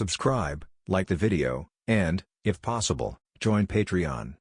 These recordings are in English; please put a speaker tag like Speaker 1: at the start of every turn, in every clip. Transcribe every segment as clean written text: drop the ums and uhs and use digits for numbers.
Speaker 1: subscribe, like the video, and, if possible, join Patreon.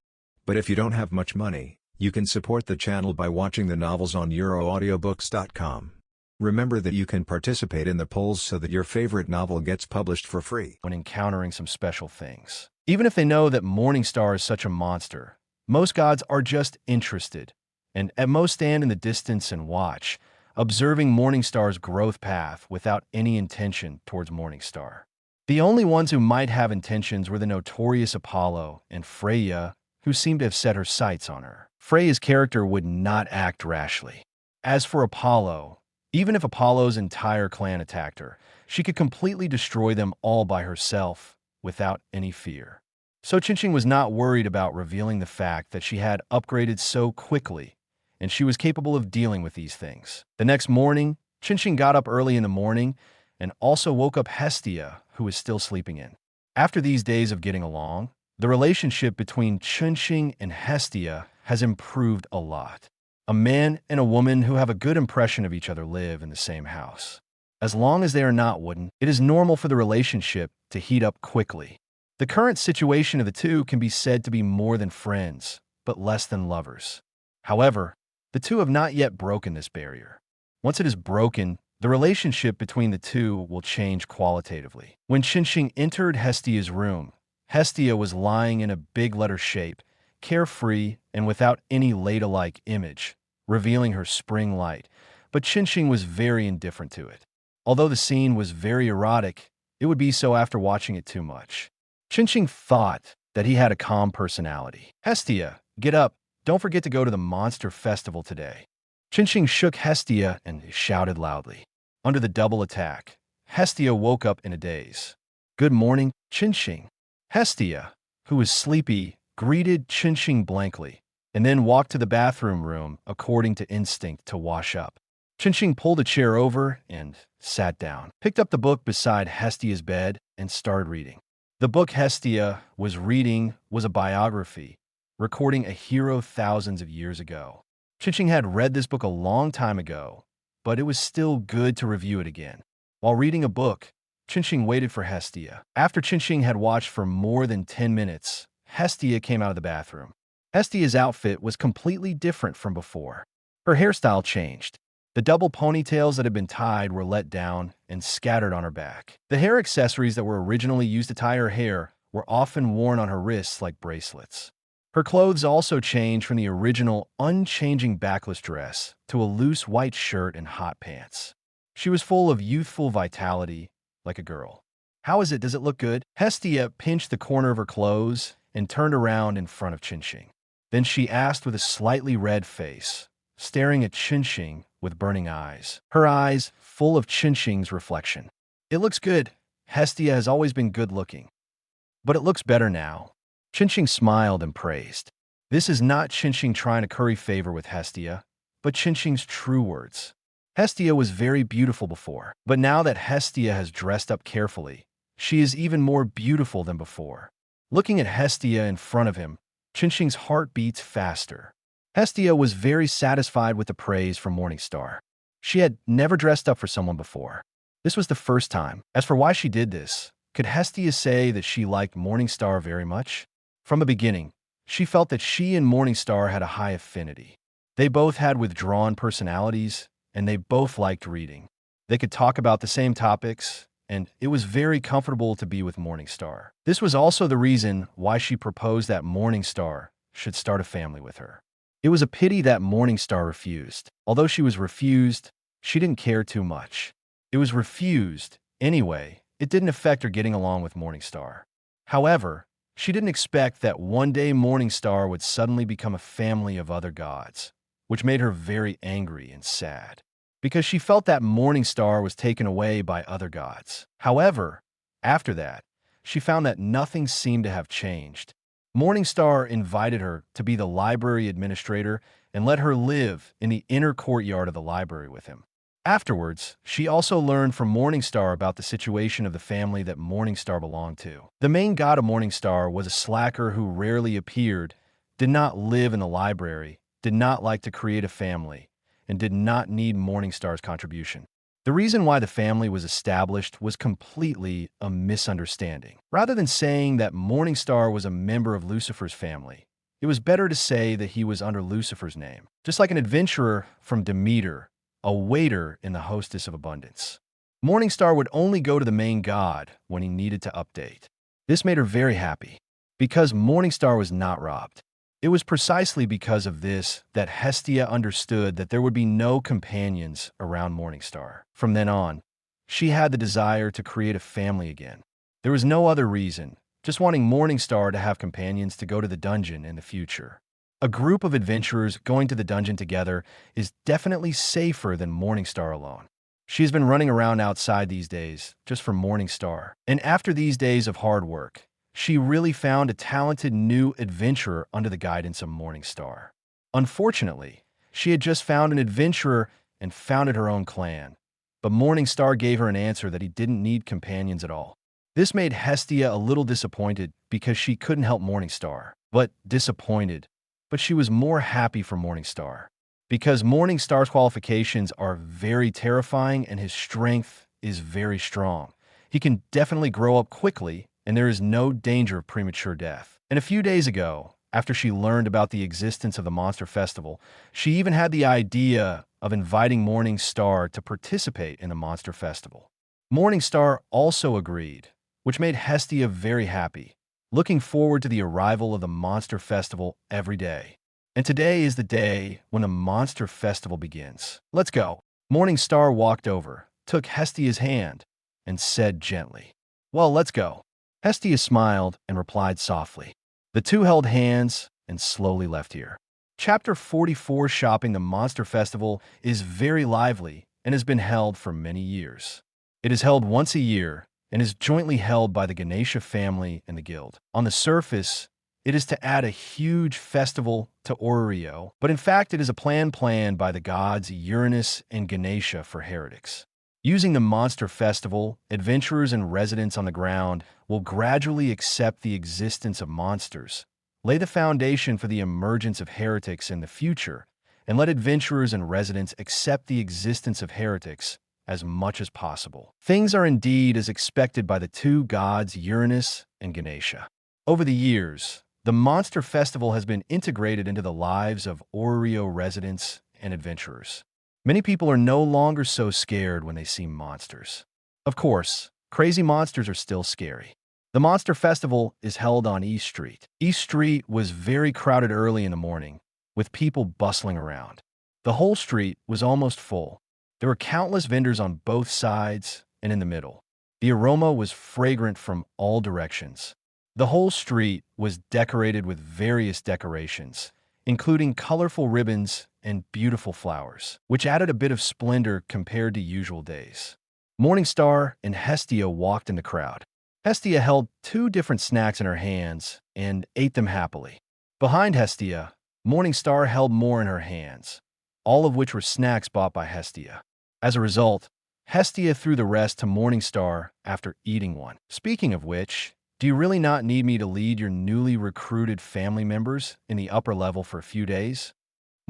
Speaker 1: But if you don't have much money, you can support the channel by watching the novels on euroaudiobooks.com. Remember that you can participate in the polls so that your favorite novel gets published for free.
Speaker 2: When encountering some special things. Even if they know that Morningstar is such a monster, most gods are just interested, and at most stand in the distance and watch, observing Morningstar's growth path without any intention towards Morningstar. The only ones who might have intentions were the notorious Apollo and Freya, who seemed to have set her sights on her. Freya's character would not act rashly. As for Apollo, even if Apollo's entire clan attacked her, she could completely destroy them all by herself, without any fear. So Qingqing was not worried about revealing the fact that she had upgraded so quickly, and she was capable of dealing with these things. The next morning, Qingqing got up early in the morning and also woke up Hestia, who was still sleeping in. After these days of getting along, the relationship between Qingqing and Hestia has improved a lot. A man and a woman who have a good impression of each other live in the same house. As long as they are not wooden, it is normal for the relationship to heat up quickly. The current situation of the two can be said to be more than friends, but less than lovers. However, the two have not yet broken this barrier. Once it is broken, the relationship between the two will change qualitatively. When Qingqing entered Hestia's room, Hestia was lying in a big letter shape, carefree and without any lady-like image, revealing her spring light, but Qingqing was very indifferent to it. Although the scene was very erotic, it would be so after watching it too much. Qingqing thought that he had a calm personality. Hestia, get up, don't forget to go to the monster festival today. Qingqing shook Hestia and shouted loudly. Under the double attack, Hestia woke up in a daze. Good morning, Qingqing. Hestia, who was sleepy, greeted Qingqing blankly, and then walked to the bathroom room according to instinct to wash up. Qingqing pulled a chair over and sat down, picked up the book beside Hestia's bed, and started reading. The book Hestia was reading was a biography, recording a hero thousands of years ago. Qingqing had read this book a long time ago, but it was still good to review it again. While reading a book, Qingqing waited for Hestia. After Qingqing had watched for more than 10 minutes, Hestia came out of the bathroom. Hestia's outfit was completely different from before. Her hairstyle changed. The double ponytails that had been tied were let down and scattered on her back. The hair accessories that were originally used to tie her hair were often worn on her wrists like bracelets. Her clothes also changed from the original unchanging backless dress to a loose white shirt and hot pants. She was full of youthful vitality, like a girl. How is it? Does it look good? Hestia pinched the corner of her clothes and turned around in front of Qingqing. Then she asked with a slightly red face, staring at Qingqing with burning eyes, her eyes full of Qingqing's reflection. It looks good. Hestia has always been good-looking. But it looks better now. Qingqing smiled and praised. This is not Qingqing trying to curry favor with Hestia, but Qingqing's true words. Hestia was very beautiful before, but now that Hestia has dressed up carefully, she is even more beautiful than before. Looking at Hestia in front of him, Qingqing's heart beats faster. Hestia was very satisfied with the praise from Morningstar. She had never dressed up for someone before. This was the first time. As for why she did this, could Hestia say that she liked Morningstar very much? From the beginning, she felt that she and Morningstar had a high affinity. They both had withdrawn personalities, and they both liked reading. They could talk about the same topics, and it was very comfortable to be with Morningstar. This was also the reason why she proposed that Morningstar should start a family with her. It was a pity that Morningstar refused. Although she was refused, she didn't care too much. It was refused. Anyway, it didn't affect her getting along with Morningstar. However, she didn't expect that one day Morningstar would suddenly become a family of other gods, which made her very angry and sad, because she felt that Morningstar was taken away by other gods. However, after that, she found that nothing seemed to have changed. Morningstar invited her to be the library administrator and let her live in the inner courtyard of the library with him. Afterwards, she also learned from Morningstar about the situation of the family that Morningstar belonged to. The main god of Morningstar was a slacker who rarely appeared, did not live in the library, did not like to create a family, and did not need Morningstar's contribution. The reason why the family was established was completely a misunderstanding. Rather than saying that Morningstar was a member of Lucifer's family, it was better to say that he was under Lucifer's name, just like an adventurer from Demeter, a waiter in the Hostess of Abundance. Morningstar would only go to the main god when he needed to update. This made her very happy, because Morningstar was not robbed. It was precisely because of this that Hestia understood that there would be no companions around Morningstar. From then on, she had the desire to create a family again. There was no other reason, just wanting Morningstar to have companions to go to the dungeon in the future. A group of adventurers going to the dungeon together is definitely safer than Morningstar alone. She's been running around outside these days just for Morningstar. And after these days of hard work, she really found a talented new adventurer under the guidance of Morningstar. Unfortunately, she had just found an adventurer and founded her own clan, but Morningstar gave her an answer that he didn't need companions at all. This made Hestia a little disappointed because she couldn't help Morningstar, but disappointed. But she was more happy for Morningstar, because Morningstar's qualifications are very terrifying and his strength is very strong. He can definitely grow up quickly, and there is no danger of premature death. And a few days ago, after she learned about the existence of the Monster Festival, she even had the idea of inviting Morningstar to participate in the Monster Festival. Morningstar also agreed, which made Hestia very happy, looking forward to the arrival of the Monster Festival every day. And today is the day when the Monster Festival begins. Let's go. Morningstar walked over, took Hestia's hand, and said gently, "Well, let's go." Hestia smiled and replied softly. The two held hands and slowly left here. Chapter 44 Shopping the Monster Festival is very lively and has been held for many years. It is held once a year and is jointly held by the Ganesha family and the guild. On the surface, it is to add a huge festival to Oreo, but in fact it is a plan planned by the gods Uranus and Ganesha for heretics. Using the Monster Festival, adventurers and residents on the ground will gradually accept the existence of monsters, lay the foundation for the emergence of heretics in the future, and let adventurers and residents accept the existence of heretics as much as possible. Things are indeed as expected by the two gods Uranus and Ganesha. Over the years, the Monster Festival has been integrated into the lives of Oreo residents and adventurers. Many people are no longer so scared when they see monsters. Of course, crazy monsters are still scary. The Monster Festival is held on East Street. East Street was very crowded early in the morning, with people bustling around. The whole street was almost full. There were countless vendors on both sides and in the middle. The aroma was fragrant from all directions. The whole street was decorated with various decorations, including colorful ribbons and beautiful flowers, which added a bit of splendor compared to usual days. Morningstar and Hestia walked in the crowd. Hestia held two different snacks in her hands and ate them happily. Behind Hestia, Morningstar held more in her hands, all of which were snacks bought by Hestia. As a result, Hestia threw the rest to Morningstar after eating one. Speaking of which, do you really not need me to lead your newly recruited family members in the upper level for a few days?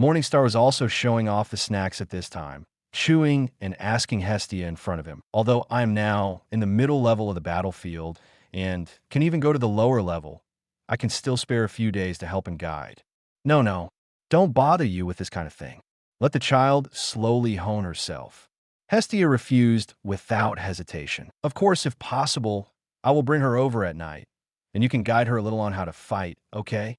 Speaker 2: Morningstar was also showing off the snacks at this time, chewing and asking Hestia in front of him. Although I am now in the middle level of the battlefield and can even go to the lower level, I can still spare a few days to help and guide. No, don't bother you with this kind of thing. Let the child slowly hone herself. Hestia refused without hesitation. Of course, if possible, I will bring her over at night, and you can guide her a little on how to fight, okay?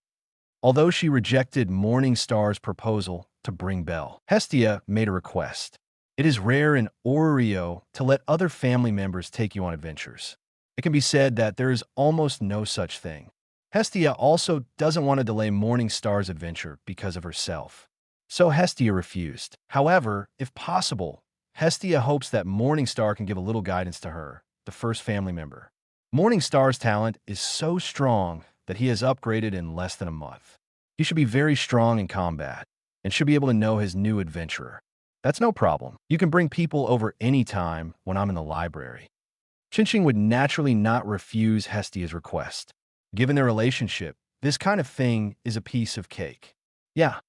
Speaker 2: Although she rejected Morningstar's proposal to bring Belle, Hestia made a request. It is rare in Oreo to let other family members take you on adventures. It can be said that there is almost no such thing. Hestia also doesn't want to delay Morningstar's adventure because of herself. So Hestia refused. However, if possible, Hestia hopes that Morningstar can give a little guidance to her, the first family member. Morningstar's talent is so strong that he has upgraded in less than a month. He should be very strong in combat and should be able to know his new adventurer. That's no problem. You can bring people over any time when I'm in the library. Chinching would naturally not refuse Hestia's request. Given their relationship, this kind of thing is a piece of cake. Yeah,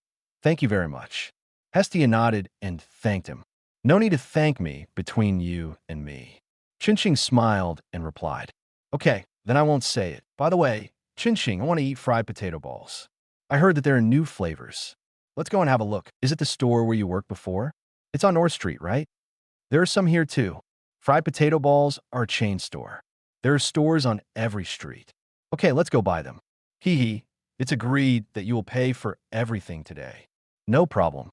Speaker 2: thank you very much. Hestia nodded and thanked him. No need to thank me between you and me. Chinching smiled and replied, Okay, then I won't say it. By the way, Chinching, I want to eat fried potato balls. I heard that there are new flavors. Let's go and have a look. Is it the store where you worked before? It's on North Street, right? There are some here too. Fried potato balls are a chain store. There are stores on every street. Okay, let's go buy them. Hee hee, it's agreed that you will pay for everything today. No problem.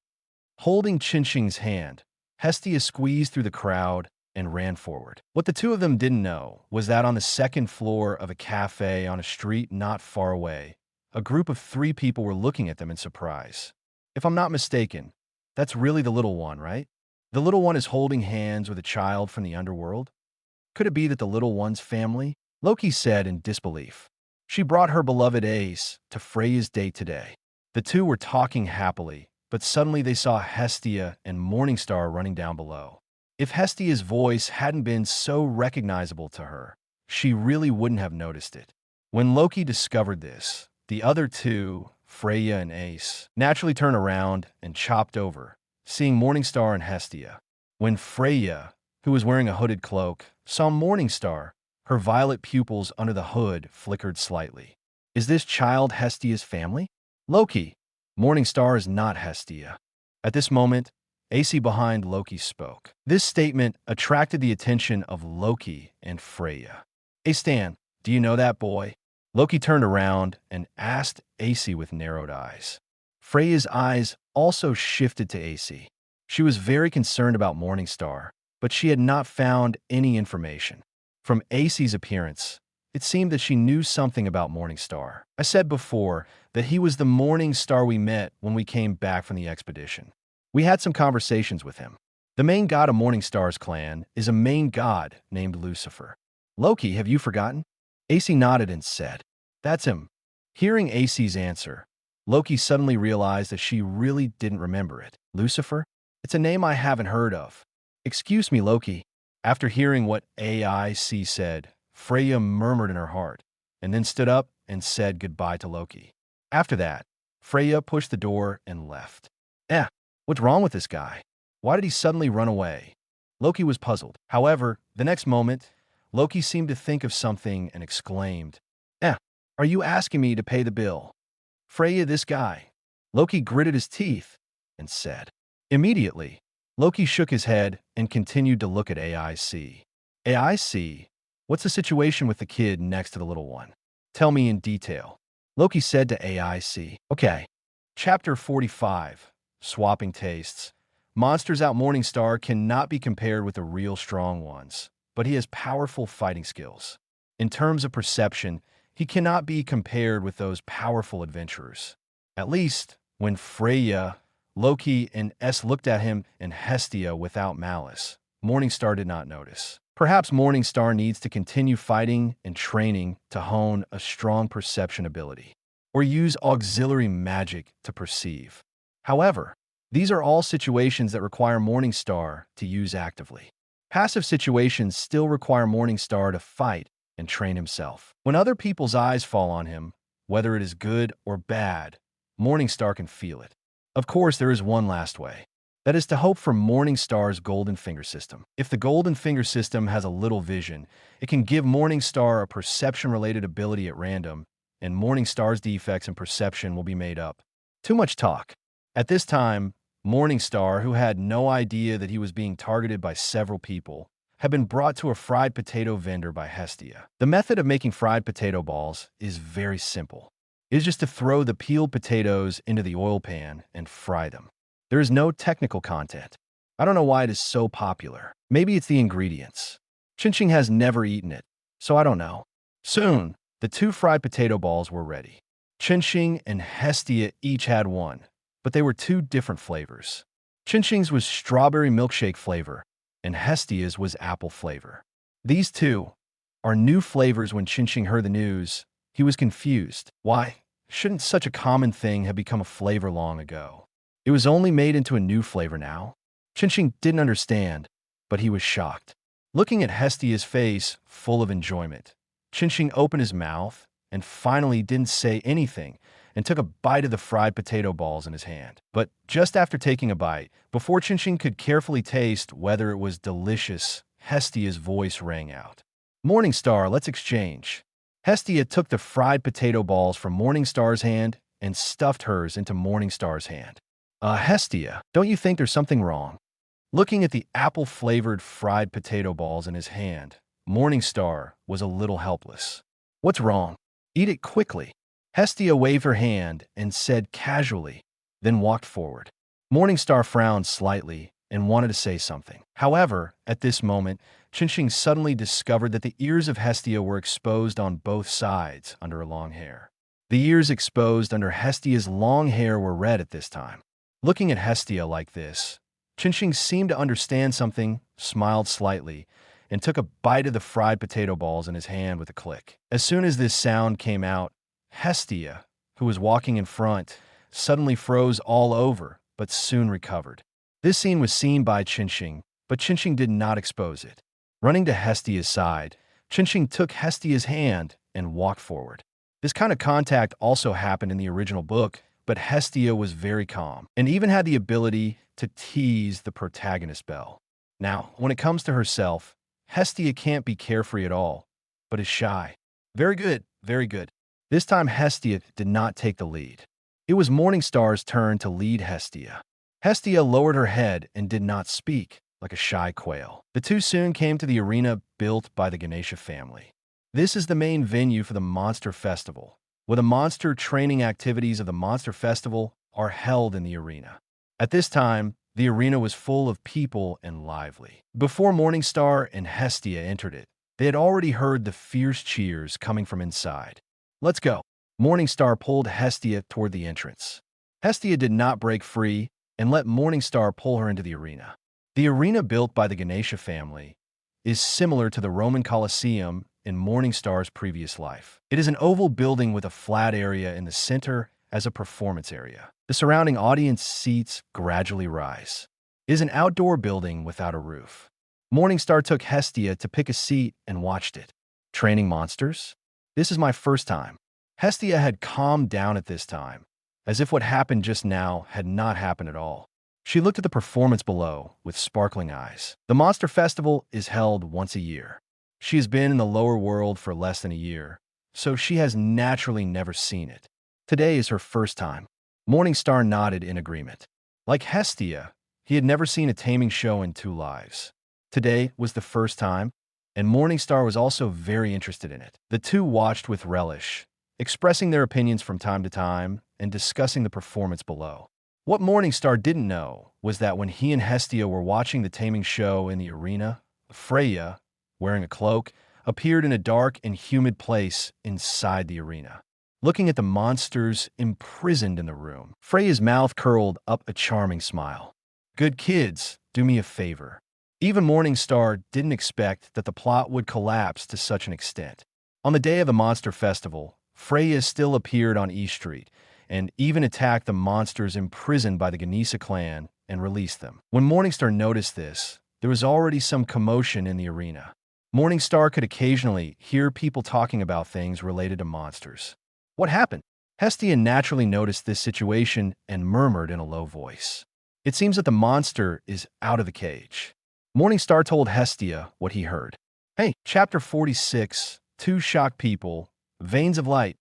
Speaker 2: Holding Chinching's hand, Hestia squeezed through the crowd and ran forward. What the two of them didn't know was that on the second floor of a cafe on a street not far away, a group of 3 people were looking at them in surprise. If I'm not mistaken, that's really the little one, right? The little one is holding hands with a child from the underworld? Could it be that the little one's family? Loki said in disbelief. She brought her beloved Ace to Freya's date today. The two were talking happily, but suddenly they saw Hestia and Morningstar running down below. If Hestia's voice hadn't been so recognizable to her, she really wouldn't have noticed it. When Loki discovered this, the other two, Freya and Ace, naturally turned around and chopped over, seeing Morningstar and Hestia. When Freya, who was wearing a hooded cloak, saw Morningstar, her violet pupils under the hood flickered slightly. Is this child Hestia's family? Loki, Morningstar is not Hestia. At this moment, AC behind Loki spoke. This statement attracted the attention of Loki and Freya. Hey Stan, do you know that boy? Loki turned around and asked AC with narrowed eyes. Freya's eyes also shifted to AC. She was very concerned about Morningstar, but she had not found any information. From AC's appearance, it seemed that she knew something about Morningstar. I said before that he was the Morningstar we met when we came back from the expedition. We had some conversations with him. The main god of Morningstar's clan is a main god named Lucifer. Loki, have you forgotten? AC nodded and said, That's him. Hearing AC's answer, Loki suddenly realized that she really didn't remember it. Lucifer? It's a name I haven't heard of. Excuse me, Loki. After hearing what AIC said, Freya murmured in her heart, and then stood up and said goodbye to Loki. After that, Freya pushed the door and left. What's wrong with this guy? Why did he suddenly run away? Loki was puzzled. However, the next moment, Loki seemed to think of something and exclaimed, Are you asking me to pay the bill? Freya, this guy. Loki gritted his teeth and said. Immediately, Loki shook his head and continued to look at AIC. AIC, what's the situation with the kid next to the little one? Tell me in detail. Loki said to AIC. Okay. Chapter 45. Swapping tastes. Monsters out Morningstar cannot be compared with the real strong ones, but he has powerful fighting skills. In terms of perception, he cannot be compared with those powerful adventurers. At least, when Freya, Loki, and S looked at him and Hestia without malice, Morningstar did not notice. Perhaps Morningstar needs to continue fighting and training to hone a strong perception ability, or use auxiliary magic to perceive. However, these are all situations that require Morningstar to use actively. Passive situations still require Morningstar to fight and train himself. When other people's eyes fall on him, whether it is good or bad, Morningstar can feel it. Of course, there is one last way. That is to hope for Morningstar's Golden Finger System. If the Golden Finger System has a little vision, it can give Morningstar a perception-related ability at random, and Morningstar's defects in perception will be made up. Too much talk. At this time, Morningstar, who had no idea that he was being targeted by several people, had been brought to a fried potato vendor by Hestia. The method of making fried potato balls is very simple. It is just to throw the peeled potatoes into the oil pan and fry them. There is no technical content. I don't know why it is so popular. Maybe it's the ingredients. Chinching has never eaten it, so I don't know. Soon, the 2 fried potato balls were ready. Chinching and Hestia each had one, but they were 2 different flavors. Chinching's was strawberry milkshake flavor, and Hestia's was apple flavor. These 2 are new flavors. When Chinching heard the news, he was confused. Why? Shouldn't such a common thing have become a flavor long ago? It was only made into a new flavor now. Chinching didn't understand, but he was shocked. Looking at Hestia's face full of enjoyment, Chinching opened his mouth and finally didn't say anything and took a bite of the fried potato balls in his hand. But just after taking a bite, before Chinching could carefully taste whether it was delicious, Hestia's voice rang out. "Morningstar, let's exchange." Hestia took the fried potato balls from Morningstar's hand and stuffed hers into Morningstar's hand. Hestia, don't you think there's something wrong?" Looking at the apple-flavored fried potato balls in his hand, Morningstar was a little helpless. "What's wrong? Eat it quickly." Hestia waved her hand and said casually, then walked forward. Morningstar frowned slightly and wanted to say something. However, at this moment, Chinching suddenly discovered that the ears of Hestia were exposed on both sides under her long hair. The ears exposed under Hestia's long hair were red at this time. Looking at Hestia like this, Chinching seemed to understand something, smiled slightly, and took a bite of the fried potato balls in his hand with a click. As soon as this sound came out, Hestia, who was walking in front, suddenly froze all over, but soon recovered. This scene was seen by Chinching, but Chinching did not expose it. Running to Hestia's side, Chinching took Hestia's hand and walked forward. This kind of contact also happened in the original book, but Hestia was very calm and even had the ability to tease the protagonist Belle. Now, when it comes to herself, Hestia can't be carefree at all, but is shy. Very good, very good. This time Hestia did not take the lead. It was Morningstar's turn to lead Hestia. Hestia lowered her head and did not speak, like a shy quail. The two soon came to the arena built by the Ganesha family. This is the main venue for the Monster Festival, where the monster training activities of the Monster Festival are held in the arena. At this time, the arena was full of people and lively. Before Morningstar and Hestia entered it, they had already heard the fierce cheers coming from inside. "Let's go." Morningstar pulled Hestia toward the entrance. Hestia did not break free and let Morningstar pull her into the arena. The arena built by the Ganesha family is similar to the Roman Colosseum in Morningstar's previous life. It is an oval building with a flat area in the center as a performance area. The surrounding audience seats gradually rise. It is an outdoor building without a roof. Morningstar took Hestia to pick a seat and watched it. "Training monsters? This is my first time." Hestia had calmed down at this time, as if what happened just now had not happened at all. She looked at the performance below with sparkling eyes. The Monster Festival is held once a year. She has been in the lower world for less than a year, so she has naturally never seen it. Today is her first time. Morningstar nodded in agreement. Like Hestia, he had never seen a taming show in 2 lives. Today was the first time, and Morningstar was also very interested in it. The two watched with relish, expressing their opinions from time to time and discussing the performance below. What Morningstar didn't know was that when he and Hestia were watching the taming show in the arena, Freya, wearing a cloak, appeared in a dark and humid place inside the arena. Looking at the monsters imprisoned in the room, Freya's mouth curled up a charming smile. "Good kids, do me a favor." Even Morningstar didn't expect that the plot would collapse to such an extent. On the day of the Monster Festival, Freya still appeared on East Street and even attacked the monsters imprisoned by the Ganesha clan and released them. When Morningstar noticed this, there was already some commotion in the arena. Morningstar could occasionally hear people talking about things related to monsters. "What happened?" Hestia naturally noticed this situation and murmured in a low voice. "It seems that the monster is out of the cage." Morningstar told Hestia what he heard. "Hey, Chapter 46, 2 Shocked People, Veins of Light.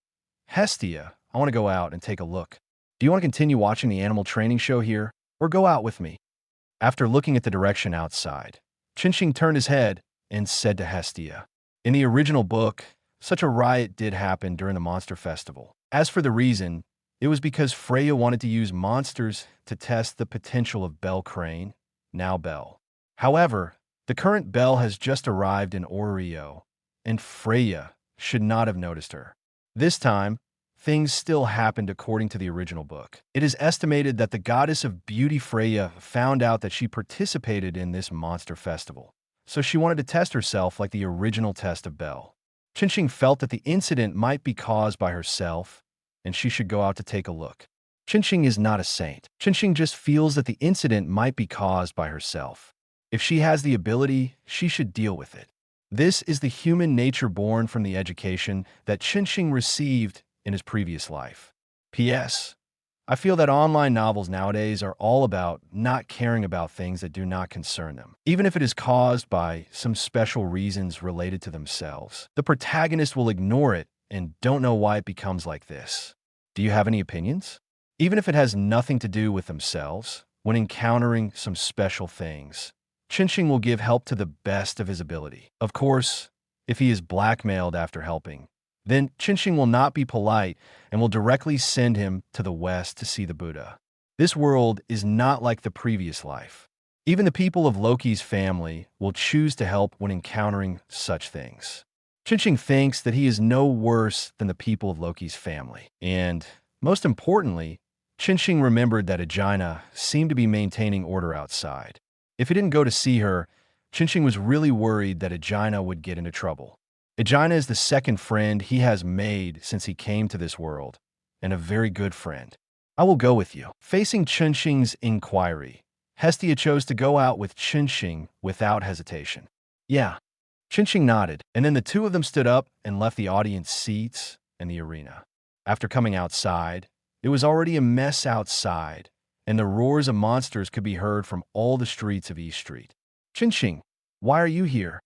Speaker 2: Hestia, I want to go out and take a look. Do you want to continue watching the animal training show here, or go out with me?" After looking at the direction outside, Chinching turned his head and said to Hestia, "In the original book, such a riot did happen during the Monster Festival. As for the reason, it was because Freya wanted to use monsters to test the potential of Belle Crane, now Belle. However, the current Belle has just arrived in Oreo, and Freya should not have noticed her. This time, things still happened according to the original book. It is estimated that the goddess of beauty Freya found out that she participated in this monster festival, so she wanted to test herself like the original test of Belle. Chinching felt that the incident might be caused by herself, and she should go out to take a look. Chinching is not a saint. Chinching just feels that the incident might be caused by herself. If she has the ability, she should deal with it. This is the human nature born from the education that Chinching received in his previous life. P.S. I feel that online novels nowadays are all about not caring about things that do not concern them, even if it is caused by some special reasons related to themselves. The protagonist will ignore it and don't know why it becomes like this. Do you have any opinions? Even if it has nothing to do with themselves, when encountering some special things, Chinching will give help to the best of his ability. Of course, if he is blackmailed after helping, then Chinching will not be polite and will directly send him to the West to see the Buddha. This world is not like the previous life. Even the people of Loki's family will choose to help when encountering such things. Chinching thinks that he is no worse than the people of Loki's family. And, most importantly, Chinching remembered that Aegina seemed to be maintaining order outside. If he didn't go to see her, Chinching was really worried that Aegina would get into trouble. Aegina is the second friend he has made since he came to this world, and a very good friend. I will go with you. Facing Chinching's inquiry, Hestia chose to go out with Chinching without hesitation. Yeah, Chinching nodded, and then the two of them stood up and left the audience seats and the arena. After coming outside, it was already a mess outside, and the roars of monsters could be heard from all the streets of East Street. Chinching, why are you here?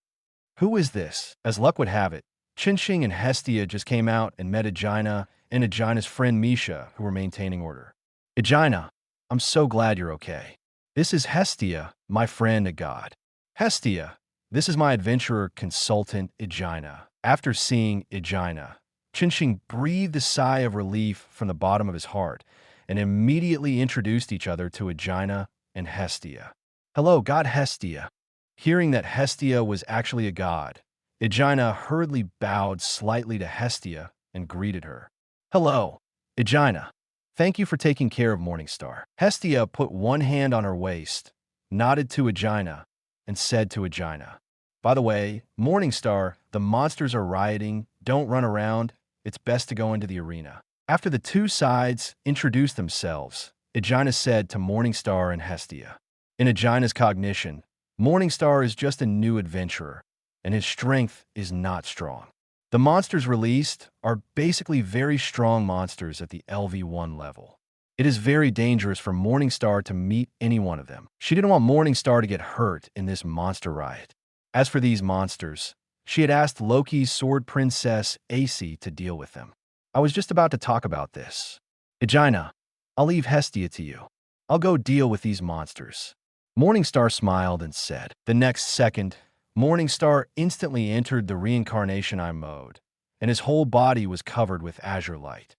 Speaker 2: Who is this? As luck would have it, Chinching and Hestia just came out and met Aegina and Aegina's friend Misha, who were maintaining order. Aegina, I'm so glad you're okay. This is Hestia, my friend, a god. Hestia, this is my adventurer consultant, Aegina. After seeing Aegina, Chinching breathed a sigh of relief from the bottom of his heart and immediately introduced each other to Aegina and Hestia. Hello, God Hestia. Hearing that Hestia was actually a god, Aegina hurriedly bowed slightly to Hestia and greeted her. Hello, Aegina. Thank you for taking care of Morningstar. Hestia put one hand on her waist, nodded to Aegina, and said to Aegina, by the way, Morningstar, the monsters are rioting. Don't run around. It's best to go into the arena. After the two sides introduced themselves, Aegina said to Morningstar and Hestia. In Aegina's cognition, Morningstar is just a new adventurer, and his strength is not strong. The monsters released are basically very strong monsters at the LV1 level. It is very dangerous for Morningstar to meet any one of them. She didn't want Morningstar to get hurt in this monster riot. As for these monsters, she had asked Loki's sword princess Ace to deal with them. I was just about to talk about this. Aegina, I'll leave Hestia to you. I'll go deal with these monsters. Morningstar smiled and said. The next second, Morningstar instantly entered the reincarnation eye mode, and his whole body was covered with azure light.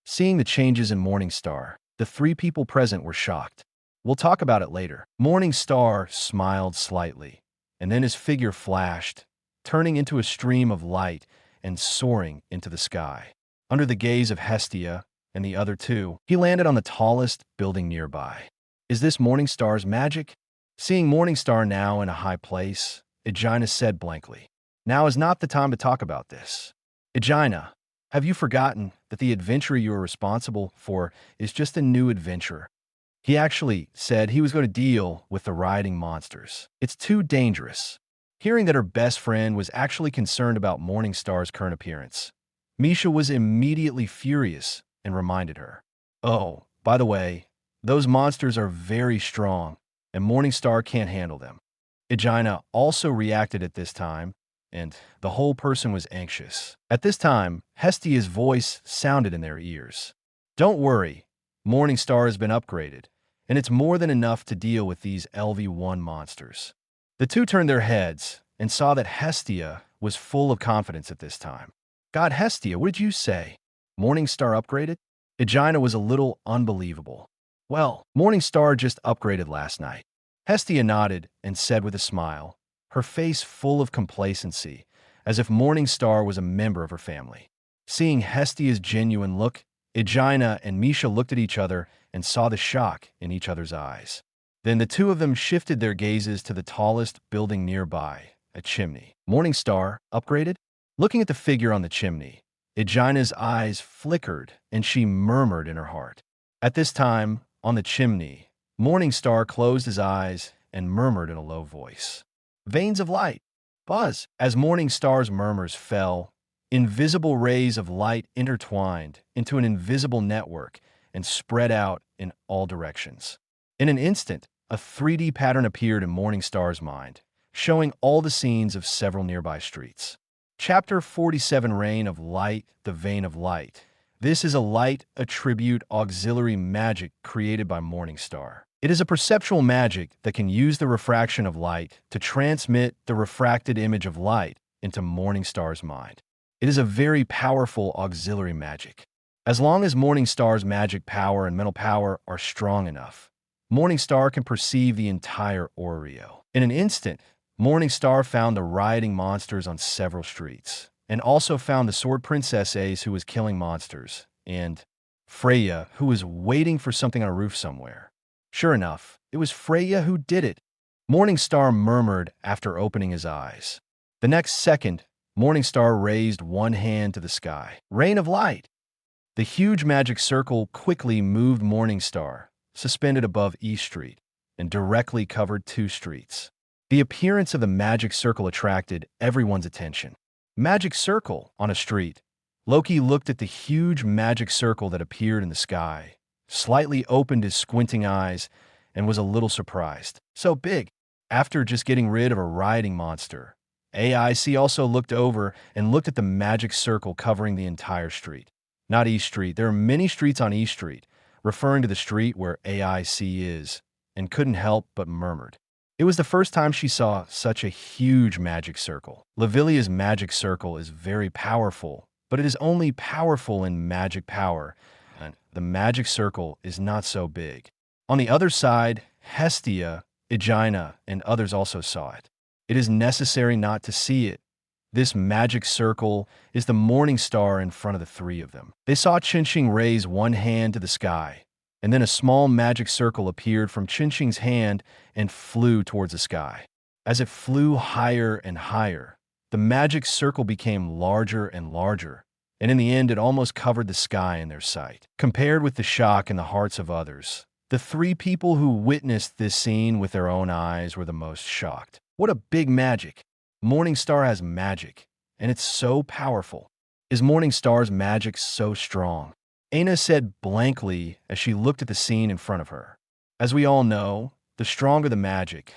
Speaker 2: Seeing the changes in Morningstar, the three people present were shocked. We'll talk about it later. Morningstar smiled slightly, and then his figure flashed, turning into a stream of light and soaring into the sky. Under the gaze of Hestia and the other two, he landed on the tallest building nearby. Is this Morningstar's magic? Seeing Morningstar now in a high place, Aegina said blankly, now is not the time to talk about this. Aegina, have you forgotten that the adventurer you are responsible for is just a new adventurer? He actually said he was going to deal with the rioting monsters. It's too dangerous. Hearing that her best friend was actually concerned about Morningstar's current appearance, Misha was immediately furious and reminded her, oh, by the way, those monsters are very strong, and Morningstar can't handle them. Aegina also reacted at this time, and the whole person was anxious. At this time, Hestia's voice sounded in their ears. Don't worry, Morningstar has been upgraded, and it's more than enough to deal with these LV1 monsters. The two turned their heads and saw that Hestia was full of confidence at this time. God, Hestia, what did you say? Morningstar upgraded? Aegina was a little unbelievable. Well, Morningstar just upgraded last night. Hestia nodded and said with a smile, her face full of complacency, as if Morningstar was a member of her family. Seeing Hestia's genuine look, Aegina and Misha looked at each other and saw the shock in each other's eyes. Then the two of them shifted their gazes to the tallest building nearby, a chimney. Morningstar upgraded? Looking at the figure on the chimney, Aegina's eyes flickered and she murmured in her heart. At this time, on the chimney, Morningstar closed his eyes and murmured in a low voice. Veins of light. Buzz. As Morningstar's murmurs fell, Invisible rays of light intertwined into an invisible network and spread out in all directions. In an instant, a 3D pattern appeared in Morningstar's mind, showing all the scenes of several nearby streets. Chapter 47, Reign of Light, the Vein of Light. This is a light attribute auxiliary magic created by Morningstar. It is a perceptual magic that can use the refraction of light to transmit the refracted image of light into Morningstar's mind. It is a very powerful auxiliary magic. As long as Morningstar's magic power and mental power are strong enough, Morningstar can perceive the entire Oreo. In an instant, Morningstar found the rioting monsters on several streets, and also found the Sword Princess Ace, who was killing monsters, and Freya, who was waiting for something on a roof somewhere. Sure enough, it was Freya who did it. Morningstar murmured after opening his eyes. The next second, Morningstar raised one hand to the sky. Rain of light! The huge magic circle quickly moved Morningstar, suspended above East Street, and directly covered 2 streets. The appearance of the magic circle attracted everyone's attention. Magic circle on a street. Loki looked at the huge magic circle that appeared in the sky, slightly opened his squinting eyes, and was a little surprised. So big. After just getting rid of a rioting monster, AIC also looked over and looked at the magic circle covering the entire street. Not East Street. There are many streets on East Street, referring to the street where AIC is, and couldn't help but murmured. It was the first time she saw such a huge magic circle. Lavilia's magic circle is very powerful, but it is only powerful in magic power, and the magic circle is not so big. On the other side, Hestia, Aegina, and others also saw it. It is necessary not to see it. This magic circle is the morning star in front of the 3 of them. They saw Qinxing raise one hand to the sky, and then a small magic circle appeared from Qinxing's hand and flew towards the sky. As it flew higher and higher, the magic circle became larger and larger, and in the end it almost covered the sky in their sight. Compared with the shock in the hearts of others, the 3 people who witnessed this scene with their own eyes were the most shocked. What a big magic! Morningstar has magic, and it's so powerful. Is Morningstar's magic so strong? Aina said blankly as she looked at the scene in front of her. As we all know, the stronger the magic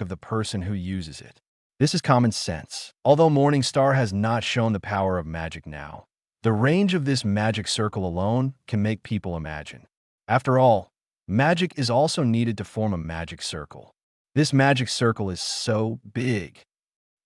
Speaker 2: of the person who uses it. This is common sense. Although Morningstar has not shown the power of magic now, the range of this magic circle alone can make people imagine. After all, magic is also needed to form a magic circle. This magic circle is so big.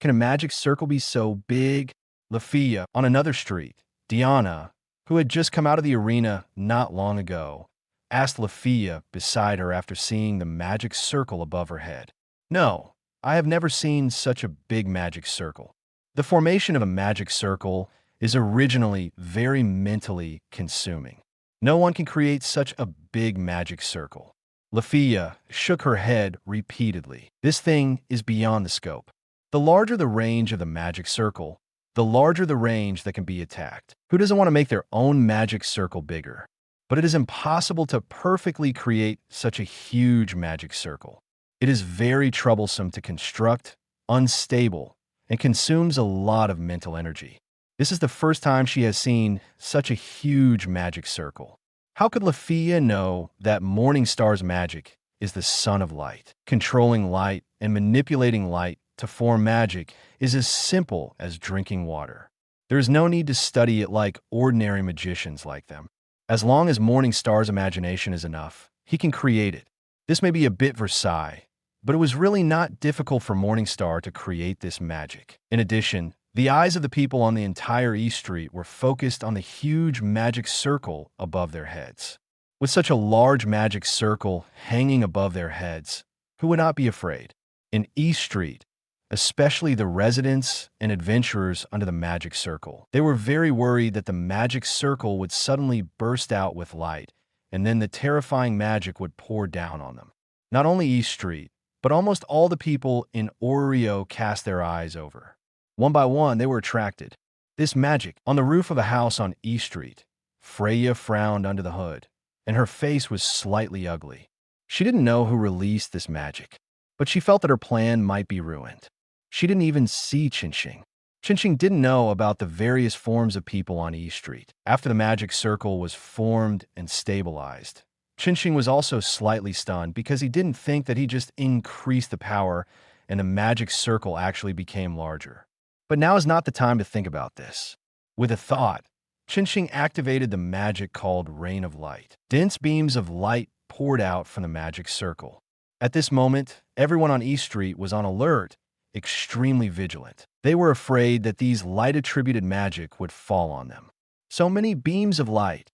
Speaker 2: Can a magic circle be so big? Lafia, on another street, Diana, who had just come out of the arena not long ago, asked Lafia beside her after seeing the magic circle above her head. No, I have never seen such a big magic circle. The formation of a magic circle is originally very mentally consuming. No one can create such a big magic circle. Lafia shook her head repeatedly. This thing is beyond the scope. The larger the range of the magic circle, the larger the range that can be attacked. Who doesn't want to make their own magic circle bigger? But it is impossible to perfectly create such a huge magic circle. It is very troublesome to construct, unstable, and consumes a lot of mental energy. This is the first time she has seen such a huge magic circle. How could Lafia know that Morningstar's magic is the son of light? Controlling light and manipulating light to form magic is as simple as drinking water. There is no need to study it like ordinary magicians like them. As long as Morningstar's imagination is enough, he can create it. This may be a bit Versailles, but it was really not difficult for Morningstar to create this magic. In addition, the eyes of the people on the entire East Street were focused on the huge magic circle above their heads. With such a large magic circle hanging above their heads, who would not be afraid? In East Street, especially the residents and adventurers under the magic circle, they were very worried that the magic circle would suddenly burst out with light, and then the terrifying magic would pour down on them. Not only East Street, but almost all the people in Oreo cast their eyes over. One by one, they were attracted. This magic on the roof of a house on East Street. Freya frowned under the hood, and her face was slightly ugly. She didn't know who released this magic, but she felt that her plan might be ruined. She didn't even see Qinxing. Chinching didn't know about the various forms of people on E Street. After the magic circle was formed and stabilized, Chinching was also slightly stunned because he didn't think that he just increased the power and the magic circle actually became larger. But now is not the time to think about this. With a thought, Chinching activated the magic called Rain of Light. Dense beams of light poured out from the magic circle. At this moment, everyone on E Street was on alert, extremely vigilant. They were afraid that these light-attributed magic would fall on them. So many beams of light.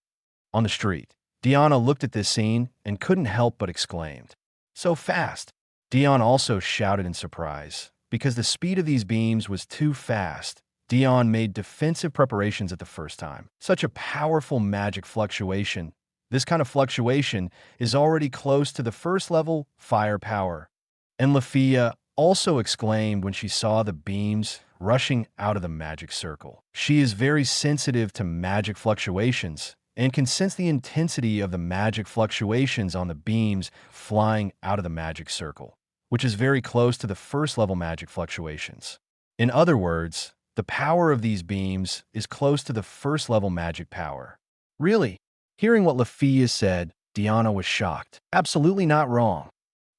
Speaker 2: On the street, Diana looked at this scene and couldn't help but exclaimed, "So fast!" Dion also shouted in surprise. Because the speed of these beams was too fast, Dion made defensive preparations at the first time. Such a powerful magic fluctuation. This kind of fluctuation is already close to the first level firepower. And Lafia also exclaimed when she saw the beams rushing out of the magic circle. She is very sensitive to magic fluctuations and can sense the intensity of the magic fluctuations on the beams flying out of the magic circle, which is very close to the first level magic fluctuations. In other words, the power of these beams is close to the first level magic power. Really? Hearing what Lafia said, Diana was shocked. Absolutely not wrong.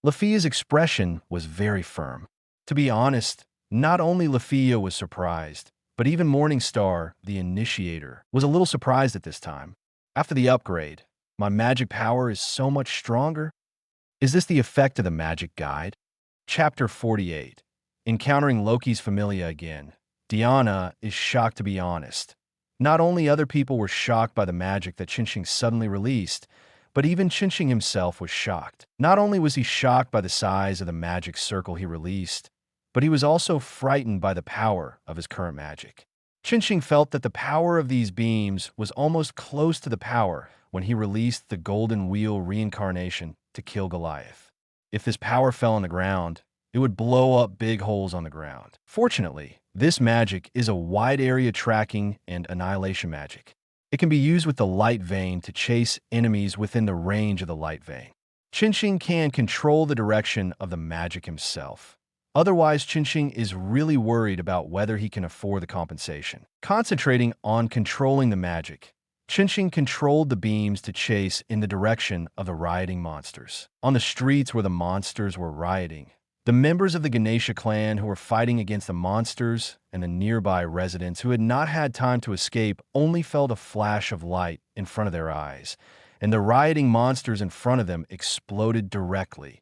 Speaker 2: Lafia's expression was very firm. To be honest, not only Lafia was surprised, but even Morningstar, the initiator, was a little surprised at this time. After the upgrade, my magic power is so much stronger. Is this the effect of the magic guide? Chapter 48. Encountering Loki's Familia again. Diana is shocked, to be honest. Not only other people were shocked by the magic that Chinching suddenly released, but even Chinching himself was shocked. Not only was he shocked by the size of the magic circle he released, but he was also frightened by the power of his current magic. Chinching felt that the power of these beams was almost close to the power when he released the Golden Wheel reincarnation to kill Goliath. If this power fell on the ground, it would blow up big holes on the ground. Fortunately, this magic is a wide area tracking and annihilation magic. It can be used with the light vein to chase enemies within the range of the light vein. Chinching can control the direction of the magic himself. Otherwise, Chinching is really worried about whether he can afford the compensation. Concentrating on controlling the magic, Chinching controlled the beams to chase in the direction of the rioting monsters. On the streets where the monsters were rioting, the members of the Ganesha clan who were fighting against the monsters and the nearby residents who had not had time to escape only felt a flash of light in front of their eyes, and the rioting monsters in front of them exploded directly,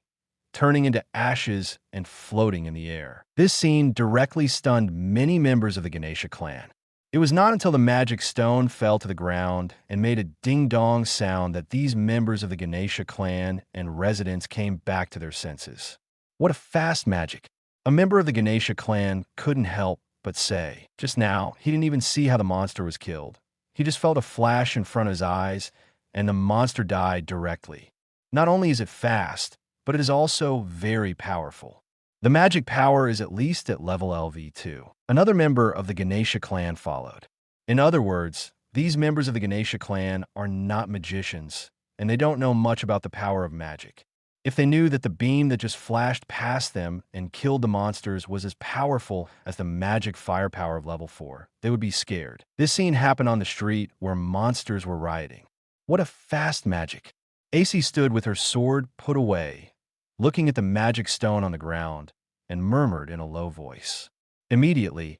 Speaker 2: turning into ashes and floating in the air. This scene directly stunned many members of the Ganesha clan. It was not until the magic stone fell to the ground and made a ding-dong sound that these members of the Ganesha clan and residents came back to their senses. What a fast magic! A member of the Ganesha clan couldn't help but say. Just now, he didn't even see how the monster was killed. He just felt a flash in front of his eyes, and the monster died directly. Not only is it fast, but it is also very powerful. The magic power is at least at level LV2. Another member of the Ganesha clan followed. In other words, these members of the Ganesha clan are not magicians, and they don't know much about the power of magic. If they knew that the beam that just flashed past them and killed the monsters was as powerful as the magic firepower of level 4, they would be scared. This scene happened on the street where monsters were rioting. What a fast magic! AC stood with her sword put away, looking at the magic stone on the ground, and murmured in a low voice. Immediately,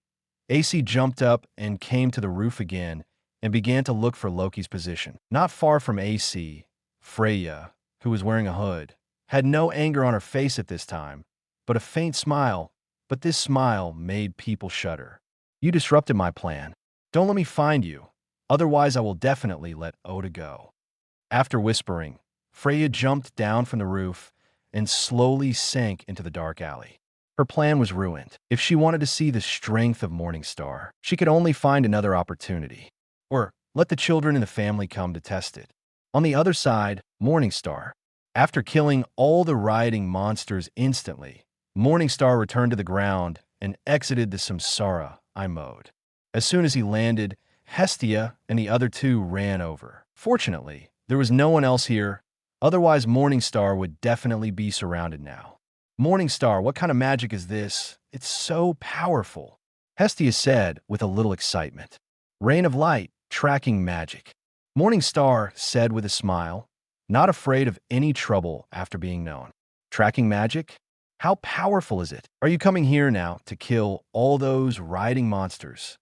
Speaker 2: AC jumped up and came to the roof again and began to look for Loki's position. Not far from AC, Freya, who was wearing a hood, had no anger on her face at this time, but a faint smile, but this smile made people shudder. You disrupted my plan. Don't let me find you, otherwise I will definitely let Oda go. After whispering, Freya jumped down from the roof and slowly sank into the dark alley. Her plan was ruined. If she wanted to see the strength of Morningstar, she could only find another opportunity, or let the children in the family come to test it. On the other side, Morningstar. After killing all the rioting monsters instantly, Morningstar returned to the ground and exited the Samsara I mode. As soon as he landed, Hestia and the other two ran over. Fortunately, there was no one else here, otherwise Morningstar would definitely be surrounded now. Morningstar, what kind of magic is this? It's so powerful. Hestia said with a little excitement. Rain of light, tracking magic. Morningstar said with a smile, not afraid of any trouble after being known. Tracking magic? How powerful is it? Are you coming here now to kill all those riding monsters?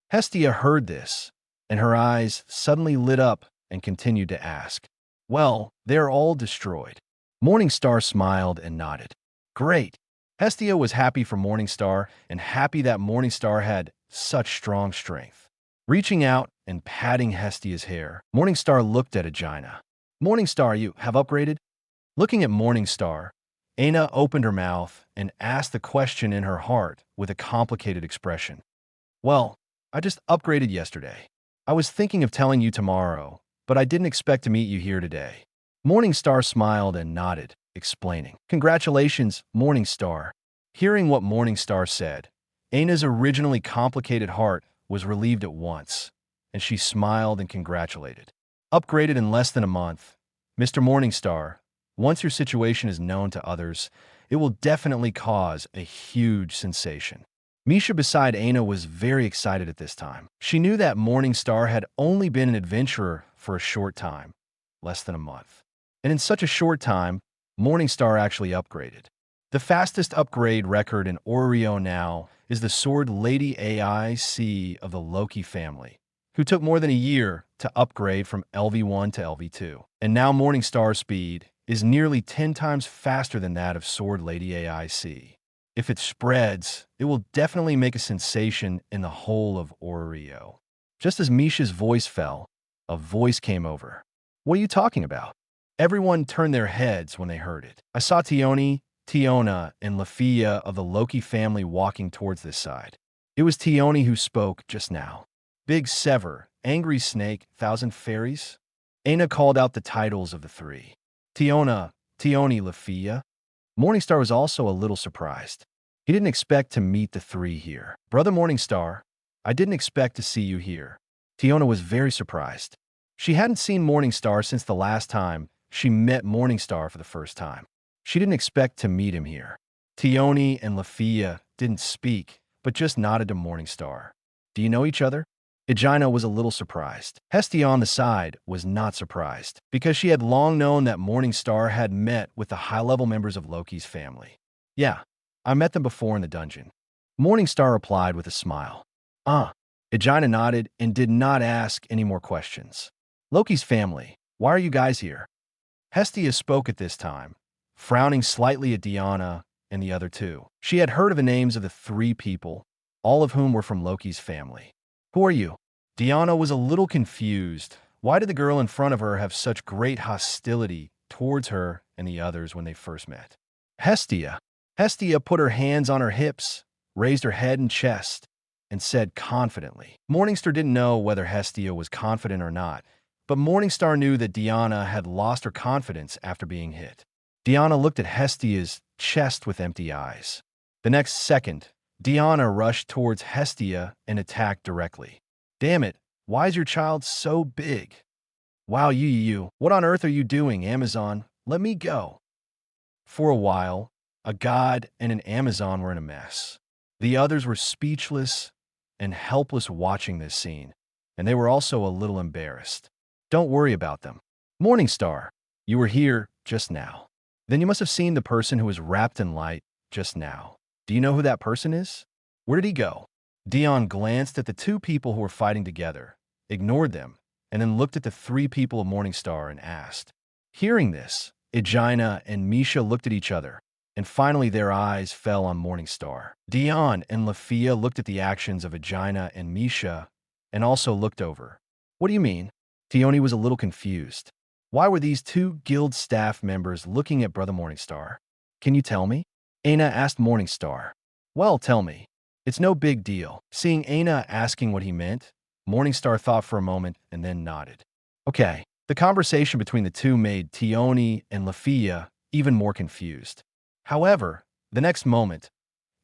Speaker 2: Hestia heard this, and her eyes suddenly lit up and continued to ask. Well, they're all destroyed. Morningstar smiled and nodded. Great. Hestia was happy for Morningstar and happy that Morningstar had such strong strength. Reaching out and patting Hestia's hair, Morningstar looked at Aegina. Morningstar, you have upgraded? Looking at Morningstar, Aina opened her mouth and asked the question in her heart with a complicated expression. Well, I just upgraded yesterday. I was thinking of telling you tomorrow, but I didn't expect to meet you here today. Morningstar smiled and nodded, explaining. Congratulations, Morningstar. Hearing what Morningstar said, Aina's originally complicated heart was relieved at once, and she smiled and congratulated. Upgraded in less than a month. Mr. Morningstar, once your situation is known to others, it will definitely cause a huge sensation. Misha beside Aina was very excited at this time. She knew that Morningstar had only been an adventurer for a short time, less than a month. And in such a short time, Morningstar actually upgraded. The fastest upgrade record in Oreo now is the Sword Lady AIC of the Loki family, who took more than a year to upgrade from LV1 to LV2. And now Morningstar's speed is nearly 10 times faster than that of Sword Lady AIC. If it spreads, it will definitely make a sensation in the whole of Oreo. Just as Misha's voice fell, a voice came over. What are you talking about? Everyone turned their heads when they heard it. I saw Tiona, and Lafia of the Loki family walking towards this side. It was Tiona who spoke just now. Big Sever, Angry Snake, Thousand Fairies? Aina called out the titles of the three. Tiona, Lafia. Morningstar was also a little surprised. He didn't expect to meet the three here. Brother Morningstar, I didn't expect to see you here. Tiona was very surprised. She hadn't seen Morningstar since the last time she met Morningstar for the first time. She didn't expect to meet him here. Tiona and Lafia didn't speak, but just nodded to Morningstar. Do you know each other? Aegina was a little surprised. Hestia on the side was not surprised, because she had long known that Morningstar had met with the high-level members of Loki's family. Yeah, I met them before in the dungeon. Morningstar replied with a smile. Aegina nodded and did not ask any more questions. Loki's family, why are you guys here? Hestia spoke at this time, frowning slightly at Diana and the other two. She had heard of the names of the three people, all of whom were from Loki's family. Who are you? Diana was a little confused. Why did the girl in front of her have such great hostility towards her and the others when they first met? Hestia. Hestia put her hands on her hips, raised her head and chest, and said confidently. Morningstar didn't know whether Hestia was confident or not, but Morningstar knew that Diana had lost her confidence after being hit. Diana looked at Hestia's chest with empty eyes. The next second, Diana rushed towards Hestia and attacked directly. Damn it, why is your child so big? Wow, you, what on earth are you doing, Amazon? Let me go. For a while, a god and an Amazon were in a mess. The others were speechless and helpless watching this scene, and they were also a little embarrassed. Don't worry about them. Morningstar, you were here just now. Then you must have seen the person who was wrapped in light just now. Do you know who that person is? Where did he go? Dion glanced at the two people who were fighting together, ignored them, and then looked at the three people of Morningstar and asked. Hearing this, Aegina and Misha looked at each other, and finally their eyes fell on Morningstar. Dion and Lafia looked at the actions of Aegina and Misha and also looked over. What do you mean? Tiona was a little confused. Why were these two guild staff members looking at Brother Morningstar? Can you tell me? Aina asked Morningstar. Well, tell me. It's no big deal. Seeing Aina asking what he meant, Morningstar thought for a moment and then nodded. Okay. The conversation between the two made Tiona and Lafia even more confused. However, the next moment,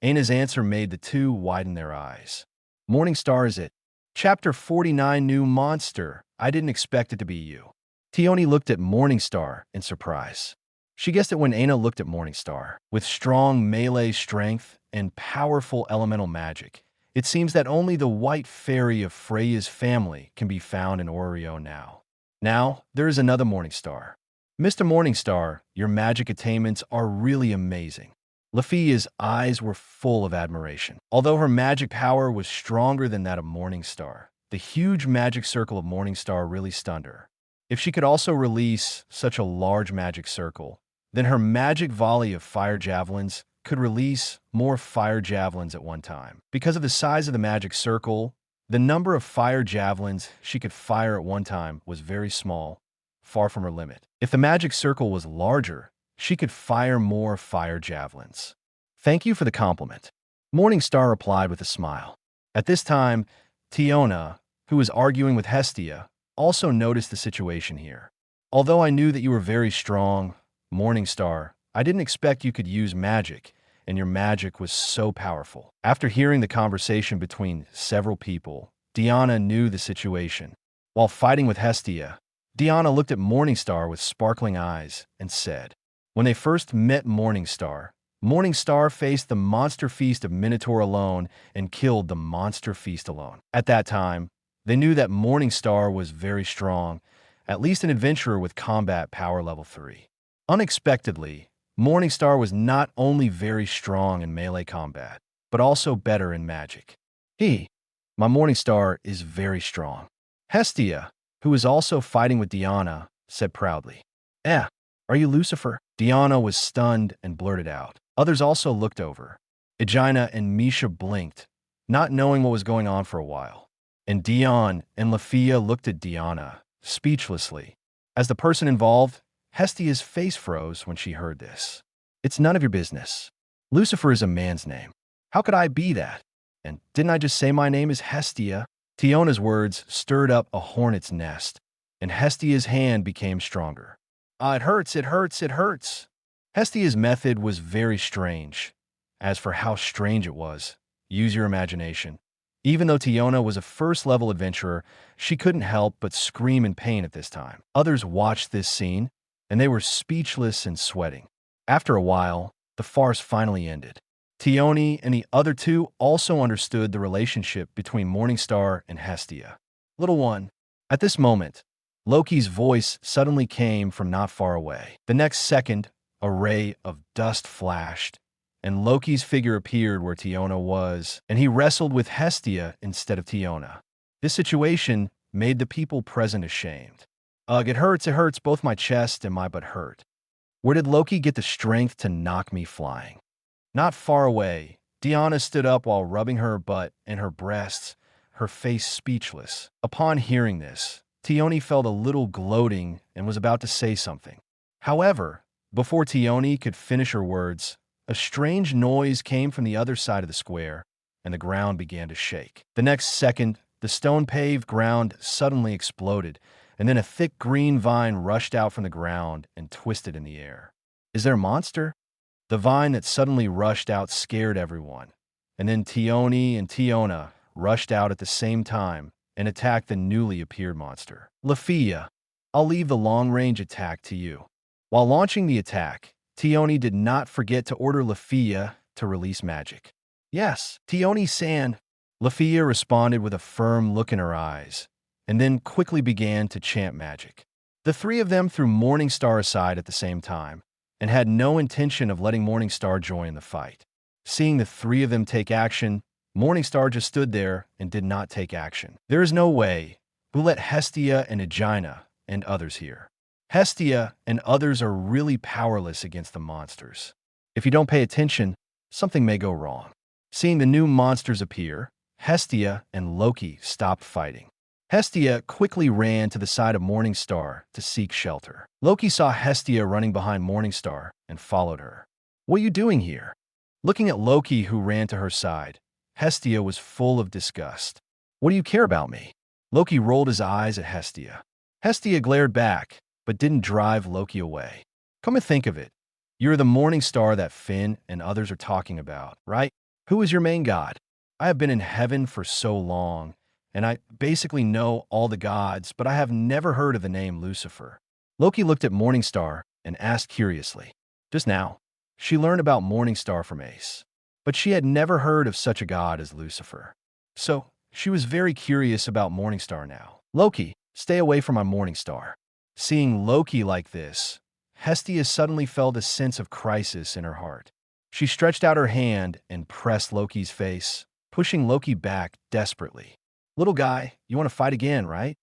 Speaker 2: Aina's answer made the two widen their eyes. Morningstar is it. Chapter 49 New Monster. I didn't expect it to be you. Tiona looked at Morningstar in surprise. She guessed it when Aina looked at Morningstar. With strong melee strength and powerful elemental magic, It seems that only the white fairy of Freya's family can be found in Oreo now. Now, there is another Morningstar. Mr. Morningstar, your magic attainments are really amazing. Lafia's eyes were full of admiration. Although her magic power was stronger than that of Morningstar, the huge magic circle of Morningstar really stunned her. If she could also release such a large magic circle, then her magic volley of fire javelins could release more fire javelins at one time. Because of the size of the magic circle, the number of fire javelins she could fire at one time was very small, far from her limit. If the magic circle was larger, she could fire more fire javelins. Thank you for the compliment. Morningstar replied with a smile. At this time, Tiona, who was arguing with Hestia, also noticed the situation here. Although I knew that you were very strong, Morningstar, I didn't expect you could use magic, and your magic was so powerful. After hearing the conversation between several people, Diana knew the situation. While fighting with Hestia, Diana looked at Morningstar with sparkling eyes and said, when they first met Morningstar, Morningstar faced the monster feast of Minotaur alone and killed the monster feast alone. At that time, they knew that Morningstar was very strong, at least an adventurer with combat power level 3. Unexpectedly, Morningstar was not only very strong in melee combat, but also better in magic. My Morningstar is very strong. Hestia, who was also fighting with Diana, said proudly. Are you Lucifer? Diana was stunned and blurted out. Others also looked over. Aegina and Misha blinked, not knowing what was going on for a while. And Dion and Lafia looked at Diana, speechlessly. As the person involved, Hestia's face froze when she heard this. It's none of your business. Lucifer is a man's name. How could I be that? And didn't I just say my name is Hestia? Tiona's words stirred up a hornet's nest, and Hestia's hand became stronger. It hurts, it hurts, it hurts. Hestia's method was very strange. As for how strange it was, use your imagination. Even though Tiona was a first-level adventurer, she couldn't help but scream in pain at this time. Others watched this scene, and they were speechless and sweating. After a while, the farce finally ended. Tioni and the other two also understood the relationship between Morningstar and Hestia. Little one. At this moment, Loki's voice suddenly came from not far away. The next second, a ray of dust flashed, and Loki's figure appeared where Tiona was, and he wrestled with Hestia instead of Tiona. This situation made the people present ashamed. Ugh, it hurts, both my chest and my butt hurt. Where did Loki get the strength to knock me flying? Not far away, Diana stood up while rubbing her butt and her breasts, her face speechless. Upon hearing this, Tioni felt a little gloating and was about to say something. However, before Tioni could finish her words, a strange noise came from the other side of the square, and the ground began to shake. The next second, the stone-paved ground suddenly exploded, and then a thick green vine rushed out from the ground and twisted in the air. Is there a monster? The vine that suddenly rushed out scared everyone, and then Tioni and Tiona rushed out at the same time and attacked the newly appeared monster. Lafia, I'll leave the long-range attack to you. While launching the attack, Tioni did not forget to order Lafia to release magic. Yes, Tioni-san. Lafia responded with a firm look in her eyes, and then quickly began to chant magic. The three of them threw Morningstar aside at the same time, and had no intention of letting Morningstar join the fight. Seeing the three of them take action, Morningstar just stood there and did not take action. There is no way. We'll let Hestia and Aegina and others here. Hestia and others are really powerless against the monsters. If you don't pay attention, something may go wrong. Seeing the new monsters appear, Hestia and Loki stopped fighting. Hestia quickly ran to the side of Morningstar to seek shelter. Loki saw Hestia running behind Morningstar and followed her. What are you doing here? Looking at Loki, who ran to her side, Hestia was full of disgust. What do you care about me? Loki rolled his eyes at Hestia. Hestia glared back, but didn't drive Loki away. Come to think of it, you're the Morningstar that Finn and others are talking about, right? Who is your main god? I have been in heaven for so long, and I basically know all the gods, but I have never heard of the name Lucifer. Loki looked at Morningstar and asked curiously. Just now, she learned about Morningstar from Ace, but she had never heard of such a god as Lucifer. So she was very curious about Morningstar now. Loki, stay away from my Morningstar. Seeing Loki like this, Hestia suddenly felt a sense of crisis in her heart. She stretched out her hand and pressed Loki's face, pushing Loki back desperately. Little guy, you want to fight again, right?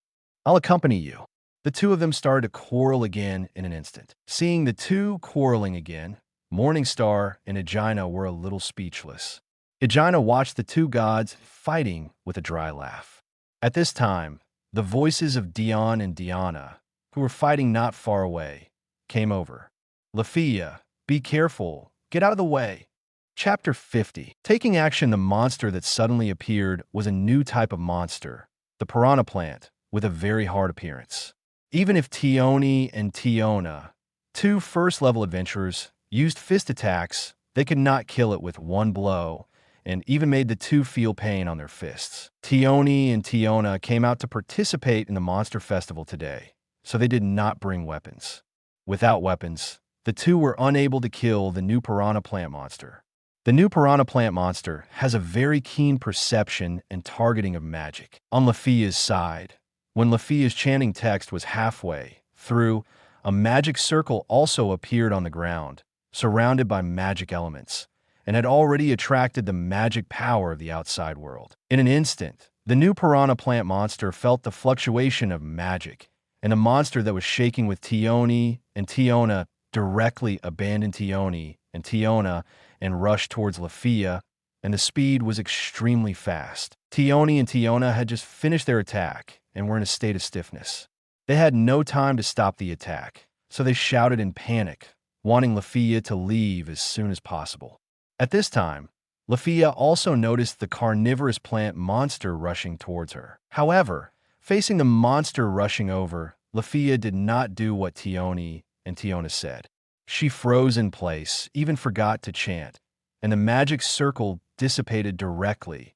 Speaker 2: I'll accompany you. The two of them started to quarrel again in an instant. Seeing the two quarreling again, Morningstar and Aegina were a little speechless. Aegina watched the two gods fighting with a dry laugh. At this time, the voices of Dion and Diana, who were fighting not far away, came over. Lafia, be careful. Get out of the way. Chapter 50. Taking action, the monster that suddenly appeared was a new type of monster, the piranha plant, with a very hard appearance. Even if Tioni and Tiona, two first-level adventurers, used fist attacks, they could not kill it with one blow, and even made the two feel pain on their fists. Tioni and Tiona came out to participate in the Monster Festival today, so they did not bring weapons. Without weapons, the two were unable to kill the new piranha plant monster. The new piranha plant monster has a very keen perception and targeting of magic. On Lafia's side, when Lafia's chanting text was halfway through, a magic circle also appeared on the ground, surrounded by magic elements, and had already attracted the magic power of the outside world. In an instant, the new piranha plant monster felt the fluctuation of magic, and the monster that was shaking with Tioni and Tiona directly abandoned Tioni and Tiona and rushed towards Lafia, and the speed was extremely fast. Tioni and Tiona had just finished their attack and were in a state of stiffness. They had no time to stop the attack, so they shouted in panic, wanting Lafia to leave as soon as possible. At this time, Lafia also noticed the carnivorous plant monster rushing towards her. However, facing the monster rushing over, Lafia did not do what Tioni and Tiona said. She froze in place, even forgot to chant, and the magic circle dissipated directly,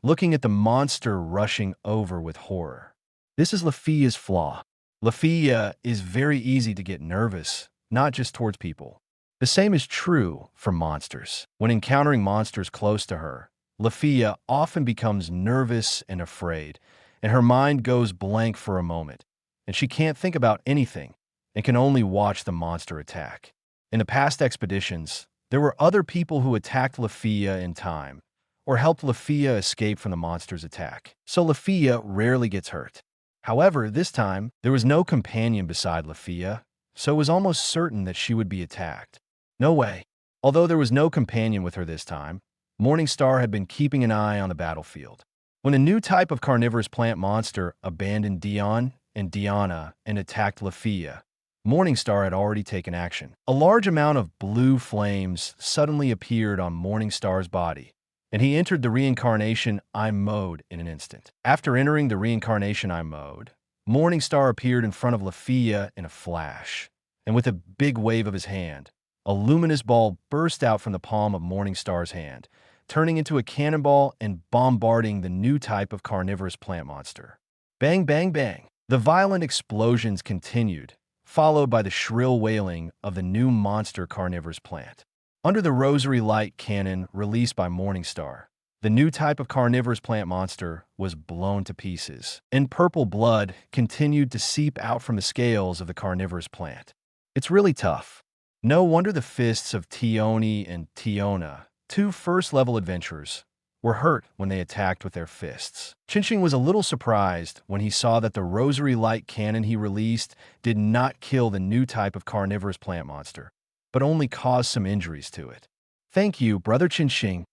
Speaker 2: looking at the monster rushing over with horror. This is Lafia's flaw. Lafia is very easy to get nervous, not just towards people. The same is true for monsters. When encountering monsters close to her, Lafia often becomes nervous and afraid, and her mind goes blank for a moment, and she can't think about anything and can only watch the monster attack. In the past expeditions, there were other people who attacked Lafia in time, or helped Lafia escape from the monster's attack, so Lafia rarely gets hurt. However, this time, there was no companion beside Lafia, so it was almost certain that she would be attacked. No way. Although there was no companion with her this time, Morningstar had been keeping an eye on the battlefield. When a new type of carnivorous plant monster abandoned Dion and Diana and attacked Lafia, Morningstar had already taken action. A large amount of blue flames suddenly appeared on Morningstar's body, and he entered the Reincarnation I'm mode in an instant. After entering the Reincarnation I'm mode, Morningstar appeared in front of Lafia in a flash, and with a big wave of his hand, a luminous ball burst out from the palm of Morningstar's hand, turning into a cannonball and bombarding the new type of carnivorous plant monster. Bang, bang, bang. The violent explosions continued, followed by the shrill wailing of the new monster carnivorous plant. Under the rosary light cannon released by Morningstar, the new type of carnivorous plant monster was blown to pieces, and purple blood continued to seep out from the scales of the carnivorous plant. It's really tough. No wonder the fists of Tioni and Tiona, two first-level adventurers, were hurt when they attacked with their fists. Chinching was a little surprised when he saw that the rosary light cannon he released did not kill the new type of carnivorous plant monster, but only caused some injuries to it. Thank you, Brother Chinching.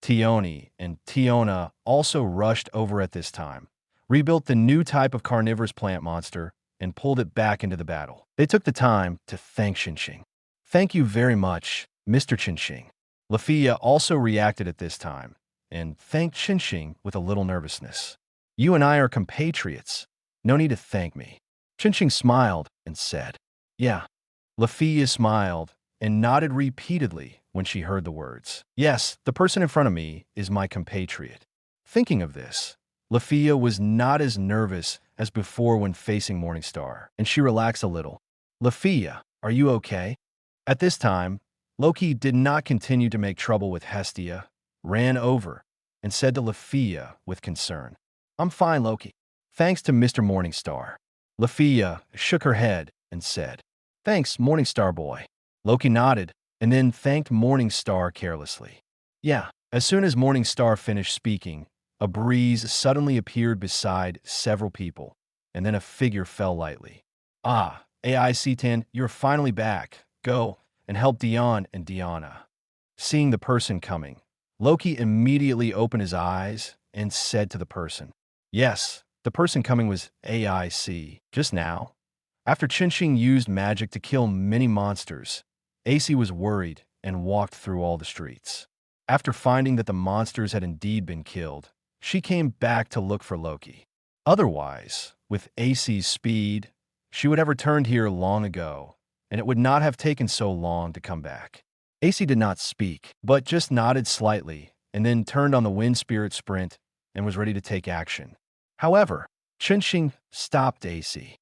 Speaker 2: Tioni and Tiona also rushed over at this time, rebuilt the new type of carnivorous plant monster, and pulled it back into the battle. They took the time to thank Chinching. Thank you very much, Mr. Chinching. Lafia also reacted at this time, and thanked Chinching with a little nervousness. You and I are compatriots. No need to thank me. Chinching smiled and said, Yeah. Lafia smiled and nodded repeatedly when she heard the words. Yes, the person in front of me is my compatriot. Thinking of this, Lafia was not as nervous as before when facing Morningstar, and she relaxed a little. Lafia, are you okay? At this time, Loki did not continue to make trouble with Hestia, ran over, and said to Lafia with concern, "I'm fine, Loki. Thanks to Mr. Morningstar." Lafia shook her head and said, "Thanks, Morningstar boy." Loki nodded and then thanked Morningstar carelessly. Yeah, as soon as Morningstar finished speaking, a breeze suddenly appeared beside several people, and then a figure fell lightly. "Ah, AI C10, you're finally back. Go and help Dion and Diana." Seeing the person coming, Loki immediately opened his eyes and said to the person, "Yes, the person coming was AIC. Just now, after Chinching used magic to kill many monsters, AC was worried and walked through all the streets. After finding that the monsters had indeed been killed, she came back to look for Loki. Otherwise, with AC's speed, she would have returned here long ago, and it would not have taken so long to come back." AC did not speak, but just nodded slightly and then turned on the wind spirit sprint and was ready to take action. However, Chinching stopped AC.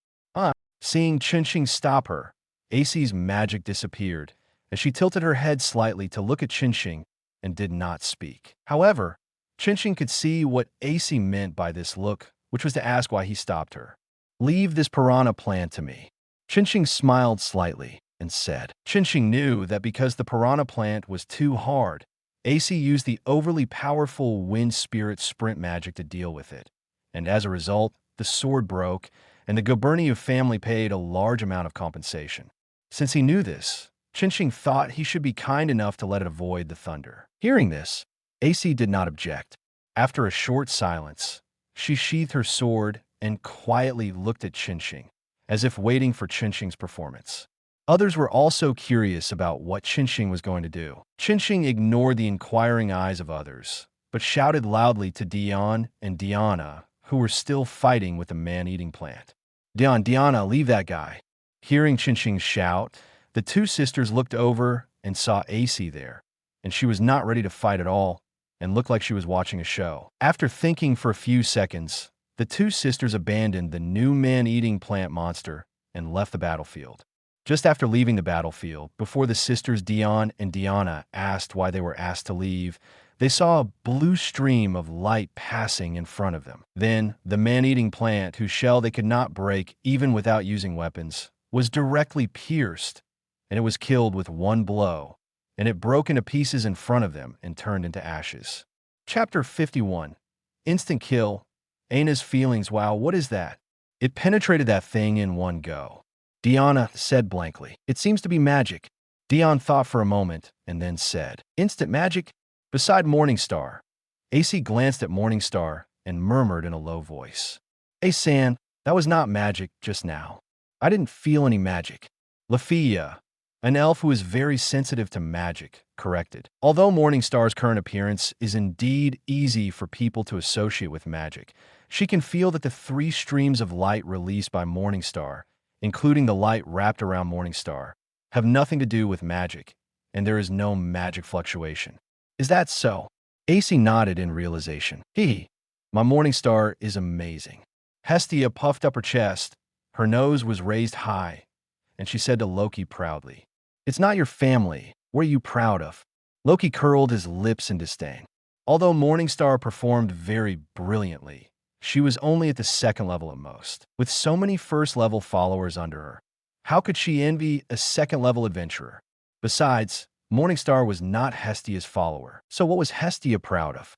Speaker 2: Seeing Chinching stop her, AC's magic disappeared as she tilted her head slightly to look at Chinching and did not speak. However, Chinching could see what AC meant by this look, which was to ask why he stopped her. "Leave this piranha plant to me." Chinching smiled slightly and said. Chinching knew that because the piranha plant was too hard, AC used the overly powerful wind spirit sprint magic to deal with it, and as a result, the sword broke, and the Gobernia family paid a large amount of compensation. Since he knew this, Chinching thought he should be kind enough to let it avoid the thunder. Hearing this, AC did not object. After a short silence, she sheathed her sword and quietly looked at Chinching, as if waiting for Chinching's performance. Others were also curious about what Chinching was going to do. Chinching ignored the inquiring eyes of others, but shouted loudly to Dion and Diana, who were still fighting with the man-eating plant. Diana, leave that guy." Hearing Chinching's shout, the two sisters looked over and saw AC there, and she was not ready to fight at all and looked like she was watching a show. After thinking for a few seconds, the two sisters abandoned the new man-eating plant monster and left the battlefield. Just after leaving the battlefield, before the sisters Dion and Diana asked why they were asked to leave, they saw a blue stream of light passing in front of them. Then, the man-eating plant, whose shell they could not break even without using weapons, was directly pierced, and it was killed with one blow, and it broke into pieces in front of them and turned into ashes. Chapter 51. Instant kill. Aina's feelings. Wow, what is that? It penetrated that thing in one go. Diana said blankly, "It seems to be magic." Dion thought for a moment and then said, "Instant magic?" Beside Morningstar, AC glanced at Morningstar and murmured in a low voice, "Hey, San, that was not magic just now. I didn't feel any magic." Lafia, an elf who is very sensitive to magic, corrected. Although Morningstar's current appearance is indeed easy for people to associate with magic, she can feel that the three streams of light released by Morningstar, including the light wrapped around Morningstar, have nothing to do with magic, and there is no magic fluctuation. Is that so? AC nodded in realization. My Morningstar is amazing." Hestia puffed up her chest, her nose was raised high, and she said to Loki proudly, "It's not your family. What are you proud of?" Loki curled his lips in disdain. Although Morningstar performed very brilliantly, she was only at the second level at most. With so many first-level followers under her, how could she envy a second-level adventurer? Besides, Morningstar was not Hestia's follower, so what was Hestia proud of?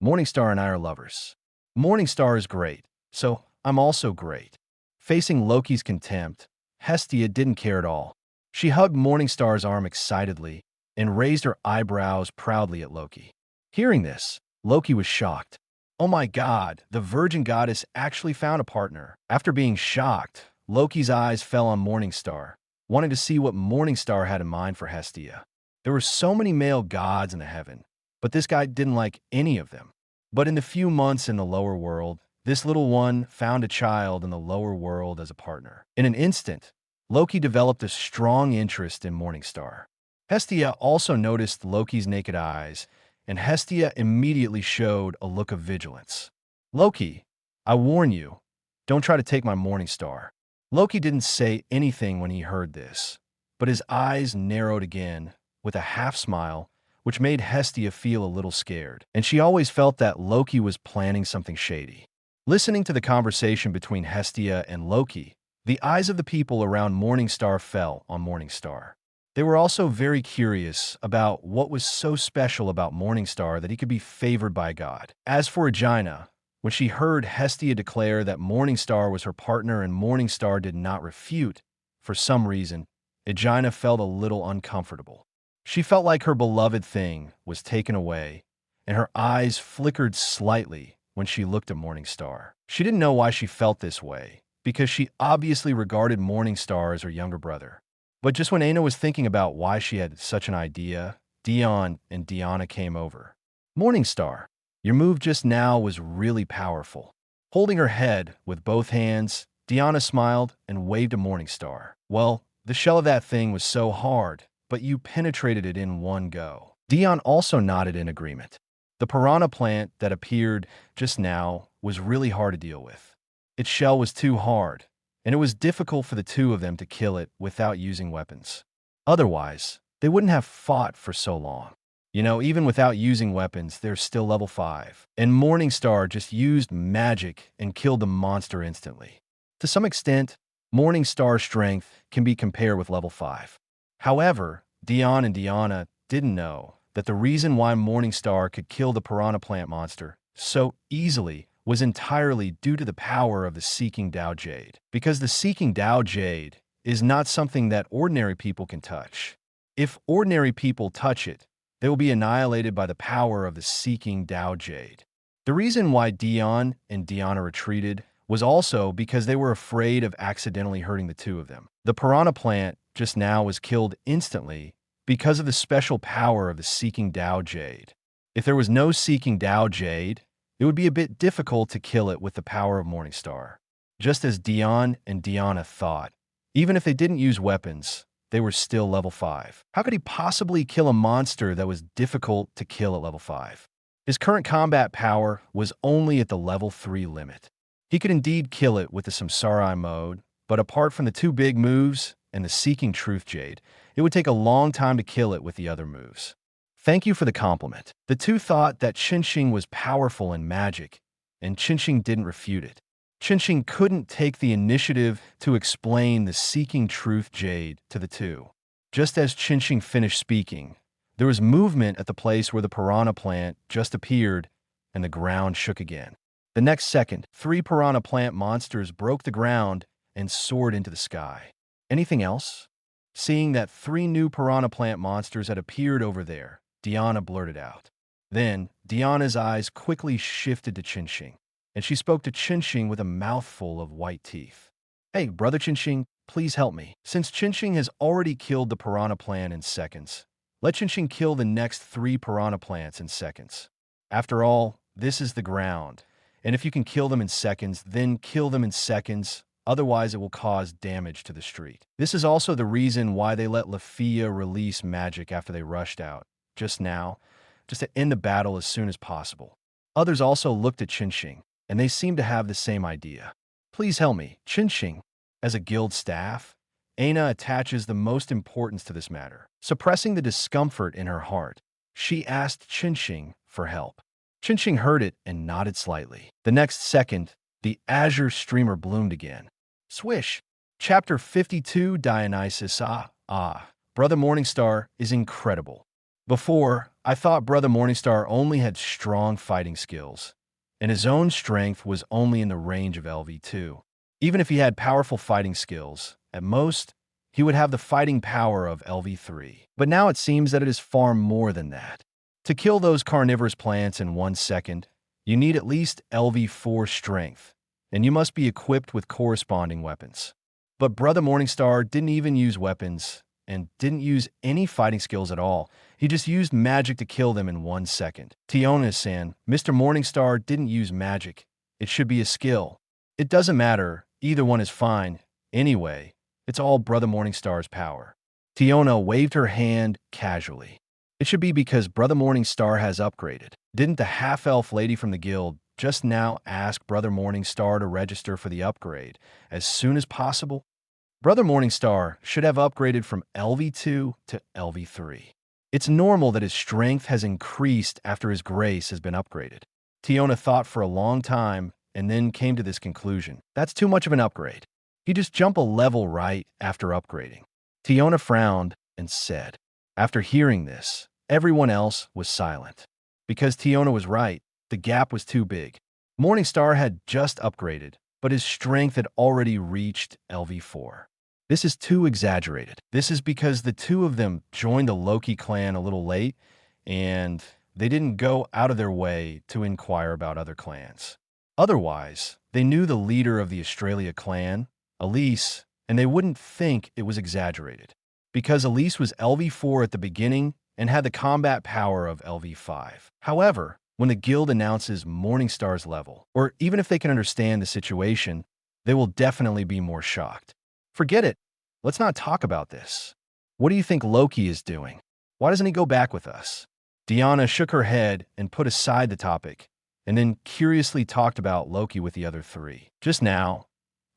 Speaker 2: Morningstar and I are lovers. Morningstar is great, so I'm also great. Facing Loki's contempt, Hestia didn't care at all. She hugged Morningstar's arm excitedly and raised her eyebrows proudly at Loki. Hearing this, Loki was shocked. Oh my god, the virgin goddess actually found a partner. After being shocked, Loki's eyes fell on Morningstar, wanting to see what Morningstar had in mind for Hestia. There were so many male gods in the heaven, but this guy didn't like any of them. But in the few months in the lower world, this little one found a child in the lower world as a partner. In an instant, Loki developed a strong interest in Morningstar. Hestia also noticed Loki's naked eyes, and Hestia immediately showed a look of vigilance. "Loki, I warn you, don't try to take my Morningstar." Loki didn't say anything when he heard this, but his eyes narrowed again. With a half smile, which made Hestia feel a little scared, and she always felt that Loki was planning something shady. Listening to the conversation between Hestia and Loki, the eyes of the people around Morningstar fell on Morningstar. They were also very curious about what was so special about Morningstar that he could be favored by God. As for Aegina, when she heard Hestia declare that Morningstar was her partner and Morningstar did not refute, for some reason, Aegina felt a little uncomfortable. She felt like her beloved thing was taken away, and her eyes flickered slightly when she looked at Morningstar. She didn't know why she felt this way, because she obviously regarded Morningstar as her younger brother. But just when Aina was thinking about why she had such an idea, Dion and Diana came over. Morningstar, your move just now was really powerful. Holding her head with both hands, Diana smiled and waved to Morningstar. Well, the shell of that thing was so hard, but you penetrated it in one go. Dion also nodded in agreement. The piranha plant that appeared just now was really hard to deal with. Its shell was too hard, and it was difficult for the two of them to kill it without using weapons. Otherwise, they wouldn't have fought for so long. Even without using weapons, they're still level 5. And Morningstar just used magic and killed the monster instantly. To some extent, Morningstar's strength can be compared with level 5. However, Dion and Diana didn't know that the reason why Morningstar could kill the piranha plant monster so easily was entirely due to the power of the Seeking Dao Jade. Because the Seeking Dao Jade is not something that ordinary people can touch. If ordinary people touch it, they will be annihilated by the power of the Seeking Dao Jade. The reason why Dion and Diana retreated was also because they were afraid of accidentally hurting the two of them. The piranha plant just now was killed instantly because of the special power of the Seeking Dao Jade. If there was no Seeking Dao Jade, it would be a bit difficult to kill it with the power of Morningstar. Just as Dion and Diana thought, even if they didn't use weapons, they were still level 5. How could he possibly kill a monster that was difficult to kill at level 5? His current combat power was only at the level 3 limit. He could indeed kill it with the Samsara mode, but apart from the 2 big moves and the Seeking Truth Jade, it would take a long time to kill it with the other moves. Thank you for the compliment. The two thought that Qinxing was powerful in magic, and Qinxing didn't refute it. Qinxing couldn't take the initiative to explain the Seeking Truth Jade to the two. Just as Qinxing finished speaking, there was movement at the place where the piranha plant just appeared, and the ground shook again. The next second, 3 piranha plant monsters broke the ground and soared into the sky. Anything else? Seeing that 3 new piranha plant monsters had appeared over there, Diana blurted out. Then, Diana's eyes quickly shifted to Qinxing, and she spoke to Qinxing with a mouthful of white teeth. Hey, brother Qinxing, please help me. Since Qinxing has already killed the piranha plant in seconds, let Qinxing kill the next 3 piranha plants in seconds. After all, this is the ground, and if you can kill them in seconds, then kill them in seconds. Otherwise, it will cause damage to the street. This is also the reason why they let Lafia release magic after they rushed out, just now, just to end the battle as soon as possible. Others also looked at Qinxing, and they seemed to have the same idea. Please help me, Qinxing. As a guild staff, Aina attaches the most importance to this matter. Suppressing the discomfort in her heart, she asked Qinxing for help. Qinxing heard it and nodded slightly. The next second, the azure streamer bloomed again. Swish! Chapter 52 Dionysus. Brother Morningstar is incredible. Before, I thought Brother Morningstar only had strong fighting skills, and his own strength was only in the range of LV2. Even if he had powerful fighting skills, at most, he would have the fighting power of LV3. But now it seems that it is far more than that. To kill those carnivorous plants in 1 second, you need at least LV4 strength, and you must be equipped with corresponding weapons. But Brother Morningstar didn't even use weapons, and didn't use any fighting skills at all. He just used magic to kill them in 1 second. Tiona-san, Mr. Morningstar didn't use magic. It should be a skill. It doesn't matter, either one is fine. Anyway, it's all Brother Morningstar's power. Tiona waved her hand casually. It should be because Brother Morningstar has upgraded. Didn't the half-elf lady from the guild just now ask Brother Morningstar to register for the upgrade as soon as possible? Brother Morningstar should have upgraded from LV2 to LV3. It's normal that his strength has increased after his grace has been upgraded. Tiona thought for a long time and then came to this conclusion. That's too much of an upgrade. You just jump a level right after upgrading. Tiona frowned and said. After hearing this, everyone else was silent. Because Tiona was right, the gap was too big. Morningstar had just upgraded, but his strength had already reached LV4. This is too exaggerated. This is because the two of them joined the Loki clan a little late, and they didn't go out of their way to inquire about other clans. Otherwise, they knew the leader of the Australia clan, Elise, and they wouldn't think it was exaggerated. Because Elise was LV4 at the beginning and had the combat power of LV5. However, when the guild announces Morningstar's level, or even if they can understand the situation, they will definitely be more shocked. Forget it. Let's not talk about this. What do you think Loki is doing? Why doesn't he go back with us? Deanna shook her head and put aside the topic, and then curiously talked about Loki with the other three. Just now,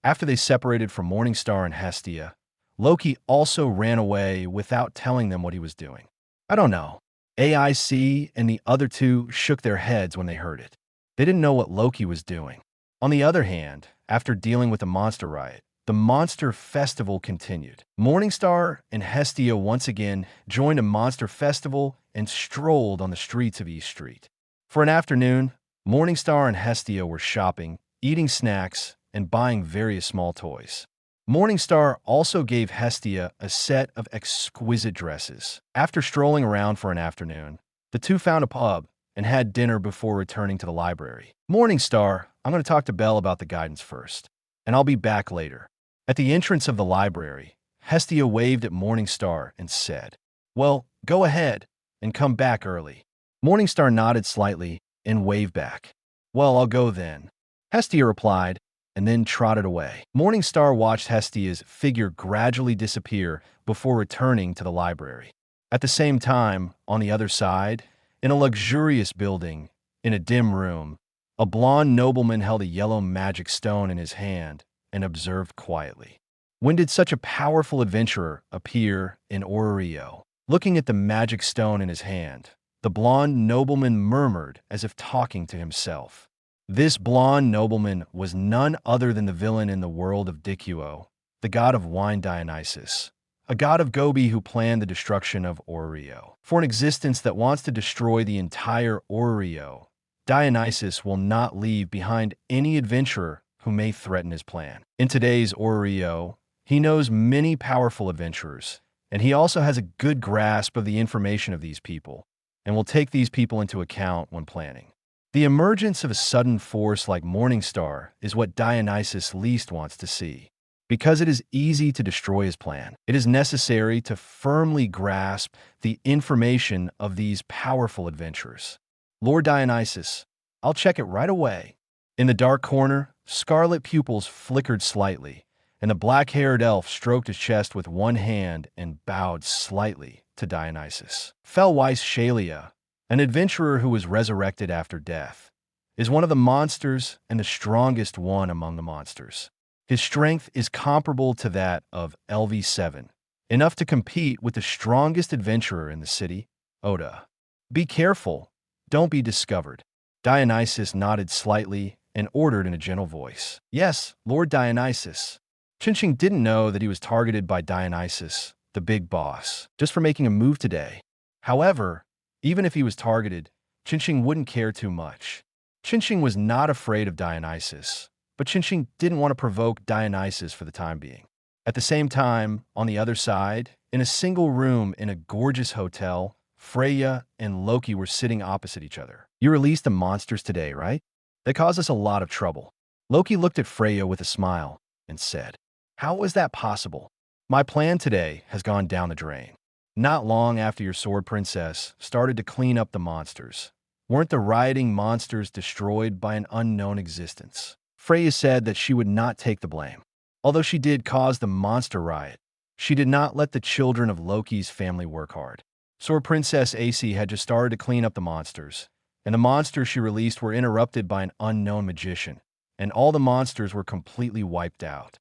Speaker 2: after they separated from Morningstar and Hestia, Loki also ran away without telling them what he was doing. I don't know. AIC and the other two shook their heads when they heard it. They didn't know what Loki was doing. On the other hand, after dealing with the monster riot, the Monster Festival continued. Morningstar and Hestia once again joined a monster festival and strolled on the streets of East Street. For an afternoon, Morningstar and Hestia were shopping, eating snacks, and buying various small toys. Morningstar also gave Hestia a set of exquisite dresses. After strolling around for an afternoon, the two found a pub and had dinner before returning to the library. Morningstar, I'm going to talk to Belle about the guidance first, and I'll be back later. At the entrance of the library, Hestia waved at Morningstar and said, Well, go ahead and come back early. Morningstar nodded slightly and waved back. Well, I'll go then, Hestia replied, and then trotted away. Morningstar watched Hestia's figure gradually disappear before returning to the library. At the same time, on the other side, in a luxurious building, in a dim room, a blonde nobleman held a yellow magic stone in his hand and observed quietly. When did such a powerful adventurer appear in Orrio? Looking at the magic stone in his hand, the blonde nobleman murmured as if talking to himself. This blonde nobleman was none other than the villain in the world of Dikuo, the god of wine Dionysus, a god of Gobi who planned the destruction of Orrio. For an existence that wants to destroy the entire Orrio, Dionysus will not leave behind any adventurer who may threaten his plan. In today's Orrio, he knows many powerful adventurers, and he also has a good grasp of the information of these people, and will take these people into account when planning. The emergence of a sudden force like Morningstar is what Dionysus least wants to see. Because it is easy to destroy his plan, it is necessary to firmly grasp the information of these powerful adventurers. Lord Dionysus, I'll check it right away. In the dark corner, scarlet pupils flickered slightly, and the black-haired elf stroked his chest with one hand and bowed slightly to Dionysus. Felweiss Shalia, an adventurer who was resurrected after death, is one of the monsters and the strongest one among the monsters. His strength is comparable to that of LV7, enough to compete with the strongest adventurer in the city, Oda. Be careful, don't be discovered. Dionysus nodded slightly and ordered in a gentle voice. Yes, Lord Dionysus. Chinching didn't know that he was targeted by Dionysus, the big boss, just for making a move today. However, even if he was targeted, Chinching wouldn't care too much. Chinching was not afraid of Dionysus, but Chinching didn't want to provoke Dionysus for the time being. At the same time, on the other side, in a single room in a gorgeous hotel, Freya and Loki were sitting opposite each other. You released the monsters today, right? They caused us a lot of trouble. Loki looked at Freya with a smile and said, How was that possible? My plan today has gone down the drain. Not long after your sword princess started to clean up the monsters, weren't the rioting monsters destroyed by an unknown existence? Freya said that she would not take the blame. Although she did cause the monster riot, she did not let the children of Loki's family work hard. Sword Princess AC had just started to clean up the monsters, and the monsters she released were interrupted by an unknown magician, and all the monsters were completely wiped out.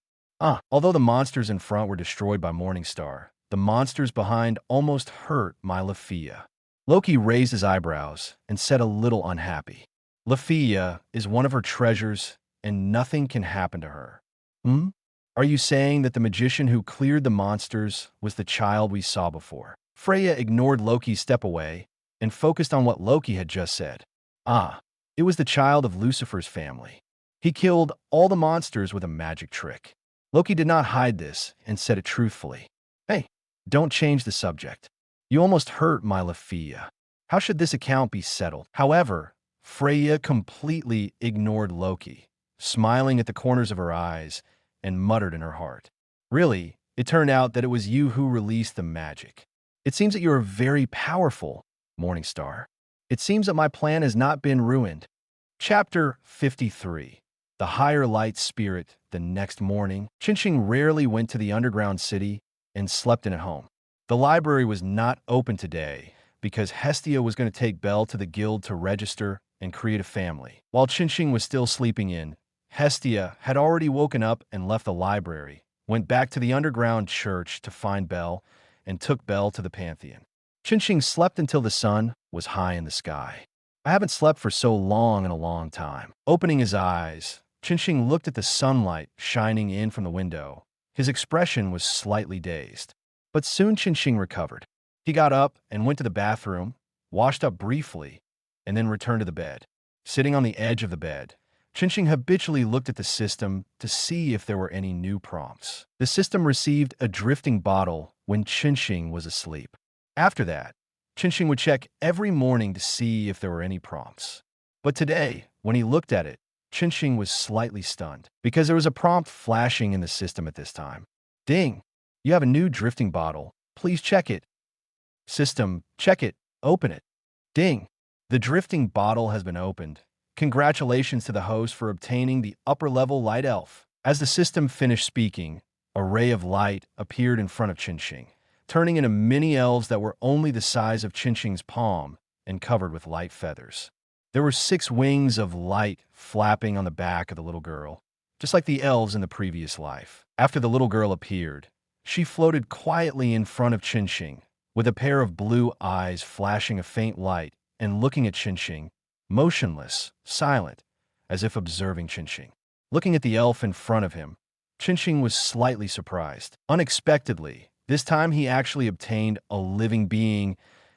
Speaker 2: Although the monsters in front were destroyed by Morningstar, the monsters behind almost hurt my Lafia. Loki raised his eyebrows and said a little unhappy. Lafia is one of her treasures, and nothing can happen to her. Hmm? Are you saying that the magician who cleared the monsters was the child we saw before? Freya ignored Loki's step away and focused on what Loki had just said. Ah, it was the child of Lucifer's family. He killed all the monsters with a magic trick. Loki did not hide this and said it truthfully. Hey, don't change the subject. You almost hurt my Lafia. How should this account be settled? However, Freya completely ignored Loki, smiling at the corners of her eyes, and muttered in her heart. Really, it turned out that it was you who released the magic. It seems that you are very powerful, Morningstar. It seems that my plan has not been ruined. Chapter 53. The Higher Light Spirit. The next morning, Chinching rarely went to the underground city and slept in at home. The library was not open today because Hestia was going to take Belle to the guild to register and create a family. While Chinching was still sleeping in, Hestia had already woken up and left the library, went back to the underground church to find Belle, and took Belle to the Pantheon. Chinching slept until the sun was high in the sky. I haven't slept for so long in a long time. Opening his eyes, Chinching looked at the sunlight shining in from the window. His expression was slightly dazed. But soon Chinching recovered. He got up and went to the bathroom, washed up briefly, and then returned to the bed. Sitting on the edge of the bed, Chinching habitually looked at the system to see if there were any new prompts. The system received a drifting bottle when Chinching was asleep. After that, Chinching would check every morning to see if there were any prompts. But today, when he looked at it, Chinching was slightly stunned because there was a prompt flashing in the system at this time. Ding! You have a new drifting bottle. Please check it. System, check it. Open it. Ding! The drifting bottle has been opened. Congratulations to the host for obtaining the upper-level light elf. As the system finished speaking, a ray of light appeared in front of Chinching, turning into mini elves that were only the size of Chinching's palm and covered with light feathers. There were 6 wings of light flapping on the back of the little girl, just like the elves in the previous life. After the little girl appeared, she floated quietly in front of Chinching, with a pair of blue eyes flashing a faint light and looking at Chinching, motionless, silent, as if observing Chinching. Looking at the elf in front of him, Chinching was slightly surprised. Unexpectedly, this time he actually obtained a living being,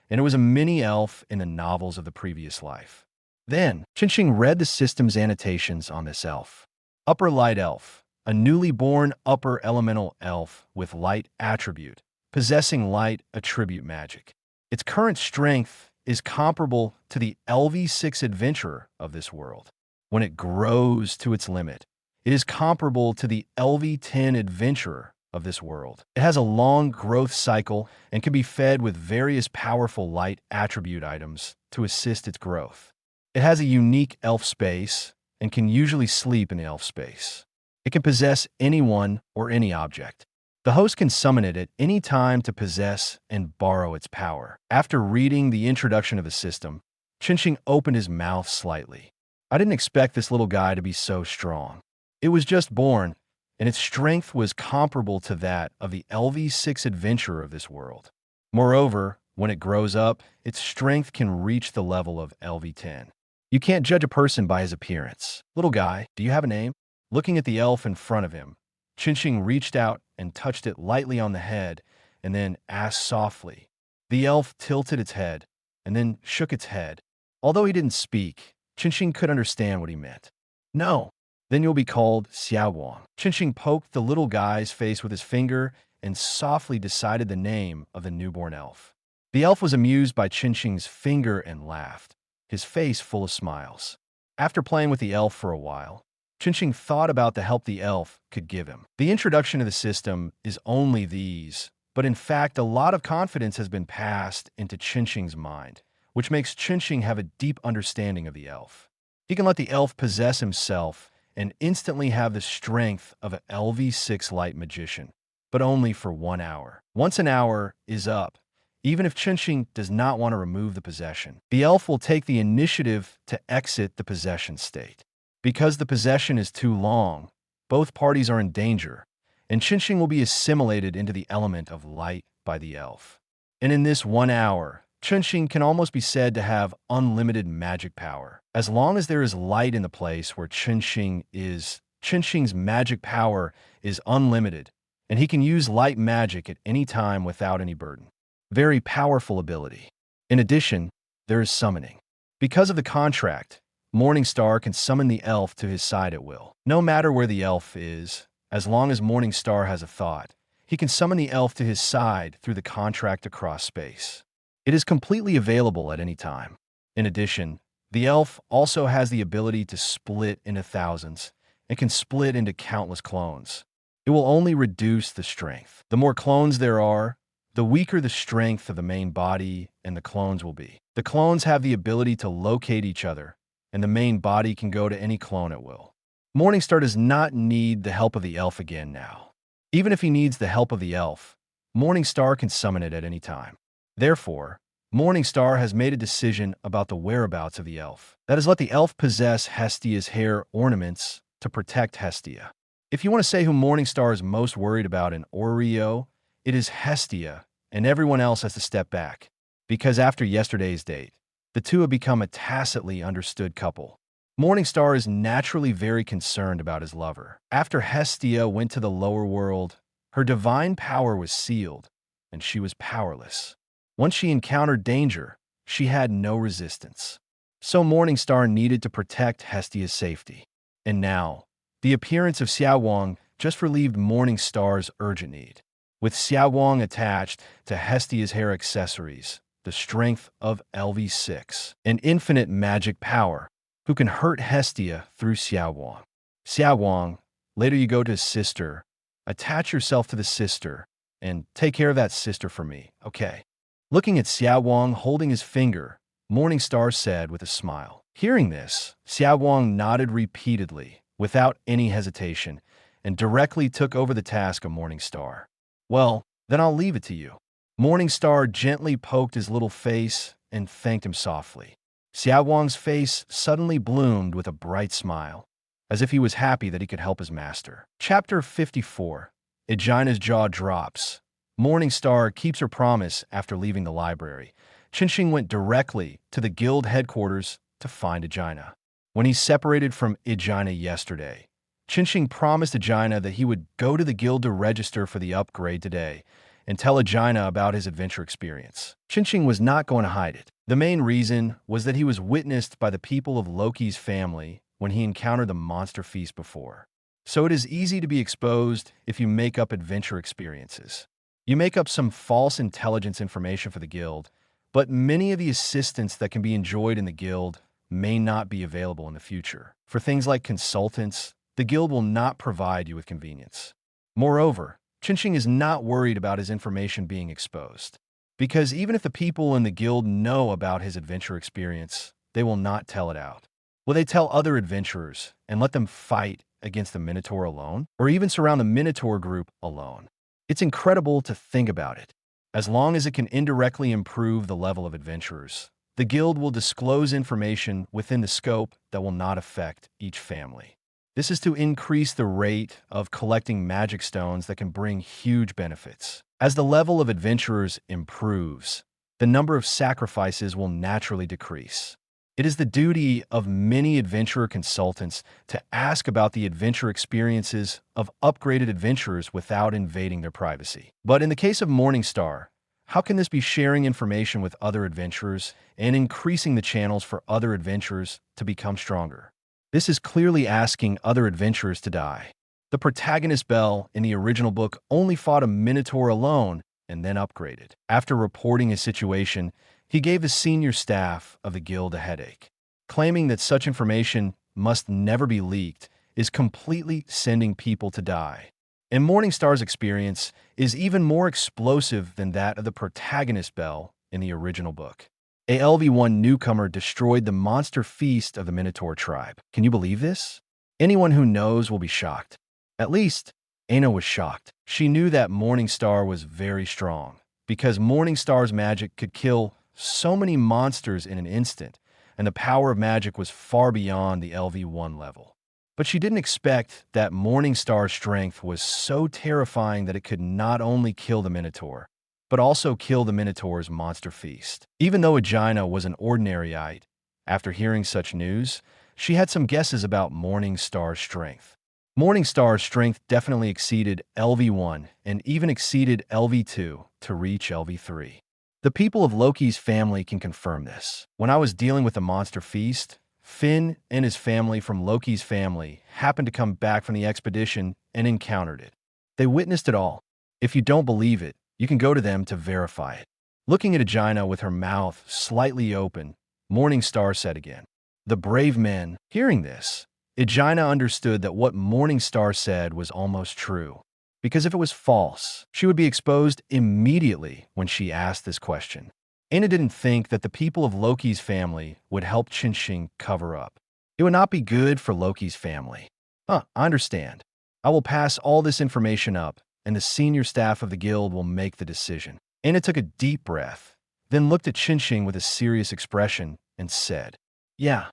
Speaker 2: and it was a mini elf in the novels of the previous life. Then, Chinching read the system's annotations on this elf. Upper Light Elf, a newly born upper elemental elf with light attribute, possessing light attribute magic. Its current strength is comparable to the LV6 adventurer of this world. When it grows to its limit, it is comparable to the LV10 adventurer of this world. It has a long growth cycle and can be fed with various powerful light attribute items to assist its growth. It has a unique elf space and can usually sleep in the elf space. It can possess anyone or any object. The host can summon it at any time to possess and borrow its power. After reading the introduction of the system, Chinching opened his mouth slightly. I didn't expect this little guy to be so strong. It was just born, and its strength was comparable to that of the LV6 adventurer of this world. Moreover, when it grows up, its strength can reach the level of LV10. You can't judge a person by his appearance. Little guy, do you have a name? Looking at the elf in front of him, Chinching reached out and touched it lightly on the head and then asked softly. The elf tilted its head and then shook its head. Although he didn't speak, Chinching could understand what he meant. No. Then you'll be called Xiaowang. Chinching poked the little guy's face with his finger and softly decided the name of the newborn elf. The elf was amused by Chinching's finger and laughed, his face full of smiles. After playing with the elf for a while, Chinching thought about the help the elf could give him. The introduction to the system is only these, but in fact a lot of confidence has been passed into Chinching's mind, which makes Chinching have a deep understanding of the elf. He can let the elf possess himself and instantly have the strength of an LV6 light magician, but only for 1 hour. Once an hour is up, even if Chinching does not want to remove the possession, the elf will take the initiative to exit the possession state. Because the possession is too long, both parties are in danger, and Chinching will be assimilated into the element of light by the elf. And in this 1 hour, Chunxing can almost be said to have unlimited magic power. As long as there is light in the place where Chunxing is, Chunxing's magic power is unlimited, and he can use light magic at any time without any burden. Very powerful ability. In addition, there is summoning. Because of the contract, Morningstar can summon the elf to his side at will. No matter where the elf is, as long as Morningstar has a thought, he can summon the elf to his side through the contract across space. It is completely available at any time. In addition, the elf also has the ability to split into thousands and can split into countless clones. It will only reduce the strength. The more clones there are, the weaker the strength of the main body and the clones will be. The clones have the ability to locate each other, and the main body can go to any clone at will. Morningstar does not need the help of the elf again now. Even if he needs the help of the elf, Morningstar can summon it at any time. Therefore, Morningstar has made a decision about the whereabouts of the elf. That is, let the elf possess Hestia's hair ornaments to protect Hestia. If you want to say who Morningstar is most worried about in Oreo, it is Hestia, and everyone else has to step back. Because after yesterday's date, the two have become a tacitly understood couple. Morningstar is naturally very concerned about his lover. After Hestia went to the lower world, her divine power was sealed, and she was powerless. Once she encountered danger, she had no resistance. So Morningstar needed to protect Hestia's safety. And now, the appearance of Xiaowang just relieved Morningstar's urgent need. With Xiaowang attached to Hestia's hair accessories, the strength of LV6, and infinite magic power, who can hurt Hestia through Xiaowang. Xiaowang, later you go to his sister, attach yourself to the sister, and take care of that sister for me, okay? Looking at Xiaowang holding his finger, Morningstar said with a smile. Hearing this, Xiaowang nodded repeatedly, without any hesitation, and directly took over the task of Morningstar. Well, then I'll leave it to you. Morningstar gently poked his little face and thanked him softly. Xiaowang's face suddenly bloomed with a bright smile, as if he was happy that he could help his master. Chapter 54. Aegina's jaw drops. Morningstar keeps her promise after leaving the library. Chunxing went directly to the guild headquarters to find Aegina. When he separated from Aegina yesterday, Chunxing promised Aegina that he would go to the guild to register for the upgrade today and tell Aegina about his adventure experience. Chunxing was not going to hide it. The main reason was that he was witnessed by the people of Loki's family when he encountered the monster feast before. So it is easy to be exposed if you make up adventure experiences. You make up some false intelligence information for the guild, but many of the assistants that can be enjoyed in the guild may not be available in the future. For things like consultants, the guild will not provide you with convenience. Moreover, Chunxing is not worried about his information being exposed, because even if the people in the guild know about his adventure experience, they will not tell it out. Will they tell other adventurers and let them fight against the Minotaur alone, or even surround the Minotaur group alone? It's incredible to think about it. As long as it can indirectly improve the level of adventurers, the guild will disclose information within the scope that will not affect each family. This is to increase the rate of collecting magic stones that can bring huge benefits. As the level of adventurers improves, the number of sacrifices will naturally decrease. It is the duty of many adventurer consultants to ask about the adventure experiences of upgraded adventurers without invading their privacy. But in the case of Morningstar, how can this be sharing information with other adventurers and increasing the channels for other adventurers to become stronger? This is clearly asking other adventurers to die. The protagonist Bell in the original book only fought a Minotaur alone and then upgraded. After reporting his situation, he gave the senior staff of the guild a headache. Claiming that such information must never be leaked is completely sending people to die. And Morningstar's experience is even more explosive than that of the protagonist Bell in the original book. A LV1 newcomer destroyed the monster feast of the Minotaur tribe. Can you believe this? Anyone who knows will be shocked. At least, Aina was shocked. She knew that Morningstar was very strong, because Morningstar's magic could kill so many monsters in an instant, and the power of magic was far beyond the LV1 level. But she didn't expect that Morningstar's strength was so terrifying that it could not only kill the Minotaur, but also kill the Minotaur's monster feast. Even though Aegina was an ordinaryite, after hearing such news, she had some guesses about Morning Star's strength. Morning Star's strength definitely exceeded LV1 and even exceeded LV2 to reach LV3. The people of Loki's family can confirm this. When I was dealing with the monster feast, Finn and his family from Loki's family happened to come back from the expedition and encountered it. They witnessed it all. If you don't believe it, you can go to them to verify it. Looking at Aegina with her mouth slightly open, Morning Star said again. The brave men, hearing this, Aegina understood that what Morning Star said was almost true. Because if it was false, she would be exposed immediately when she asked this question. Aina didn't think that the people of Loki's family would help Qinsheng cover up. It would not be good for Loki's family. I understand. I will pass all this information up, and the senior staff of the guild will make the decision. Aina took a deep breath, then looked at Qinsheng with a serious expression and said, Yeah.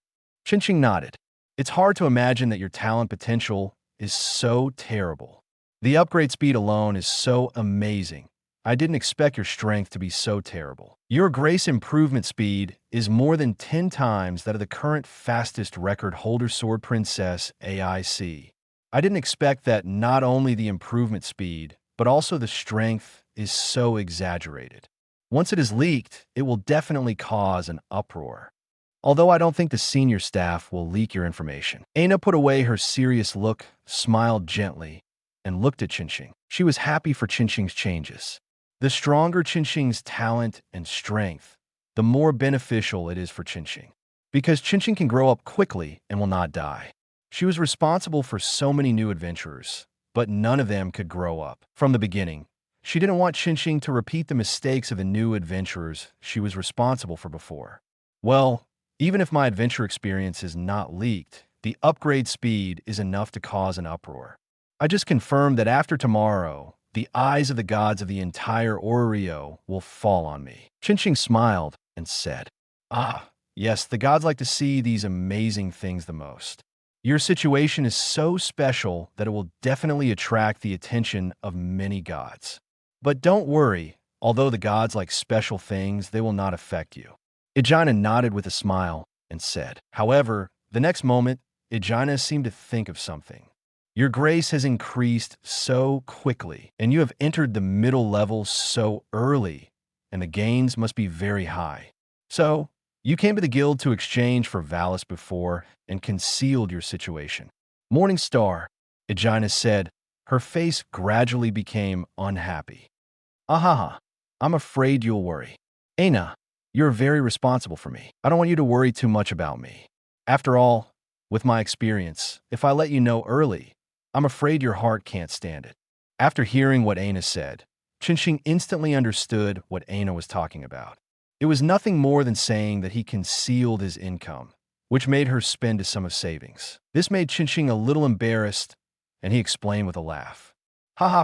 Speaker 2: Qinsheng nodded. It's hard to imagine that your talent potential is so terrible. The upgrade speed alone is so amazing. I didn't expect your strength to be so terrible. Your grace improvement speed is more than 10 times that of the current fastest record holder Sword Princess AIC. I didn't expect that not only the improvement speed, but also the strength is so exaggerated. Once it is leaked, it will definitely cause an uproar. Although I don't think the senior staff will leak your information. Aina put away her serious look, smiled gently, and looked at Qinsheng. She was happy for Qinsheng's changes. The stronger Qinsheng's talent and strength, the more beneficial it is for Qinsheng. Because Qinsheng can grow up quickly and will not die. She was responsible for so many new adventurers, but none of them could grow up. From the beginning, she didn't want Qinsheng to repeat the mistakes of the new adventurers she was responsible for before. Well, even if my adventure experience is not leaked, the upgrade speed is enough to cause an uproar. I just confirmed that after tomorrow, the eyes of the gods of the entire Oreo will fall on me. Qinsheng smiled and said, Yes, the gods like to see these amazing things the most. Your situation is so special that it will definitely attract the attention of many gods. But don't worry, although the gods like special things, they will not affect you. Aegina nodded with a smile and said, However, the next moment, Aegina seemed to think of something. Your grace has increased so quickly, and you have entered the middle level so early, and the gains must be very high. So, you came to the guild to exchange for Valis before and concealed your situation. Morning Star, Aegina said, her face gradually became unhappy. I'm afraid you'll worry. Aina, you're very responsible for me. I don't want you to worry too much about me. After all, with my experience, if I let you know early, I'm afraid your heart can't stand it. After hearing what Aina said, Qinsheng instantly understood what Aina was talking about. It was nothing more than saying that he concealed his income, which made her spend some of savings. This made Qinsheng a little embarrassed, and he explained with a laugh.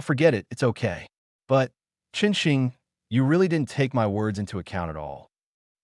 Speaker 2: Forget it, it's okay. But, Qinsheng, you really didn't take my words into account at all.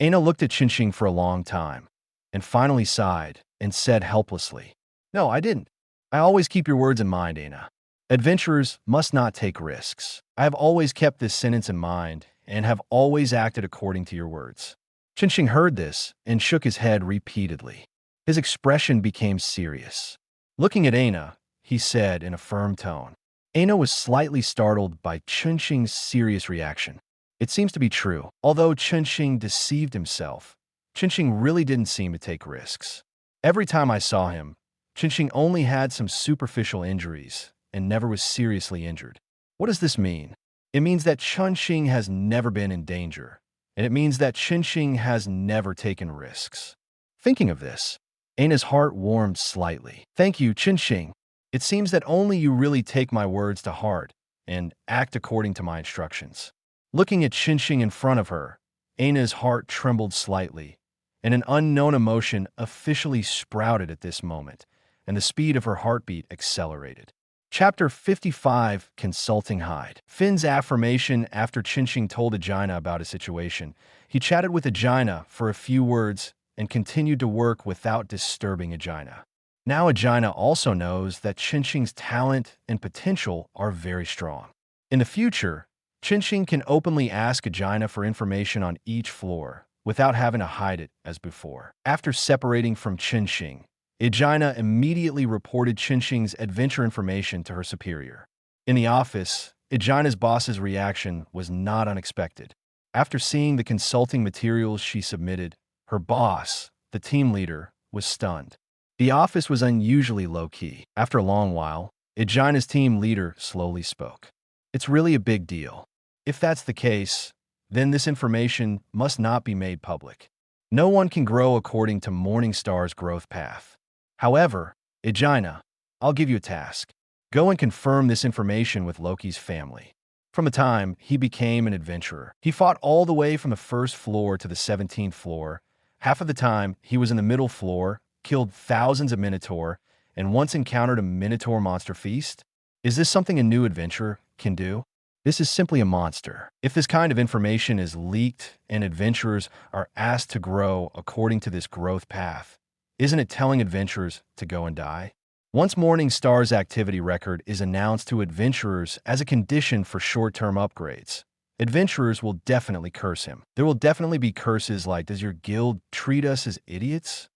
Speaker 2: Aina looked at Qinsheng for a long time, and finally sighed and said helplessly, No, I didn't. I always keep your words in mind, Aina. Adventurers must not take risks. I have always kept this sentence in mind and have always acted according to your words. Qinsheng heard this and shook his head repeatedly. His expression became serious. Looking at Aina, he said in a firm tone. Aina was slightly startled by Qinsheng's serious reaction. It seems to be true. Although Qinsheng deceived himself, Qinsheng really didn't seem to take risks. Every time I saw him, Qinsheng only had some superficial injuries and never was seriously injured. What does this mean? It means that Qinsheng has never been in danger, and it means that Qinsheng has never taken risks. Thinking of this, Aina's heart warmed slightly. Thank you, Qinsheng. It seems that only you really take my words to heart and act according to my instructions. Looking at Qinsheng in front of her, Aina's heart trembled slightly, and an unknown emotion officially sprouted at this moment, and the speed of her heartbeat accelerated. Chapter 55, Consulting Hyde. Finn's affirmation after Qinsheng told Aegina about his situation. He chatted with Aegina for a few words and continued to work without disturbing Aegina. Now Aegina also knows that Qinsheng's talent and potential are very strong. In the future, Chinching can openly ask Aegina for information on each floor without having to hide it as before. After separating from Chinching, Aegina immediately reported Chinching's adventure information to her superior. In the office, Aegina's boss's reaction was not unexpected. After seeing the consulting materials she submitted, her boss, the team leader, was stunned. The office was unusually low-key. After a long while, Aegina's team leader slowly spoke. It's really a big deal. If that's the case, then this information must not be made public. No one can grow according to Morningstar's growth path. However, Aegina, I'll give you a task. Go and confirm this information with Loki's family. From the time he became an adventurer, he fought all the way from the first floor to the 17th floor. Half of the time, he was in the middle floor, killed thousands of Minotaur, and once encountered a Minotaur monster feast. Is this something a new adventurer can do? This is simply a monster. If this kind of information is leaked and adventurers are asked to grow according to this growth path, isn't it telling adventurers to go and die? Once Morningstar's activity record is announced to adventurers as a condition for short-term upgrades, adventurers will definitely curse him. There will definitely be curses like, "Does your guild treat us as idiots?"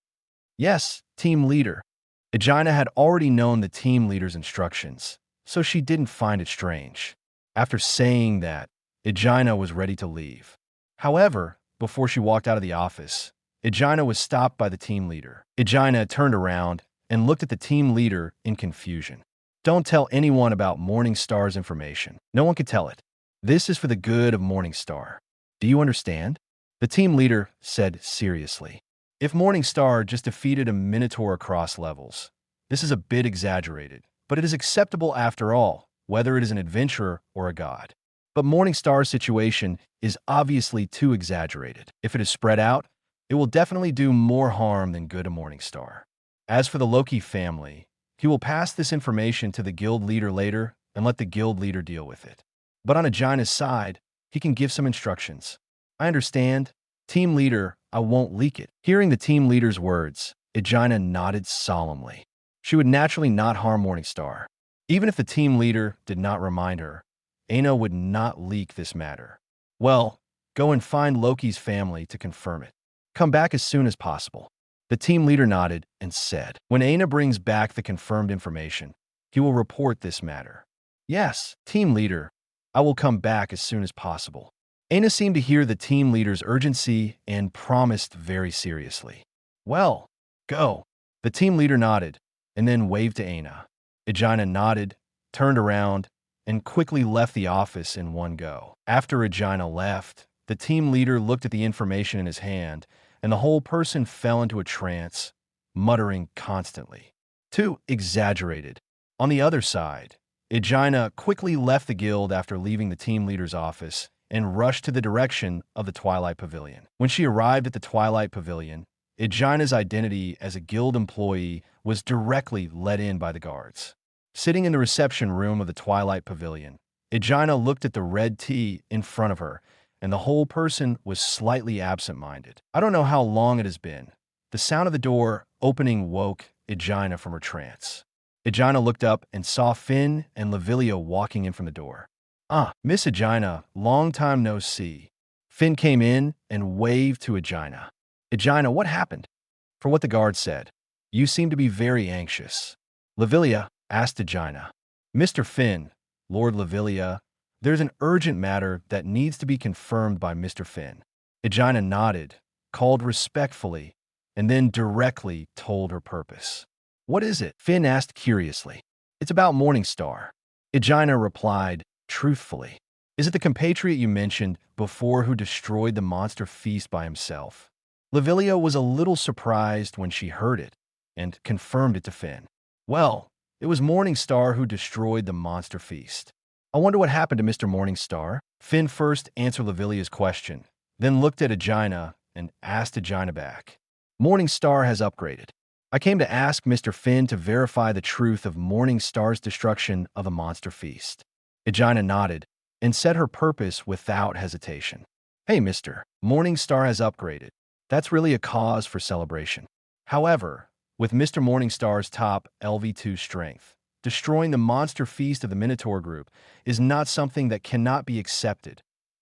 Speaker 2: Yes, team leader. Aegina had already known the team leader's instructions, so she didn't find it strange. After saying that, Aegina was ready to leave. However, before she walked out of the office, Aegina was stopped by the team leader. Aegina turned around and looked at the team leader in confusion. Don't tell anyone about Morningstar's information. No one could tell it. This is for the good of Morningstar. Do you understand? The team leader said seriously. If Morningstar just defeated a Minotaur across levels, this is a bit exaggerated, but it is acceptable after all, whether it is an adventurer or a god. But Morningstar's situation is obviously too exaggerated. If it is spread out, it will definitely do more harm than good to Morningstar. As for the Loki family, he will pass this information to the guild leader later and let the guild leader deal with it. But on Aegina's side, he can give some instructions. I understand. Team leader, I won't leak it. Hearing the team leader's words, Aegina nodded solemnly. She would naturally not harm Morningstar. Even if the team leader did not remind her, Aina would not leak this matter. Well, go and find Loki's family to confirm it. Come back as soon as possible. The team leader nodded and said, when Aina brings back the confirmed information, he will report this matter. Yes, team leader, I will come back as soon as possible. Aina seemed to hear the team leader's urgency and promised very seriously. Well, go. The team leader nodded and then waved to Aina. Aegina nodded, turned around, and quickly left the office in one go. After Aegina left, the team leader looked at the information in his hand, and the whole person fell into a trance, muttering constantly. Too exaggerated. On the other side, Aegina quickly left the guild after leaving the team leader's office and rushed to the direction of the Twilight Pavilion. When she arrived at the Twilight Pavilion, Aegina's identity as a guild employee was directly let in by the guards. Sitting in the reception room of the Twilight Pavilion, Aegina looked at the red tea in front of her, and the whole person was slightly absent-minded. I don't know how long it has been. The sound of the door opening woke Aegina from her trance. Aegina looked up and saw Finn and Lavilia walking in from the door. Ah, Miss Aegina, long time no see. Finn came in and waved to Aegina. Aegina, what happened? For what the guard said, you seem to be very anxious. Lavilia asked Aegina. Mr. Finn, Lord Lavilia, there's an urgent matter that needs to be confirmed by Mr. Finn. Aegina nodded, called respectfully, and then directly told her purpose. What is it? Finn asked curiously. It's about Morningstar. Aegina replied truthfully. Is it the compatriot you mentioned before who destroyed the monster feast by himself? Lavilia was a little surprised when she heard it and confirmed it to Finn. Well, it was Morningstar who destroyed the monster feast. I wonder what happened to Mr. Morningstar? Finn first answered Lavilia's question, then looked at Aegina and asked Aegina back. Morningstar has upgraded. I came to ask Mr. Finn to verify the truth of Morningstar's destruction of the monster feast. Aegina nodded and said her purpose without hesitation. Hey, Mr. Morningstar has upgraded. That's really a cause for celebration. However, with Mr. Morningstar's top LV2 strength, destroying the monster feast of the Minotaur group, is not something that cannot be accepted,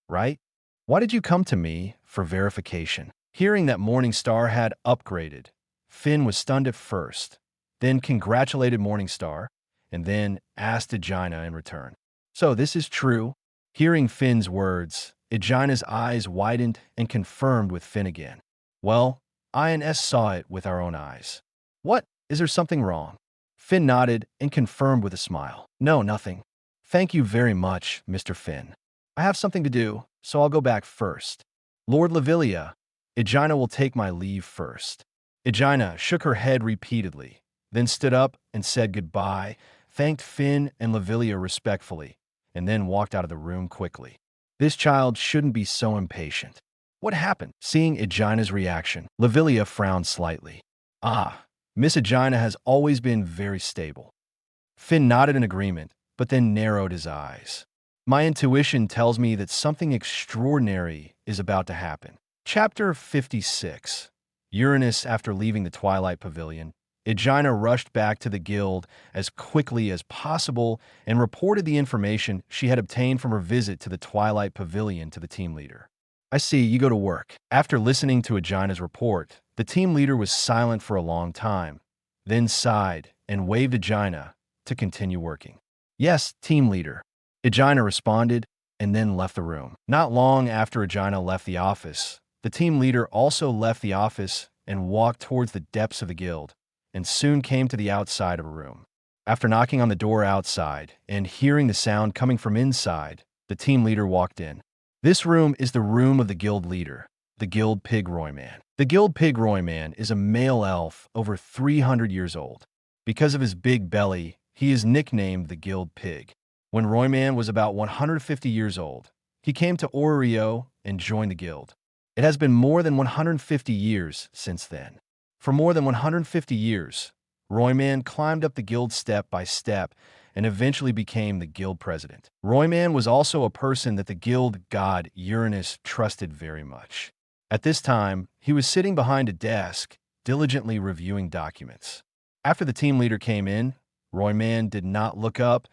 Speaker 2: right? Why did you come to me for verification? Hearing that Morningstar had upgraded, Finn was stunned at first, then congratulated Morningstar, and then asked Aegina in return. So this is true? Hearing Finn's words, Aegina's eyes widened and confirmed with Finn again. Well, I and S saw it with our own eyes. What? Is there something wrong? Finn nodded and confirmed with a smile. No, nothing. Thank you very much, Mr. Finn. I have something to do, so I'll go back first. Lord Lavilia, Aegina will take my leave first. Aegina shook her head repeatedly, then stood up and said goodbye, thanked Finn and Lavilia respectfully, and then walked out of the room quickly. This child shouldn't be so impatient. What happened? Seeing Aegina's reaction, Lavilia frowned slightly. Ah, Miss Aegina has always been very stable. Finn nodded in agreement, but then narrowed his eyes. My intuition tells me that something extraordinary is about to happen. Chapter 56. Uranus after leaving the Twilight Pavilion, Aegina rushed back to the guild as quickly as possible and reported the information she had obtained from her visit to the Twilight Pavilion to the team leader. I see, you go to work. After listening to Aegina's report, the team leader was silent for a long time, then sighed and waved Aegina to continue working. Yes, team leader. Aegina responded and then left the room. Not long after Aegina left the office, the team leader also left the office and walked towards the depths of the guild, and soon came to the outside of a room. After knocking on the door outside and hearing the sound coming from inside, the team leader walked in. This room is the room of the guild leader, the Guild Pig Royman. The Guild Pig Royman is a male elf over 300 years old. Because of his big belly, he is nicknamed the Guild Pig. When Royman was about 150 years old, he came to Orio and joined the guild. It has been more than 150 years since then. For more than 150 years, Royman climbed up the guild step by step and eventually became the guild president. Royman was also a person that the guild god Uranus trusted very much. At this time, he was sitting behind a desk, diligently reviewing documents. After the team leader came in, Royman did not look up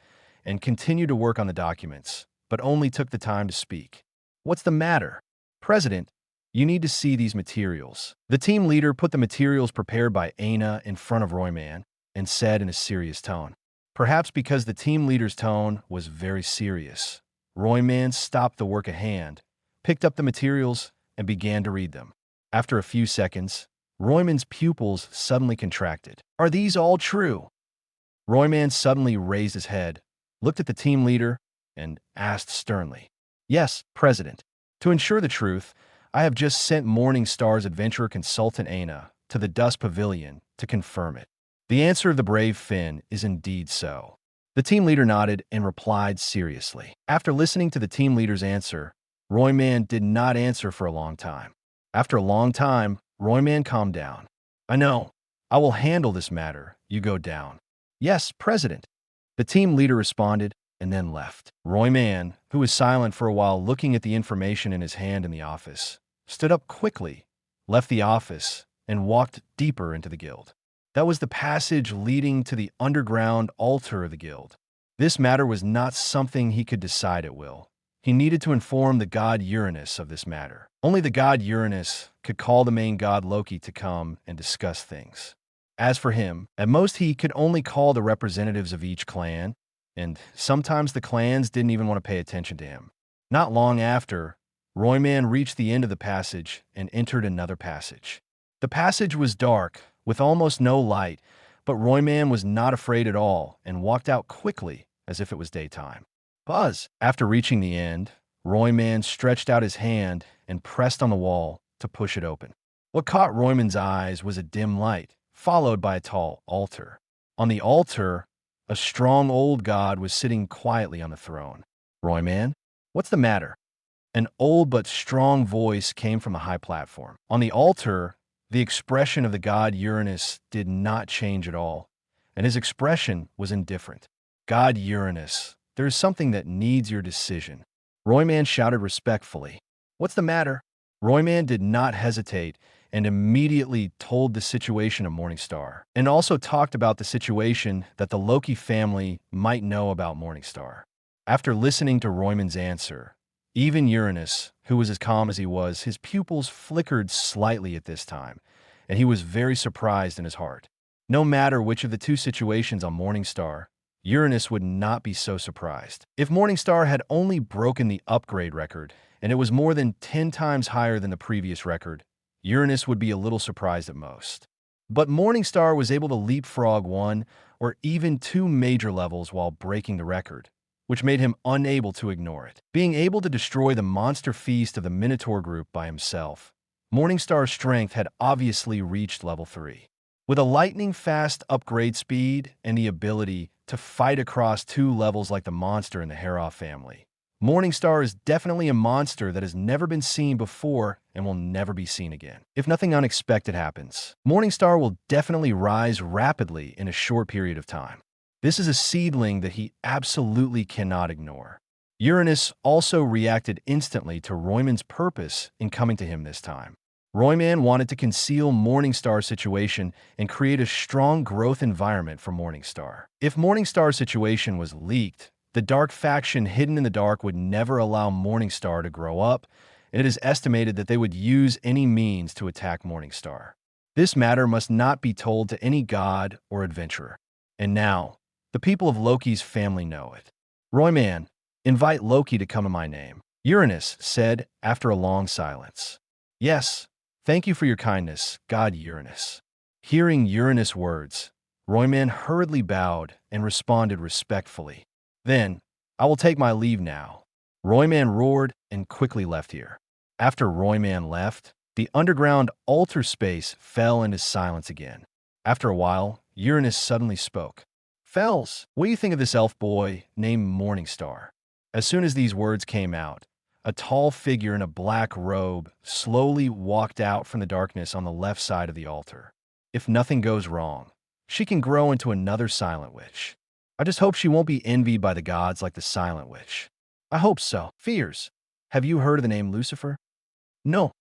Speaker 2: and continued to work on the documents, but only took the time to speak. What's the matter? President, you need to see these materials. The team leader put the materials prepared by Aina in front of Royman and said in a serious tone. Perhaps because the team leader's tone was very serious, Royman stopped the work at hand, picked up the materials, and began to read them. After a few seconds, Royman's pupils suddenly contracted. Are these all true? Royman suddenly raised his head, looked at the team leader, and asked sternly. Yes, President. To ensure the truth, I have just sent Morningstar's adventurer consultant Aina to the Dust Pavilion to confirm it. The answer of the brave Finn is indeed so. The team leader nodded and replied seriously. After listening to the team leader's answer, Royman did not answer for a long time. After a long time, Royman calmed down. I know. I will handle this matter. You go down. Yes, President. The team leader responded and then left. Royman, who was silent for a while looking at the information in his hand in the office, stood up quickly, left the office, and walked deeper into the guild. That was the passage leading to the underground altar of the guild. This matter was not something he could decide at will. He needed to inform the god Uranus of this matter. Only the god Uranus could call the main god Loki to come and discuss things. As for him, at most he could only call the representatives of each clan, and sometimes the clans didn't even want to pay attention to him. Not long after, Royman reached the end of the passage and entered another passage. The passage was dark, with almost no light, but Royman was not afraid at all and walked out quickly as if it was daytime. Buzz! After reaching the end, Royman stretched out his hand and pressed on the wall to push it open. What caught Royman's eyes was a dim light, followed by a tall altar. On the altar, a strong old god was sitting quietly on the throne. Royman, what's the matter? An old but strong voice came from the high platform. On the altar, the expression of the god Uranus did not change at all, and his expression was indifferent. God Uranus, there is something that needs your decision. Royman shouted respectfully. What's the matter? Royman did not hesitate and immediately told the situation to Morningstar, and also talked about the situation that the Loki family might know about Morningstar. After listening to Royman's answer, even Uranus, who was as calm as he was, his pupils flickered slightly at this time, and he was very surprised in his heart. No matter which of the two situations on Morningstar, Uranus would not be so surprised. If Morningstar had only broken the upgrade record, and it was more than 10 times higher than the previous record, Uranus would be a little surprised at most. But Morningstar was able to leapfrog one or even two major levels while breaking the record, which made him unable to ignore it. Being able to destroy the monster feast of the Minotaur group by himself, Morningstar's strength had obviously reached level 3. With a lightning-fast upgrade speed and the ability to fight across 2 levels like the monster in the Heroth family, Morningstar is definitely a monster that has never been seen before and will never be seen again. If nothing unexpected happens, Morningstar will definitely rise rapidly in a short period of time. This is a seedling that he absolutely cannot ignore. Uranus also reacted instantly to Royman's purpose in coming to him this time. Royman wanted to conceal Morningstar's situation and create a strong growth environment for Morningstar. If Morningstar's situation was leaked, the dark faction hidden in the dark would never allow Morningstar to grow up, and it is estimated that they would use any means to attack Morningstar. This matter must not be told to any god or adventurer. And now, the people of Loki's family know it. Royman, invite Loki to come in my name, Uranus said after a long silence. Yes, thank you for your kindness, God Uranus. Hearing Uranus' words, Royman hurriedly bowed and responded respectfully. Then, I will take my leave now. Royman roared and quickly left here. After Royman left, the underground altar space fell into silence again. After a while, Uranus suddenly spoke. Fells, what do you think of this elf boy named Morningstar? As soon as these words came out, a tall figure in a black robe slowly walked out from the darkness on the left side of the altar. If nothing goes wrong, she can grow into another Silent Witch. I just hope she won't be envied by the gods like the Silent Witch. I hope so. Fears. Have you heard of the name Lucifer? No.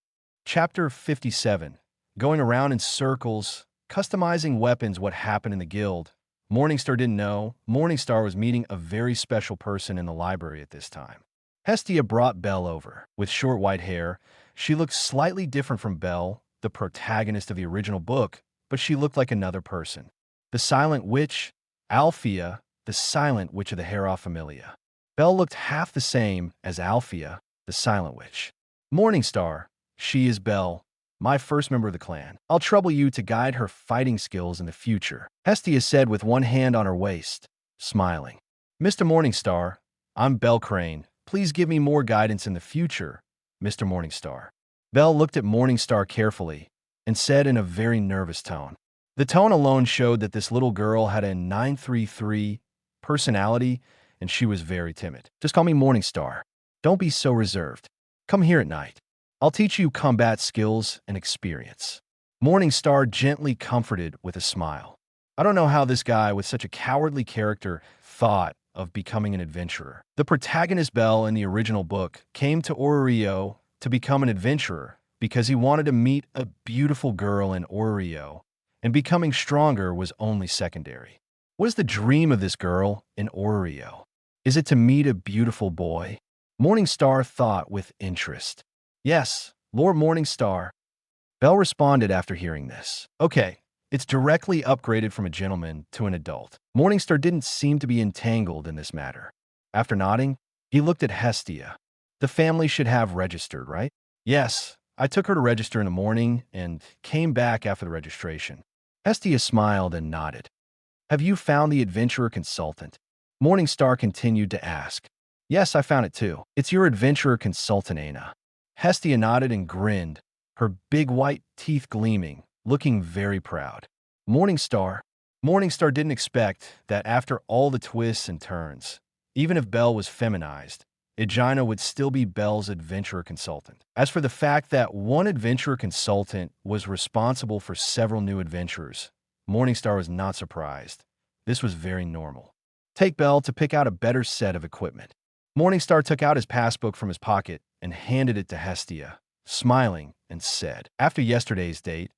Speaker 2: Chapter 57. Going around in circles, customizing weapons. What happened in the guild? Morningstar didn't know. Morningstar was meeting a very special person in the library at this time. Hestia brought Belle over. With short white hair, she looked slightly different from Belle, the protagonist of the original book, but she looked like another person. The Silent Witch, Althea, the Silent Witch of the Heroth Familia. Belle looked half the same as Althea, the Silent Witch. Morningstar, she is Belle, my first member of the clan. I'll trouble you to guide her fighting skills in the future, Hestia said with one hand on her waist, smiling. Mr. Morningstar, I'm Belle Crane. Please give me more guidance in the future, Mr. Morningstar. Belle looked at Morningstar carefully and said in a very nervous tone. The tone alone showed that this little girl had a 933 personality and she was very timid. Just call me Morningstar. Don't be so reserved. Come here at night. I'll teach you combat skills and experience. Morningstar gently comforted with a smile. I don't know how this guy with such a cowardly character thought of becoming an adventurer. The protagonist Belle in the original book came to Orio to become an adventurer because he wanted to meet a beautiful girl in Orio, and becoming stronger was only secondary. What is the dream of this girl in Orio? Is it to meet a beautiful boy? Morningstar thought with interest. Yes, Lord Morningstar. Belle responded after hearing this. Okay, it's directly upgraded from a gentleman to an adult. Morningstar didn't seem to be entangled in this matter. After nodding, he looked at Hestia. The family should have registered, right? Yes, I took her to register in the morning and came back after the registration. Hestia smiled and nodded. Have you found the adventurer consultant? Morningstar continued to ask. Yes, I found it too. It's your adventurer consultant, Aina. Hestia nodded and grinned, her big white teeth gleaming, looking very proud. Morningstar didn't expect that after all the twists and turns, even if Belle was feminized, Aegina would still be Belle's adventurer consultant. As for the fact that one adventurer consultant was responsible for several new adventurers, Morningstar was not surprised. This was very normal. Take Belle to pick out a better set of equipment. Morningstar took out his passbook from his pocket and handed it to Hestia, smiling, and said, after yesterday's date,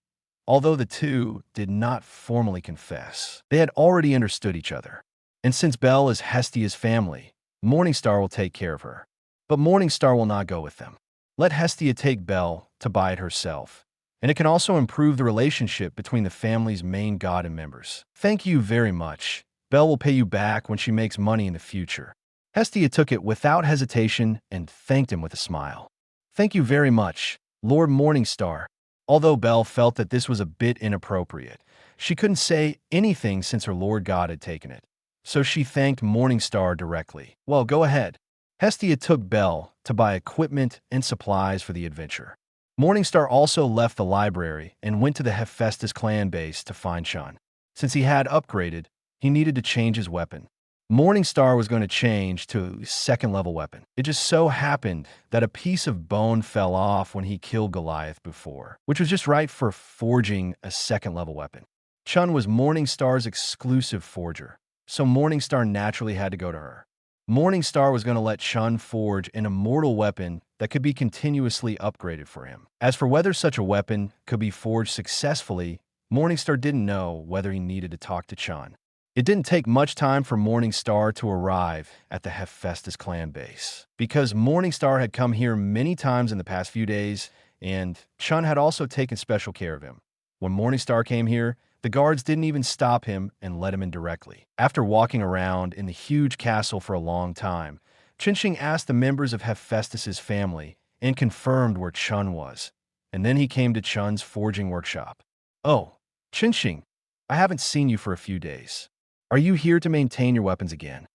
Speaker 2: although the two did not formally confess, they had already understood each other. And since Belle is Hestia's family, Morningstar will take care of her. But Morningstar will not go with them. Let Hestia take Belle to buy it herself, and it can also improve the relationship between the family's main god and members. Thank you very much. Belle will pay you back when she makes money in the future. Hestia took it without hesitation and thanked him with a smile. Thank you very much, Lord Morningstar. Although Belle felt that this was a bit inappropriate, she couldn't say anything since her Lord God had taken it. So she thanked Morningstar directly. Well, go ahead. Hestia took Belle to buy equipment and supplies for the adventure. Morningstar also left the library and went to the Hephaestus clan base to find Chun. Since he had upgraded, he needed to change his weapon. Morningstar was going to change to a second-level weapon. It just so happened that a piece of bone fell off when he killed Goliath before, which was just right for forging a second-level weapon. Chun was Morningstar's exclusive forger, so Morningstar naturally had to go to her. Morningstar was going to let Chun forge an immortal weapon that could be continuously upgraded for him. As for whether such a weapon could be forged successfully, Morningstar didn't know whether he needed to talk to Chun. It didn't take much time for Morningstar to arrive at the Hephaestus clan base, because Morningstar had come here many times in the past few days, and Chun had also taken special care of him. When Morningstar came here, the guards didn't even stop him and let him in directly. After walking around in the huge castle for a long time, Chinching asked the members of Hephaestus's family and confirmed where Chun was, and then he came to Chun's forging workshop. Oh, Chinching, I haven't seen you for a few days. Are you here to maintain your weapons again?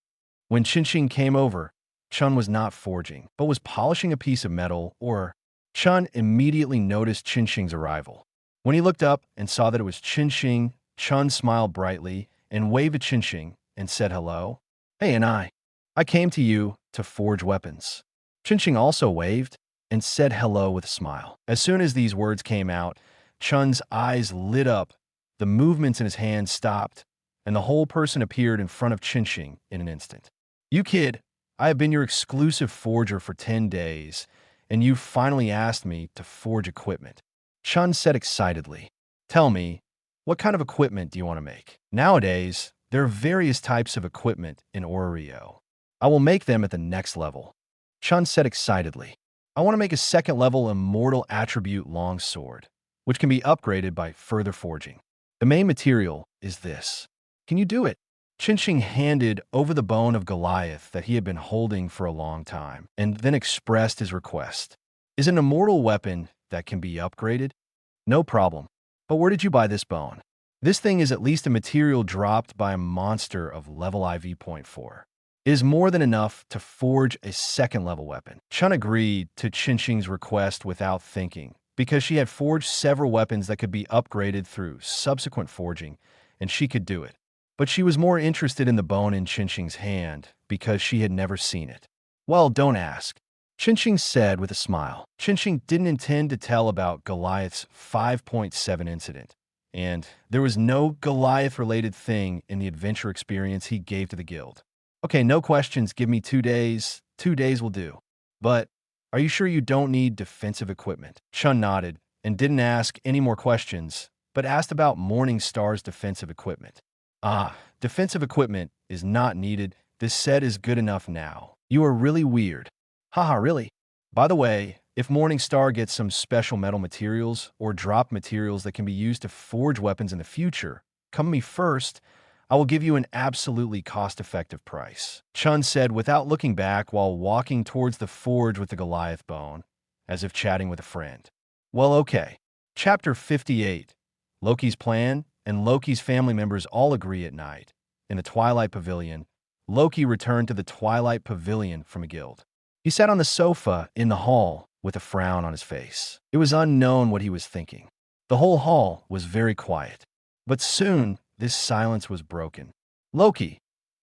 Speaker 2: When Chinching came over, Chun was not forging, but was polishing a piece of metal, or Chun immediately noticed Chinching's arrival. When he looked up and saw that it was Chinching, Chun smiled brightly and waved at Chinching and said hello. Hey, and I came to you to forge weapons. Chinching also waved and said hello with a smile. As soon as these words came out, Chun's eyes lit up, the movements in his hands stopped, and the whole person appeared in front of Chinching in an instant. You kid, I have been your exclusive forger for 10 days, and you finally asked me to forge equipment. Chun said excitedly. Tell me, what kind of equipment do you want to make? Nowadays, there are various types of equipment in Oreo. I will make them at the next level. Chun said excitedly. I want to make a second-level immortal attribute longsword, which can be upgraded by further forging. The main material is this. Can you do it? Chinching handed over the bone of Goliath that he had been holding for a long time, and then expressed his request. Is an immortal weapon that can be upgraded? No problem. But where did you buy this bone? This thing is at least a material dropped by a monster of level IV.4. It is more than enough to forge a second-level weapon. Chun agreed to Chinching's request without thinking, because she had forged several weapons that could be upgraded through subsequent forging, and she could do it. But she was more interested in the bone in Chinching's hand because she had never seen it. Well, don't ask, Chinching said with a smile. Chinching didn't intend to tell about Goliath's 5.7 incident, and there was no Goliath-related thing in the adventure experience he gave to the guild. Okay, no questions, give me 2 days. 2 days will do. But are you sure you don't need defensive equipment? Chun nodded and didn't ask any more questions, but asked about Morningstar's defensive equipment. Defensive equipment is not needed. This set is good enough now. You are really weird. Haha, really? By the way, if Morningstar gets some special metal materials or drop materials that can be used to forge weapons in the future, come to me first. I will give you an absolutely cost-effective price. Chun said without looking back while walking towards the forge with the Goliath bone, as if chatting with a friend. Well, okay. Chapter 58. Loki's plan, and Loki's family members all agree at night. In the Twilight Pavilion, Loki returned to the Twilight Pavilion from a guild. He sat on the sofa in the hall with a frown on his face. It was unknown what he was thinking. The whole hall was very quiet. But soon, this silence was broken. Loki,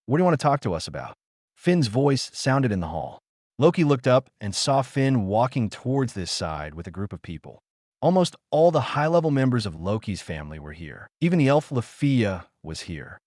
Speaker 2: what do you want to talk to us about? Finn's voice sounded in the hall. Loki looked up and saw Finn walking towards this side with a group of people. Almost all the high-level members of Loki's family were here. Even the elf Lafia was here.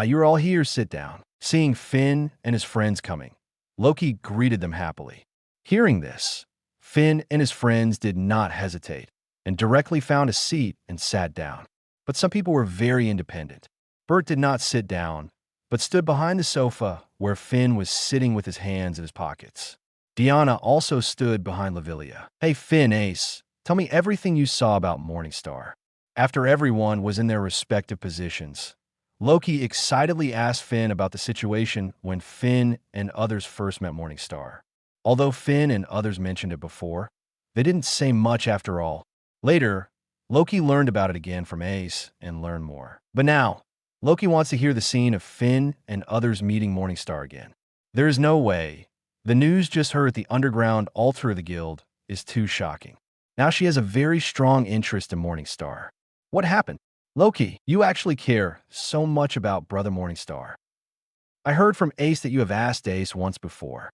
Speaker 2: You're all here, sit down. Seeing Finn and his friends coming, Loki greeted them happily. Hearing this, Finn and his friends did not hesitate and directly found a seat and sat down. But some people were very independent. Bert did not sit down, but stood behind the sofa where Finn was sitting with his hands in his pockets. Deanna also stood behind Lavilia. "Hey Finn, Ace, tell me everything you saw about Morningstar." After everyone was in their respective positions, Loki excitedly asked Finn about the situation when Finn and others first met Morningstar. Although Finn and others mentioned it before, they didn't say much after all. Later, Loki learned about it again from Ace and learned more. But now, Loki wants to hear the scene of Finn and others meeting Morningstar again. There is no way. The news just heard at the underground altar of the guild is too shocking. Now she has a very strong interest in Morningstar. What happened? Loki, you actually care so much about Brother Morningstar. I heard from Ace that you have asked Ace once before.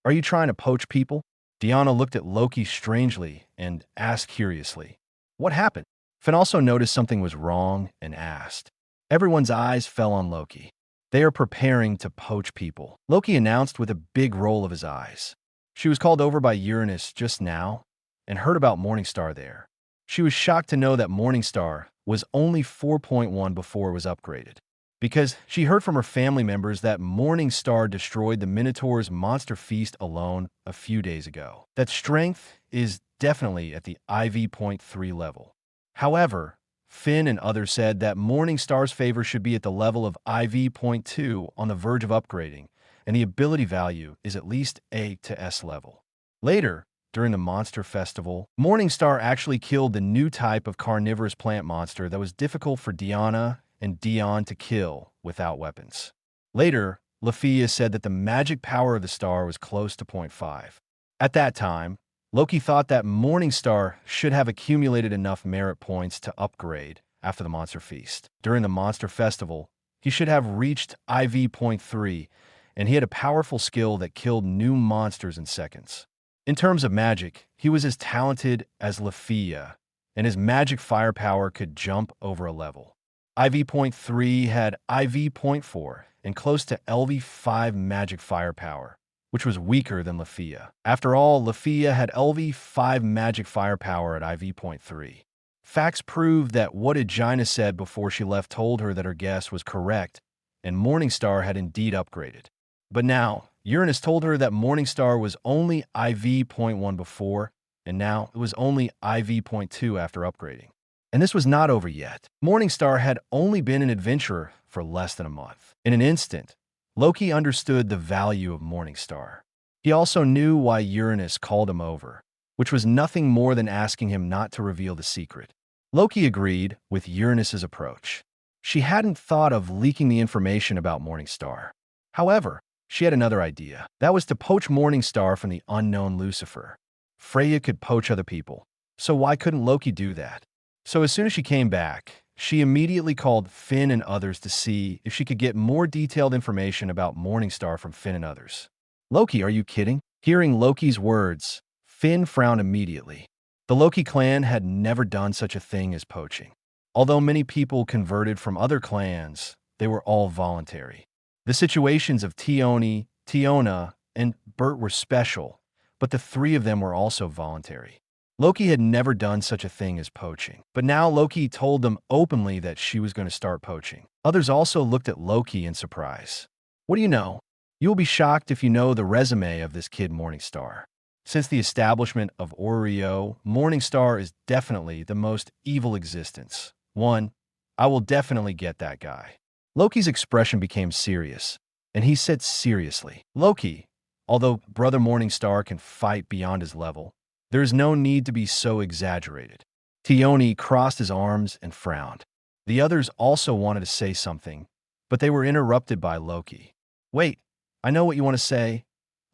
Speaker 2: Are you trying to poach people? Deanna looked at Loki strangely and asked curiously. What happened? Finn also noticed something was wrong and asked. Everyone's eyes fell on Loki. They are preparing to poach people, Loki announced with a big roll of his eyes. She was called over by Uranus just now and heard about Morningstar there. She was shocked to know that Morningstar was only 4.1 before it was upgraded, because she heard from her family members that Morningstar destroyed the Minotaur's monster feast alone a few days ago. That strength is definitely at the IV.3 level. However, Finn and others said that Morningstar's favor should be at the level of IV.2 on the verge of upgrading, and the ability value is at least A to S level. Later, during the Monster Festival, Morningstar actually killed the new type of carnivorous plant monster that was difficult for Deanna and Dion to kill without weapons. Later, Lafia said that the magic power of the star was close to 0.5. At that time, Loki thought that Morningstar should have accumulated enough merit points to upgrade after the Monster Feast. During the Monster Festival, he should have reached IV.3, and he had a powerful skill that killed new monsters in seconds. In terms of magic, he was as talented as Lafia, and his magic firepower could jump over a level. IV.3 had IV.4 and close to LV5 magic firepower, which was weaker than Lafia. After all, Lafia had LV5 magic firepower at IV.3. Facts proved that what Aegina said before she left told her that her guess was correct, and Morningstar had indeed upgraded. But now, Uranus told her that Morningstar was only IV.1 before, and now it was only IV.2 after upgrading. And this was not over yet. Morningstar had only been an adventurer for less than a month. In an instant, Loki understood the value of Morningstar. He also knew why Uranus called him over, which was nothing more than asking him not to reveal the secret. Loki agreed with Uranus's approach. She hadn't thought of leaking the information about Morningstar. However, she had another idea. That was to poach Morningstar from the unknown Lucifer. Freya could poach other people, so why couldn't Loki do that? So as soon as she came back, she immediately called Finn and others to see if she could get more detailed information about Morningstar from Finn and others. Loki, are you kidding? Hearing Loki's words, Finn frowned immediately. The Loki clan had never done such a thing as poaching. Although many people converted from other clans, they were all voluntary. The situations of Tioni, Tiona, and Bert were special, but the three of them were also voluntary. Loki had never done such a thing as poaching, but now Loki told them openly that she was going to start poaching. Others also looked at Loki in surprise. What do you know? You will be shocked if you know the resume of this kid Morningstar. Since the establishment of Oreo, Morningstar is definitely the most evil existence. I will definitely get that guy. Loki's expression became serious, and he said seriously, Loki, although Brother Morningstar can fight beyond his level, there is no need to be so exaggerated. Tioni crossed his arms and frowned. The others also wanted to say something, but they were interrupted by Loki. Wait, I know what you want to say.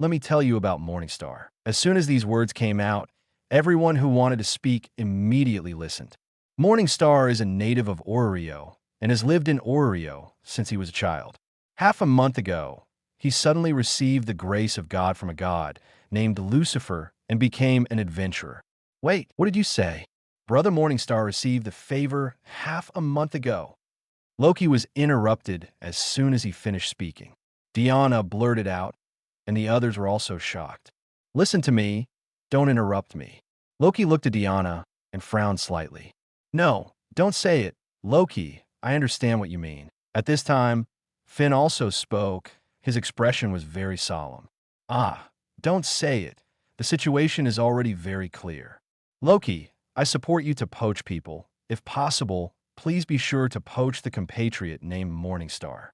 Speaker 2: Let me tell you about Morningstar. As soon as these words came out, everyone who wanted to speak immediately listened. Morningstar is a native of Oreo and has lived in Oreo since he was a child. Half a month ago, he suddenly received the grace of God from a god named Lucifer and became an adventurer. Wait, what did you say? Brother Morningstar received the favor half a month ago. Loki was interrupted as soon as he finished speaking. Deanna blurted out, and the others were also shocked. Listen to me. Don't interrupt me. Loki looked at Diana and frowned slightly. No, don't say it. Loki, I understand what you mean. At this time, Finn also spoke. His expression was very solemn. Ah, don't say it. The situation is already very clear. Loki, I support you to poach people. If possible, please be sure to poach the compatriot named Morningstar.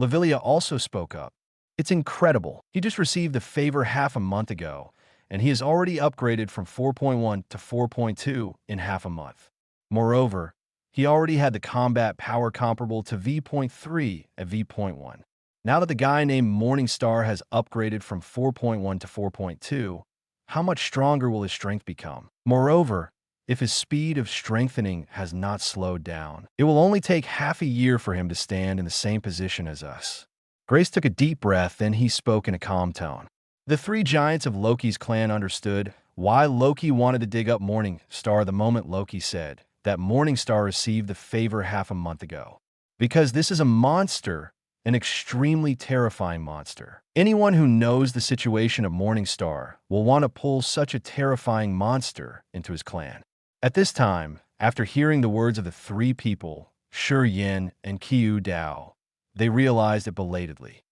Speaker 2: Lavilia also spoke up. It's incredible. He just received the favor half a month ago, and he has already upgraded from 4.1 to 4.2 in half a month. Moreover, he already had the combat power comparable to V.3 at V.1. Now that the guy named Morningstar has upgraded from 4.1 to 4.2, how much stronger will his strength become? Moreover, if his speed of strengthening has not slowed down, it will only take half a year for him to stand in the same position as us. Grace took a deep breath, then he spoke in a calm tone. The three giants of Loki's clan understood why Loki wanted to dig up Morningstar the moment Loki said that Morningstar received the favor half a month ago. Because this is a monster, an extremely terrifying monster. Anyone who knows the situation of Morningstar will want to pull such a terrifying monster into his clan. At this time, after hearing the words of the three people, Shi Yin and Qiu Dao, they realized it belatedly.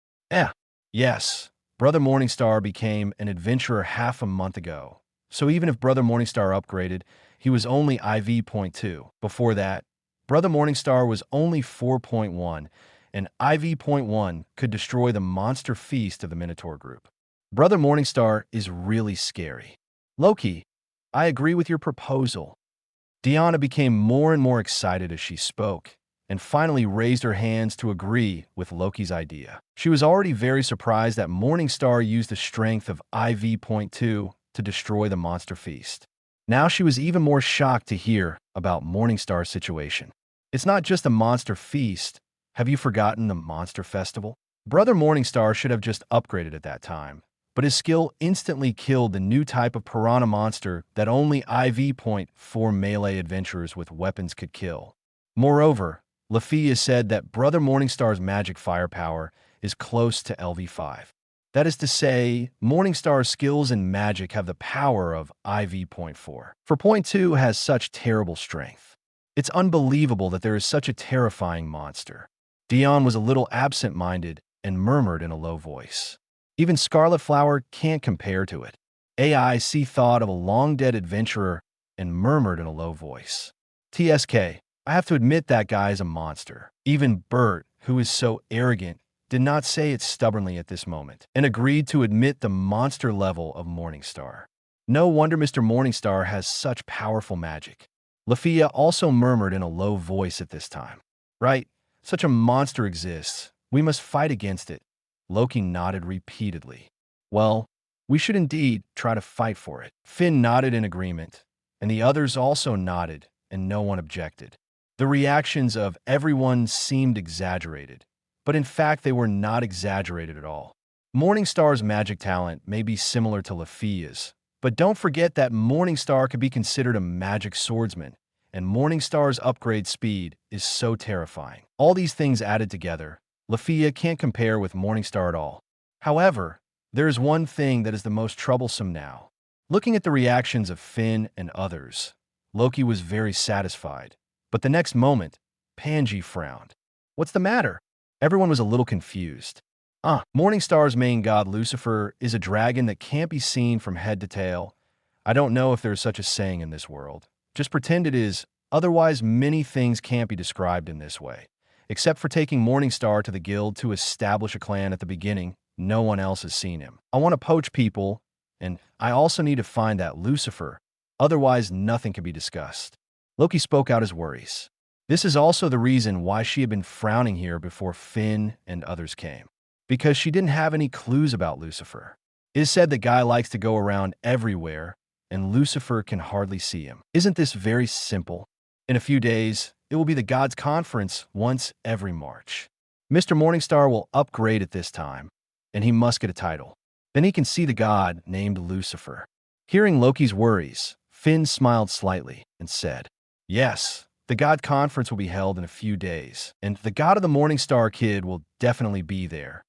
Speaker 2: Yes, Brother Morningstar became an adventurer half a month ago. So even if Brother Morningstar upgraded, he was only IV.2. Before that, Brother Morningstar was only 4.1, and IV.1 could destroy the monster feast of the Minotaur group. Brother Morningstar is really scary. Loki, I agree with your proposal. Diana became more and more excited as she spoke, and finally raised her hands to agree with Loki's idea. She was already very surprised that Morningstar used the strength of IV.2 to destroy the monster feast. Now she was even more shocked to hear about Morningstar's situation. It's not just a monster feast. Have you forgotten the monster festival? Brother Morningstar should have just upgraded at that time, but his skill instantly killed the new type of piranha monster that only IV.4 melee adventurers with weapons could kill. Moreover, Lafiya said that Brother Morningstar's magic firepower is close to LV5. That is to say, Morningstar's skills in magic have the power of IV.4. For point 2 has such terrible strength. It's unbelievable that there is such a terrifying monster. Dion was a little absent-minded and murmured in a low voice. Even Scarlet Flower can't compare to it. AIC thought of a long-dead adventurer and murmured in a low voice. TSK, I have to admit that guy is a monster. Even Bert, who is so arrogant, did not say it stubbornly at this moment, and agreed to admit the monster level of Morningstar. No wonder Mr. Morningstar has such powerful magic. Lafiya also murmured in a low voice at this time. Right, such a monster exists. We must fight against it. Loki nodded repeatedly. Well, we should indeed try to fight for it. Finn nodded in agreement, and the others also nodded, and no one objected. The reactions of everyone seemed exaggerated, but in fact they were not exaggerated at all. Morningstar's magic talent may be similar to Lafiya's, but don't forget that Morningstar could be considered a magic swordsman, and Morningstar's upgrade speed is so terrifying. All these things added together, Lafiya can't compare with Morningstar at all. However, there is one thing that is the most troublesome now. Looking at the reactions of Finn and others, Loki was very satisfied. But the next moment, Panji frowned. What's the matter? Everyone was a little confused. Morningstar's main god Lucifer is a dragon that can't be seen from head to tail. I don't know if there's such a saying in this world. Just pretend it is, otherwise many things can't be described in this way. Except for taking Morningstar to the guild to establish a clan at the beginning, no one else has seen him. I want to poach people, and I also need to find that Lucifer. Otherwise, nothing can be discussed. Loki spoke out his worries. This is also the reason why she had been frowning here before Finn and others came. Because she didn't have any clues about Lucifer. It is said the guy likes to go around everywhere, and Lucifer can hardly see him. Isn't this very simple? In a few days, it will be the Gods' Conference once every March. Mr. Morningstar will upgrade at this time, and he must get a title. Then he can see the god named Lucifer. Hearing Loki's worries, Finn smiled slightly and said, Yes, the God Conference will be held in a few days, and the god of the Morningstar Kid will definitely be there,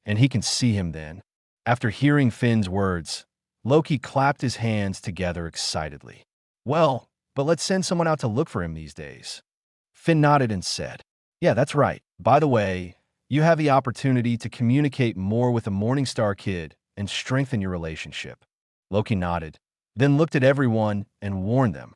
Speaker 2: and he can see him then. After hearing Finn's words, Loki clapped his hands together excitedly. Well, but let's send someone out to look for him these days. Finn nodded and said, Yeah, that's right. By the way, you have the opportunity to communicate more with the Morningstar kid and strengthen your relationship. Loki nodded, then looked at everyone and warned them.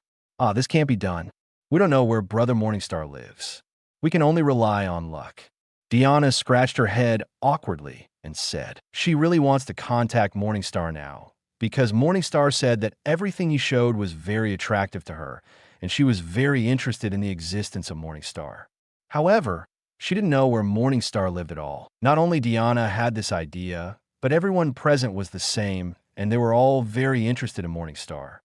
Speaker 2: This can't be done. We don't know where Brother Morningstar lives. We can only rely on luck. Deanna scratched her head awkwardly and said, She really wants to contact Morningstar now, because Morningstar said that everything he showed was very attractive to her, and she was very interested in the existence of Morningstar. However, she didn't know where Morningstar lived at all. Not only Deanna had this idea, but everyone present was the same, and they were all very interested in Morningstar.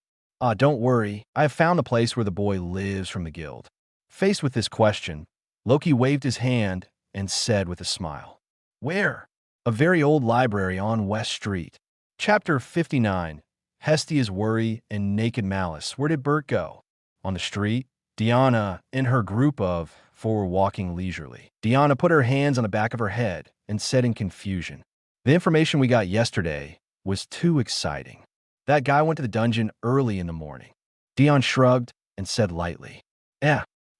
Speaker 2: Don't worry, I have found the place where the boy lives from the guild. Faced with this question, Loki waved his hand and said with a smile, Where? A very old library on West Street. Chapter 59, Hestia's Worry and Naked Malice. Where did Bert go? On the street, Deanna and her group of four were walking leisurely. Deanna put her hands on the back of her head and said in confusion, The information we got yesterday was too exciting. That guy went to the dungeon early in the morning. Dion shrugged and said lightly,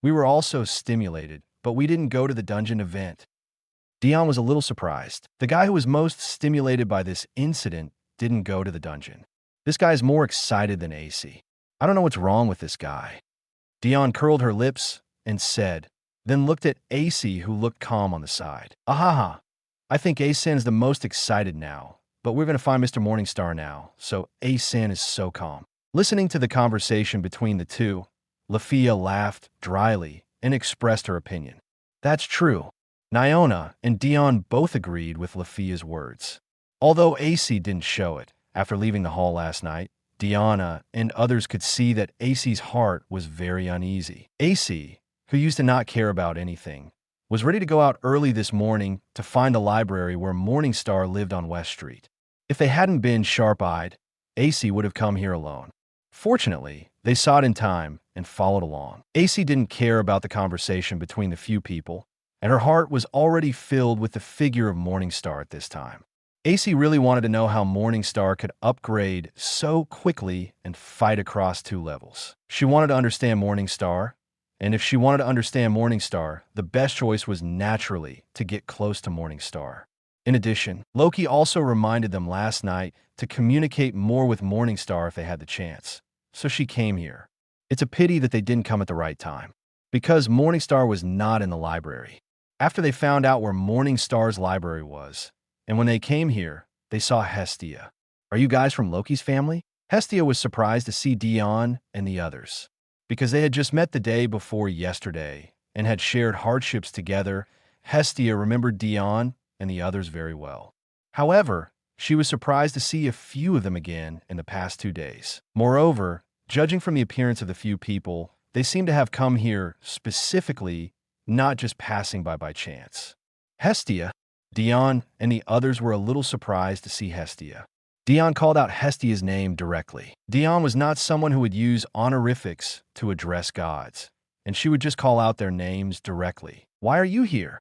Speaker 2: we were also stimulated, but we didn't go to the dungeon event. Dion was a little surprised. The guy who was most stimulated by this incident didn't go to the dungeon. This guy's more excited than AC. I don't know what's wrong with this guy. Dion curled her lips and said, then looked at AC, who looked calm on the side. Ahaha, I think Asin's the most excited now, but we're going to find Mr. Morningstar now, so Asin is so calm. Listening to the conversation between the two, Lafia laughed dryly and expressed her opinion. That's true. Nyona and Dion both agreed with Lafia's words. Although AC didn't show it, after leaving the hall last night, Deanna and others could see that AC's heart was very uneasy. AC, who used to not care about anything, was ready to go out early this morning to find the library where Morningstar lived on West Street. If they hadn't been sharp-eyed, AC would have come here alone. Fortunately, they saw it in time and followed along. AC didn't care about the conversation between the few people, and her heart was already filled with the figure of Morningstar at this time. AC really wanted to know how Morningstar could upgrade so quickly and fight across 2 levels. She wanted to understand Morningstar, and if she wanted to understand Morningstar, the best choice was naturally to get close to Morningstar. In addition, Loki also reminded them last night to communicate more with Morningstar if they had the chance. So she came here. It's a pity that they didn't come at the right time, because Morningstar was not in the library. After they found out where Morningstar's library was, and when they came here, they saw Hestia. Are you guys from Loki's family? Hestia was surprised to see Dion and the others, because they had just met the day before yesterday and had shared hardships together. Hestia remembered Dion and the others very well. However, she was surprised to see a few of them again in the past 2 days. Moreover, judging from the appearance of the few people, they seemed to have come here specifically, not just passing by chance. Hestia, Dion, and the others were a little surprised to see Hestia. Dion called out Hestia's name directly. Dion was not someone who would use honorifics to address gods, and she would just call out their names directly. Why are you here?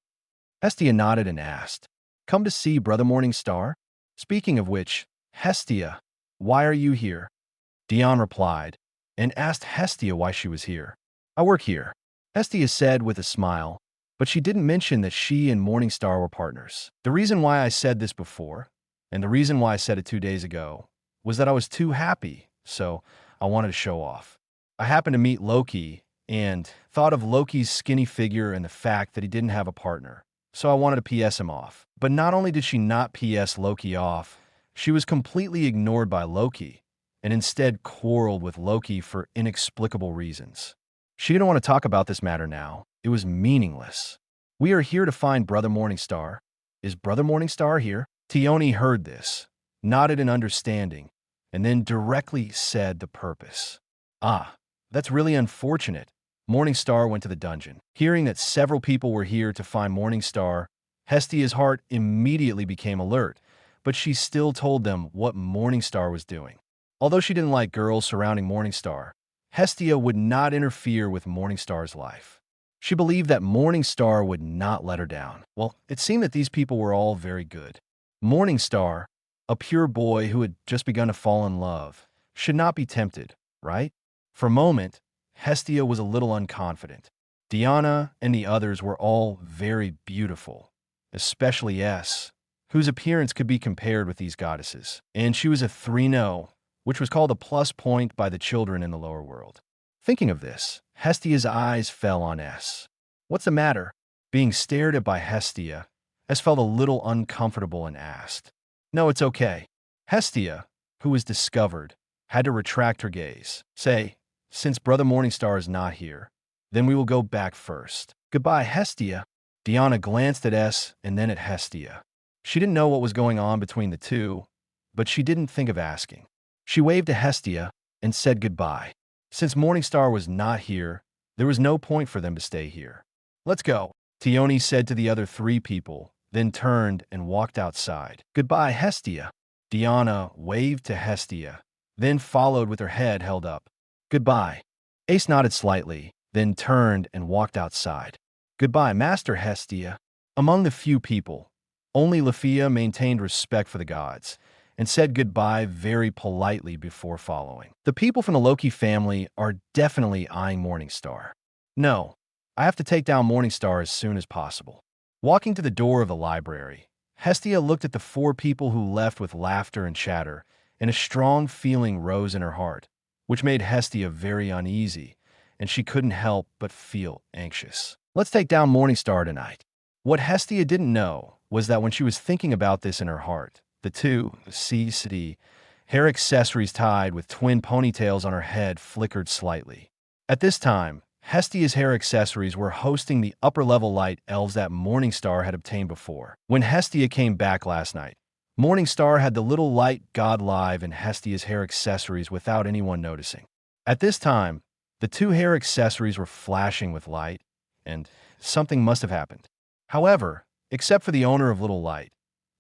Speaker 2: Hestia nodded and asked, Come to see Brother Morningstar? Speaking of which, Hestia, why are you here? Dion replied, and asked Hestia why she was here. I work here, Hestia said with a smile, but she didn't mention that she and Morningstar were partners. The reason why I said this before, and the reason why I said it 2 days ago, was that I was too happy, so I wanted to show off. I happened to meet Loki and thought of Loki's skinny figure and the fact that he didn't have a partner, so I wanted to PS him off. But not only did she not PS Loki off, she was completely ignored by Loki, and instead quarreled with Loki for inexplicable reasons. She didn't want to talk about this matter now. It was meaningless. We are here to find Brother Morningstar. Is Brother Morningstar here? Tioni heard this, nodded in understanding, and then directly said the purpose. That's really unfortunate. Morningstar went to the dungeon. Hearing that several people were here to find Morningstar, Hestia's heart immediately became alert, but she still told them what Morningstar was doing. Although she didn't like girls surrounding Morningstar, Hestia would not interfere with Morningstar's life. She believed that Morningstar would not let her down. Well, it seemed that these people were all very good. Morningstar, a pure boy who had just begun to fall in love, should not be tempted, right? For a moment, Hestia was a little unconfident. Diana and the others were all very beautiful, especially S, whose appearance could be compared with these goddesses. And she was a 3-0, which was called a plus point by the children in the lower world. Thinking of this, Hestia's eyes fell on S. "What's the matter?" Being stared at by Hestia, S felt a little uncomfortable and asked. "No, it's okay." Hestia, who was discovered, had to retract her gaze. "Say, since Brother Morningstar is not here, then we will go back first." "Goodbye, Hestia." Diana glanced at S and then at Hestia. She didn't know what was going on between the two, but she didn't think of asking. She waved to Hestia and said goodbye. Since Morningstar was not here, there was no point for them to stay here. "Let's go," Tione said to the other 3 people, then turned and walked outside. "Goodbye, Hestia." Diana waved to Hestia, then followed with her head held up. "Goodbye." Ace nodded slightly, then turned and walked outside. "Goodbye, Master Hestia." Among the few people, only Lafia maintained respect for the gods and said goodbye very politely before following. The people from the Loki family are definitely eyeing Morningstar. "No, I have to take down Morningstar as soon as possible." Walking to the door of the library, Hestia looked at the 4 people who left with laughter and chatter, and a strong feeling rose in her heart, which made Hestia very uneasy, and she couldn't help but feel anxious. "Let's take down Morningstar tonight." What Hestia didn't know was that when she was thinking about this in her heart, the 2 hair accessories tied with twin ponytails on her head flickered slightly. At this time, Hestia's hair accessories were hosting the upper-level light elves that Morningstar had obtained before. When Hestia came back last night, Morningstar had the little light god live in Hestia's hair accessories without anyone noticing. At this time, the 2 hair accessories were flashing with light, and something must have happened. However, except for the owner of Little Light,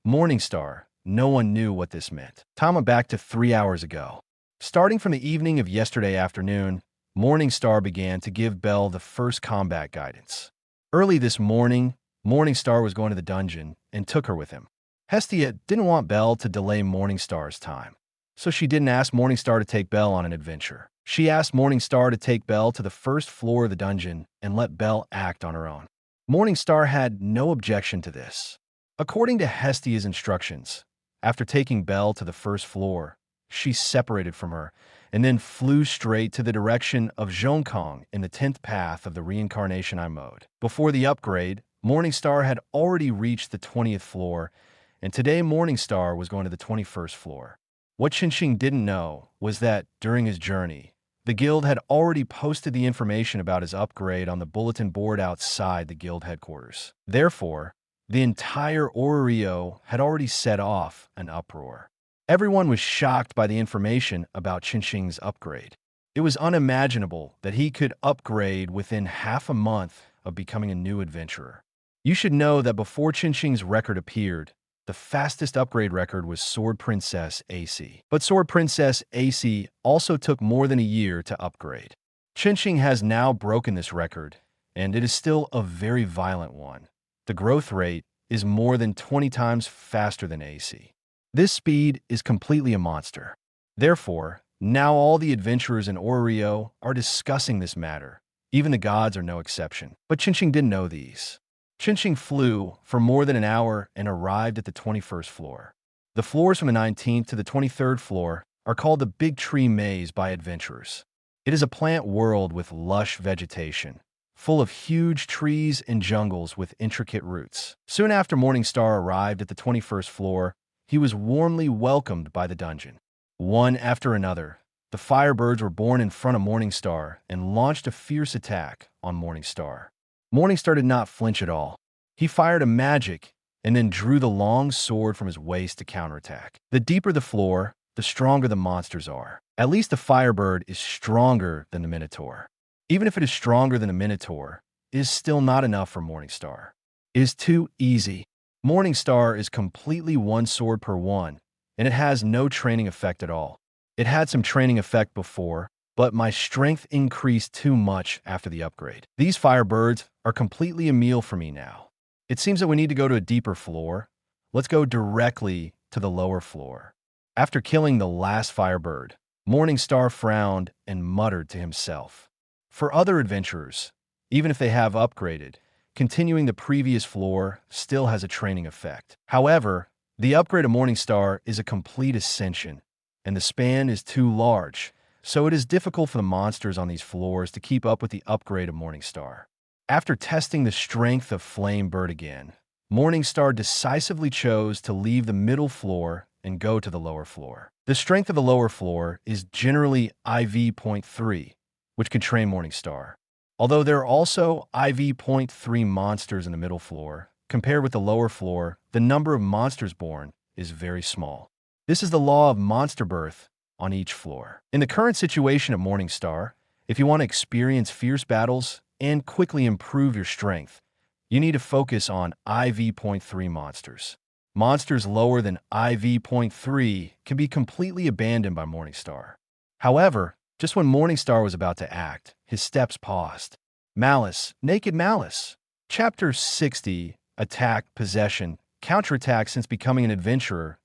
Speaker 2: Morningstar, no one knew what this meant. Time went back to 3 hours ago. Starting from the evening of yesterday afternoon, Morningstar began to give Belle the first combat guidance. Early this morning, Morningstar was going to the dungeon and took her with him. Hestia didn't want Belle to delay Morningstar's time, so she didn't ask Morningstar to take Belle on an adventure. She asked Morningstar to take Belle to the first floor of the dungeon and let Belle act on her own. Morningstar had no objection to this. According to Hestia's instructions, after taking Belle to the first floor, she separated from her and then flew straight to the direction of Zhongkong in the 10th path of the Reincarnation I mode. Before the upgrade, Morningstar had already reached the 20th floor, and today Morningstar was going to the 21st floor. What Qinxing didn't know was that, during his journey, the guild had already posted the information about his upgrade on the bulletin board outside the guild headquarters. Therefore, the entire Oreo had already set off an uproar. Everyone was shocked by the information about Qinxing's upgrade. It was unimaginable that he could upgrade within half a month of becoming a new adventurer. You should know that before Qinxing's record appeared, the fastest upgrade record was Sword Princess AC. But Sword Princess AC also took more than a year to upgrade. Qinxing has now broken this record, and it is still a very violent one. The growth rate is more than 20 times faster than AC. This speed is completely a monster. Therefore, now all the adventurers in Oreo are discussing this matter. Even the gods are no exception. But Qinxing didn't know these. Qinxing flew for more than an hour and arrived at the 21st floor. The floors from the 19th to the 23rd floor are called the Big Tree Maze by adventurers. It is a plant world with lush vegetation, full of huge trees and jungles with intricate roots. Soon after Morningstar arrived at the 21st floor, he was warmly welcomed by the dungeon. One after another, the Firebirds were born in front of Morningstar and launched a fierce attack on Morningstar. Morningstar did not flinch at all. He fired a magic and then drew the long sword from his waist to counterattack. The deeper the floor, the stronger the monsters are. At least the Firebird is stronger than the Minotaur. Even if it is stronger than the Minotaur, it is still not enough for Morningstar. It is too easy. Morningstar is completely 1 sword per 1, and it has no training effect at all. It had some training effect before, but my strength increased too much after the upgrade. These Firebirds are completely a meal for me now. It seems that we need to go to a deeper floor. Let's go directly to the lower floor. After killing the last firebird, Morningstar frowned and muttered to himself. For other adventurers, even if they have upgraded, continuing the previous floor still has a training effect. However, the upgrade of Morningstar is a complete ascension, and the span is too large, so it is difficult for the monsters on these floors to keep up with the upgrade of Morningstar. After testing the strength of Flamebird again, Morningstar decisively chose to leave the middle floor and go to the lower floor. The strength of the lower floor is generally IV.3, which can train Morningstar. Although there are also IV.3 monsters in the middle floor, compared with the lower floor, the number of monsters born is very small. This is the law of monster birth on each floor. In the current situation of Morningstar, if you want to experience fierce battles and quickly improve your strength, you need to focus on IV.3 monsters. Monsters lower than IV.3 can be completely abandoned by Morningstar. However, just when Morningstar was about to act, his steps paused. Malice, Naked Malice. Chapter 60, Attack, Possession, Counterattack. Since becoming an adventurer,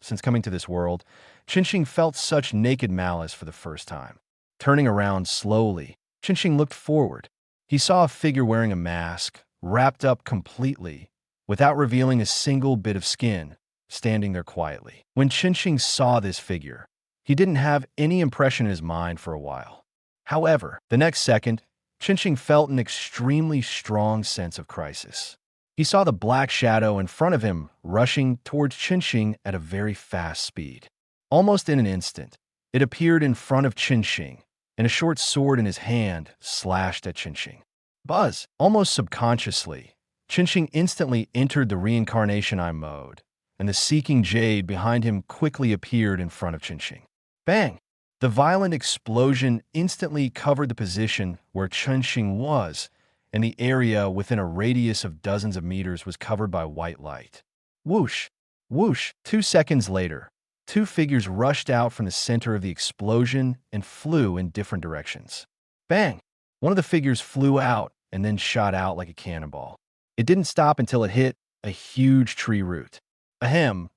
Speaker 2: since coming to this world, Chinching felt such naked malice for the first time. Turning around slowly, Chinching looked forward. He saw a figure wearing a mask, wrapped up completely, without revealing a single bit of skin, standing there quietly. When Chinching saw this figure, he didn't have any impression in his mind for a while. However, the next second, Chinching felt an extremely strong sense of crisis. He saw the black shadow in front of him rushing towards Chinching at a very fast speed. Almost in an instant, it appeared in front of Chinching, and a short sword in his hand slashed at Chinching. Buzz! Almost subconsciously, Chinching instantly entered the reincarnation eye mode, and the seeking jade behind him quickly appeared in front of Chinching. Bang! The violent explosion instantly covered the position where Chinching was, and the area within a radius of dozens of meters was covered by white light. Whoosh! Whoosh! 2 seconds later, 2 figures rushed out from the center of the explosion and flew in different directions. Bang! One of the figures flew out and then shot out like a cannonball. It didn't stop until it hit a huge tree root. Ahem,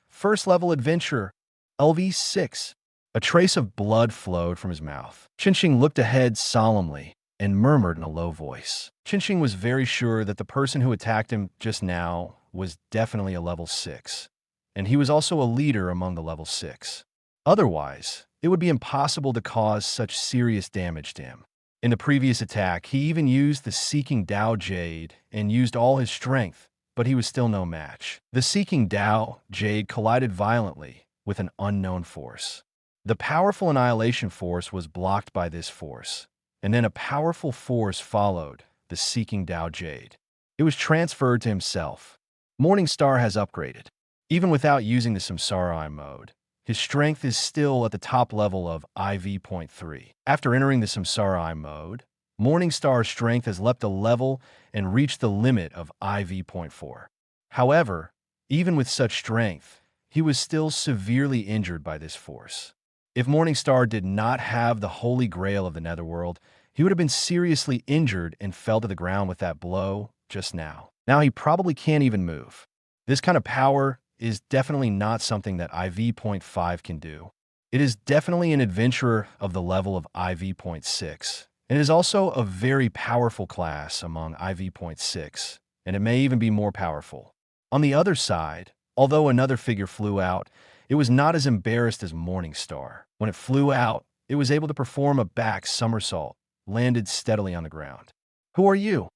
Speaker 2: first level adventurer, LV6. A trace of blood flowed from his mouth. Chinching looked ahead solemnly and murmured in a low voice. Chinching was very sure that the person who attacked him just now was definitely a level 6, and he was also a leader among the level 6. Otherwise, it would be impossible to cause such serious damage to him. In the previous attack, he even used the Seeking Dao Jade and used all his strength, but he was still no match. The Seeking Dao Jade collided violently with an unknown force. The powerful annihilation force was blocked by this force, and then a powerful force followed the Seeking Dao Jade. It was transferred to himself. Morningstar has upgraded. Even without using the Samsara Eye mode, his strength is still at the top level of IV.3. After entering the Samsara Eye mode, Morningstar's strength has leapt a level and reached the limit of IV.4. However, even with such strength, he was still severely injured by this force. If Morningstar did not have the Holy Grail of the Netherworld, he would have been seriously injured and fell to the ground with that blow just now. Now he probably can't even move. This kind of power is definitely not something that IV.5 can do. It is definitely an adventurer of the level of IV.6, and is also a very powerful class among IV.6, and it may even be more powerful. On the other side, although another figure flew out, it was not as embarrassed as Morningstar. When it flew out, it was able to perform a back somersault, landed steadily on the ground. Who are you?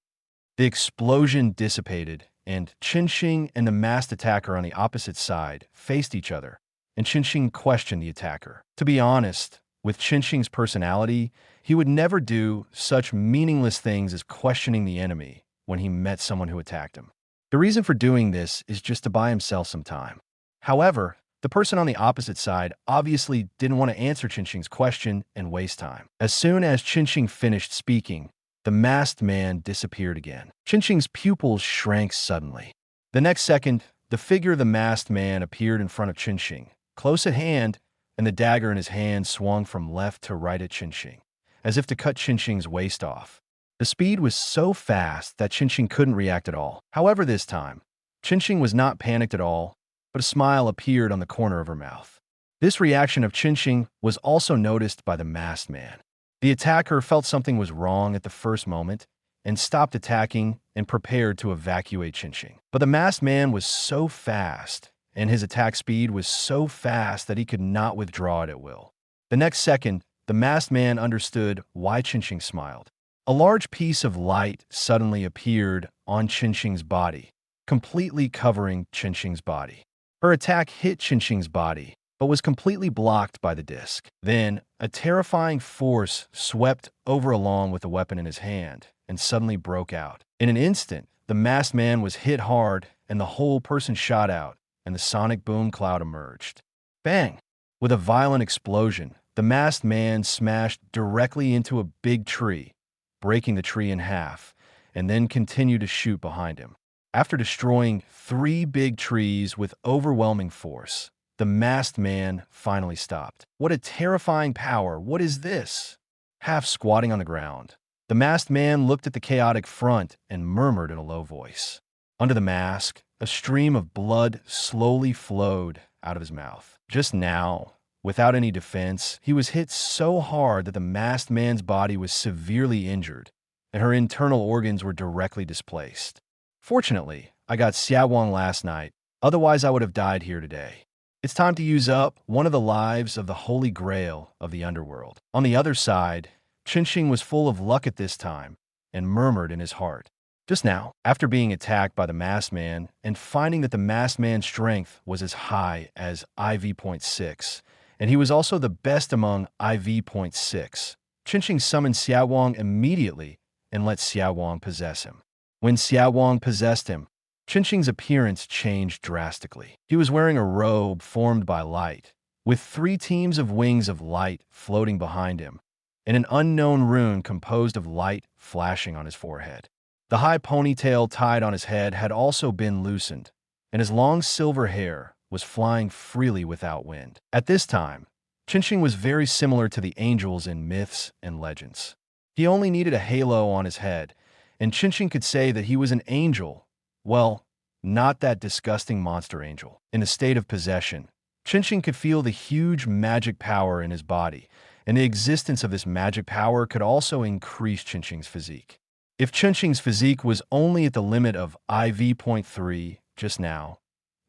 Speaker 2: The explosion dissipated, and Chinching and the masked attacker on the opposite side faced each other, and Chinching questioned the attacker. To be honest, with Chinching's personality, he would never do such meaningless things as questioning the enemy when he met someone who attacked him. The reason for doing this is just to buy himself some time. However, the person on the opposite side obviously didn't want to answer Chinching's question and waste time. As soon as Chinching finished speaking, the masked man disappeared again. Chinching's pupils shrank suddenly. The next second, the figure of the masked man appeared in front of Chinching, close at hand, and the dagger in his hand swung from left to right at Chinching, as if to cut Chinching's waist off. The speed was so fast that Chinching couldn't react at all. However, this time, Chinching was not panicked at all, but a smile appeared on the corner of her mouth. This reaction of Qinxing was also noticed by the masked man. The attacker felt something was wrong at the first moment and stopped attacking and prepared to evacuate Qinxing. But the masked man was so fast, and his attack speed was so fast that he could not withdraw it at will. The next second, the masked man understood why Qinxing smiled. A large piece of light suddenly appeared on Qinxing's body, completely covering Qinxing's body. Her attack hit Qinxing's body, but was completely blocked by the disc. Then, a terrifying force swept over along with the weapon in his hand and suddenly broke out. In an instant, the masked man was hit hard and the whole person shot out, and the sonic boom cloud emerged. Bang! With a violent explosion, the masked man smashed directly into a big tree, breaking the tree in half, and then continued to shoot behind him. After destroying 3 big trees with overwhelming force, the masked man finally stopped. What a terrifying power! What is this? Half squatting on the ground, the masked man looked at the chaotic front and murmured in a low voice. Under the mask, a stream of blood slowly flowed out of his mouth. Just now, without any defense, he was hit so hard that the masked man's body was severely injured, and her internal organs were directly displaced. Fortunately, I got Xiaowang last night, otherwise I would have died here today. It's time to use up one of the lives of the Holy Grail of the underworld. On the other side, Qinxing was full of luck at this time and murmured in his heart. Just now, after being attacked by the masked man and finding that the masked man's strength was as high as IV.6, and he was also the best among IV.6, Qinxing summoned Xiaowang immediately and let Xiaowang possess him. When Xiaowang possessed him, Qinxing's appearance changed drastically. He was wearing a robe formed by light, with 3 teams of wings of light floating behind him, and an unknown rune composed of light flashing on his forehead. The high ponytail tied on his head had also been loosened, and his long silver hair was flying freely without wind. At this time, Qinxing was very similar to the angels in myths and legends. He only needed a halo on his head, and Qinxing could say that he was an angel. Well, not that disgusting monster angel. In a state of possession, Qinxing could feel the huge magic power in his body, and the existence of this magic power could also increase Qinxing's physique. If Qinxing's physique was only at the limit of IV.3 just now,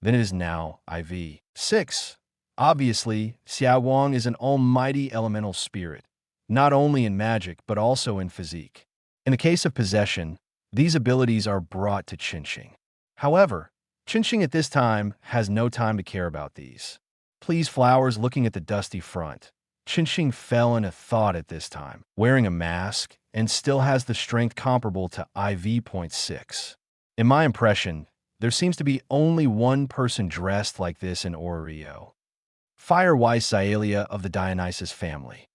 Speaker 2: then it is now IV.6. Obviously, Xiaowang is an almighty elemental spirit, not only in magic but also in physique. In the case of possession, these abilities are brought to Qinxing. However, Qinxing at this time has no time to care about these. Please flowers looking at the dusty front. Qinxing fell in a thought at this time, wearing a mask and still has the strength comparable to IV.6. In my impression, there seems to be only one person dressed like this in Oreo. Firewise Xylia of the Dionysus family.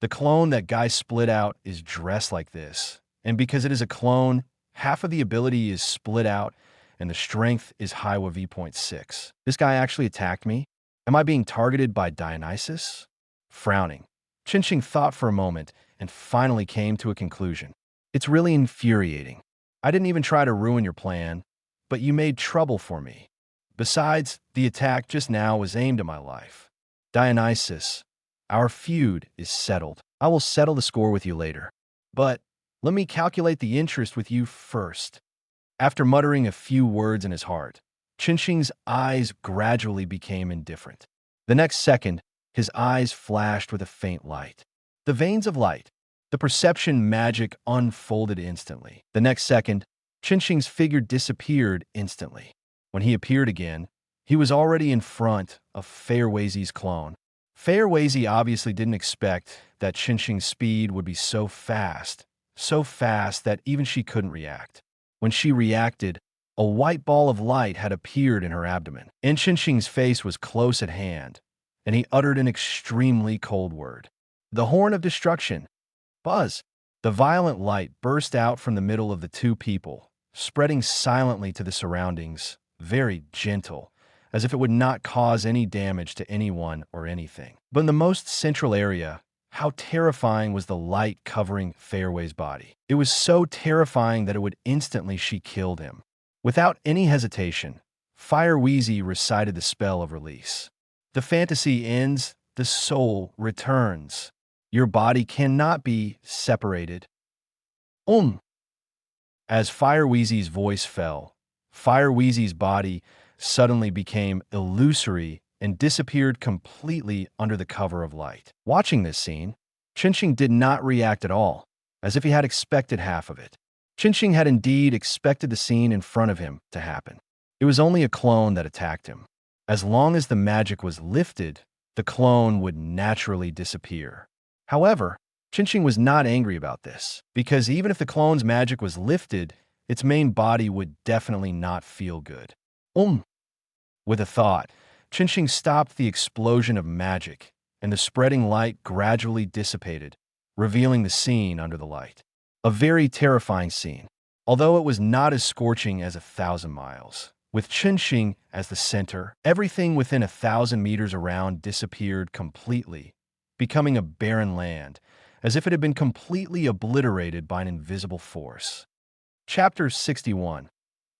Speaker 2: The clone that guy split out is dressed like this, and because it is a clone, half of the ability is split out and the strength is high with V.6. This guy actually attacked me? Am I being targeted by Dionysus? Frowning, Qinxing thought for a moment and finally came to a conclusion. It's really infuriating. I didn't even try to ruin your plan, but you made trouble for me. Besides, the attack just now was aimed at my life. Dionysus, our feud is settled. I will settle the score with you later. But let me calculate the interest with you first. After muttering a few words in his heart, Qinxing's eyes gradually became indifferent. The next second, his eyes flashed with a faint light. The veins of light. The perception magic unfolded instantly. The next second, Qinxing's figure disappeared instantly. When he appeared again, he was already in front of Fairway's clone. Fairway obviously didn't expect that Qinxing's speed would be so fast that even she couldn't react. When she reacted, a white ball of light had appeared in her abdomen. And Qinxing's face was close at hand, and he uttered an extremely cold word. The horn of destruction. Buzz. The violent light burst out from the middle of the 2 people, spreading silently to the surroundings, very gentle, as if it would not cause any damage to anyone or anything. But in the most central area, how terrifying was the light covering Fairway's body. It was so terrifying that it would instantly she killed him. Without any hesitation, Fire Wheezy recited the spell of release. The fantasy ends, the soul returns. Your body cannot be separated. As Fire Wheezy's voice fell, Fire Wheezy's body suddenly became illusory and disappeared completely under the cover of light. Watching this scene, Chinching did not react at all, as if he had expected half of it. Chinching had indeed expected the scene in front of him to happen. It was only a clone that attacked him. As long as the magic was lifted, the clone would naturally disappear. However, Chinching was not angry about this, because even if the clone's magic was lifted, its main body would definitely not feel good. With a thought, Chinching stopped the explosion of magic, and the spreading light gradually dissipated, revealing the scene under the light. A very terrifying scene, although it was not as scorching as 1,000 miles. With Chinching as the center, everything within 1,000 meters around disappeared completely, becoming a barren land, as if it had been completely obliterated by an invisible force. Chapter 61.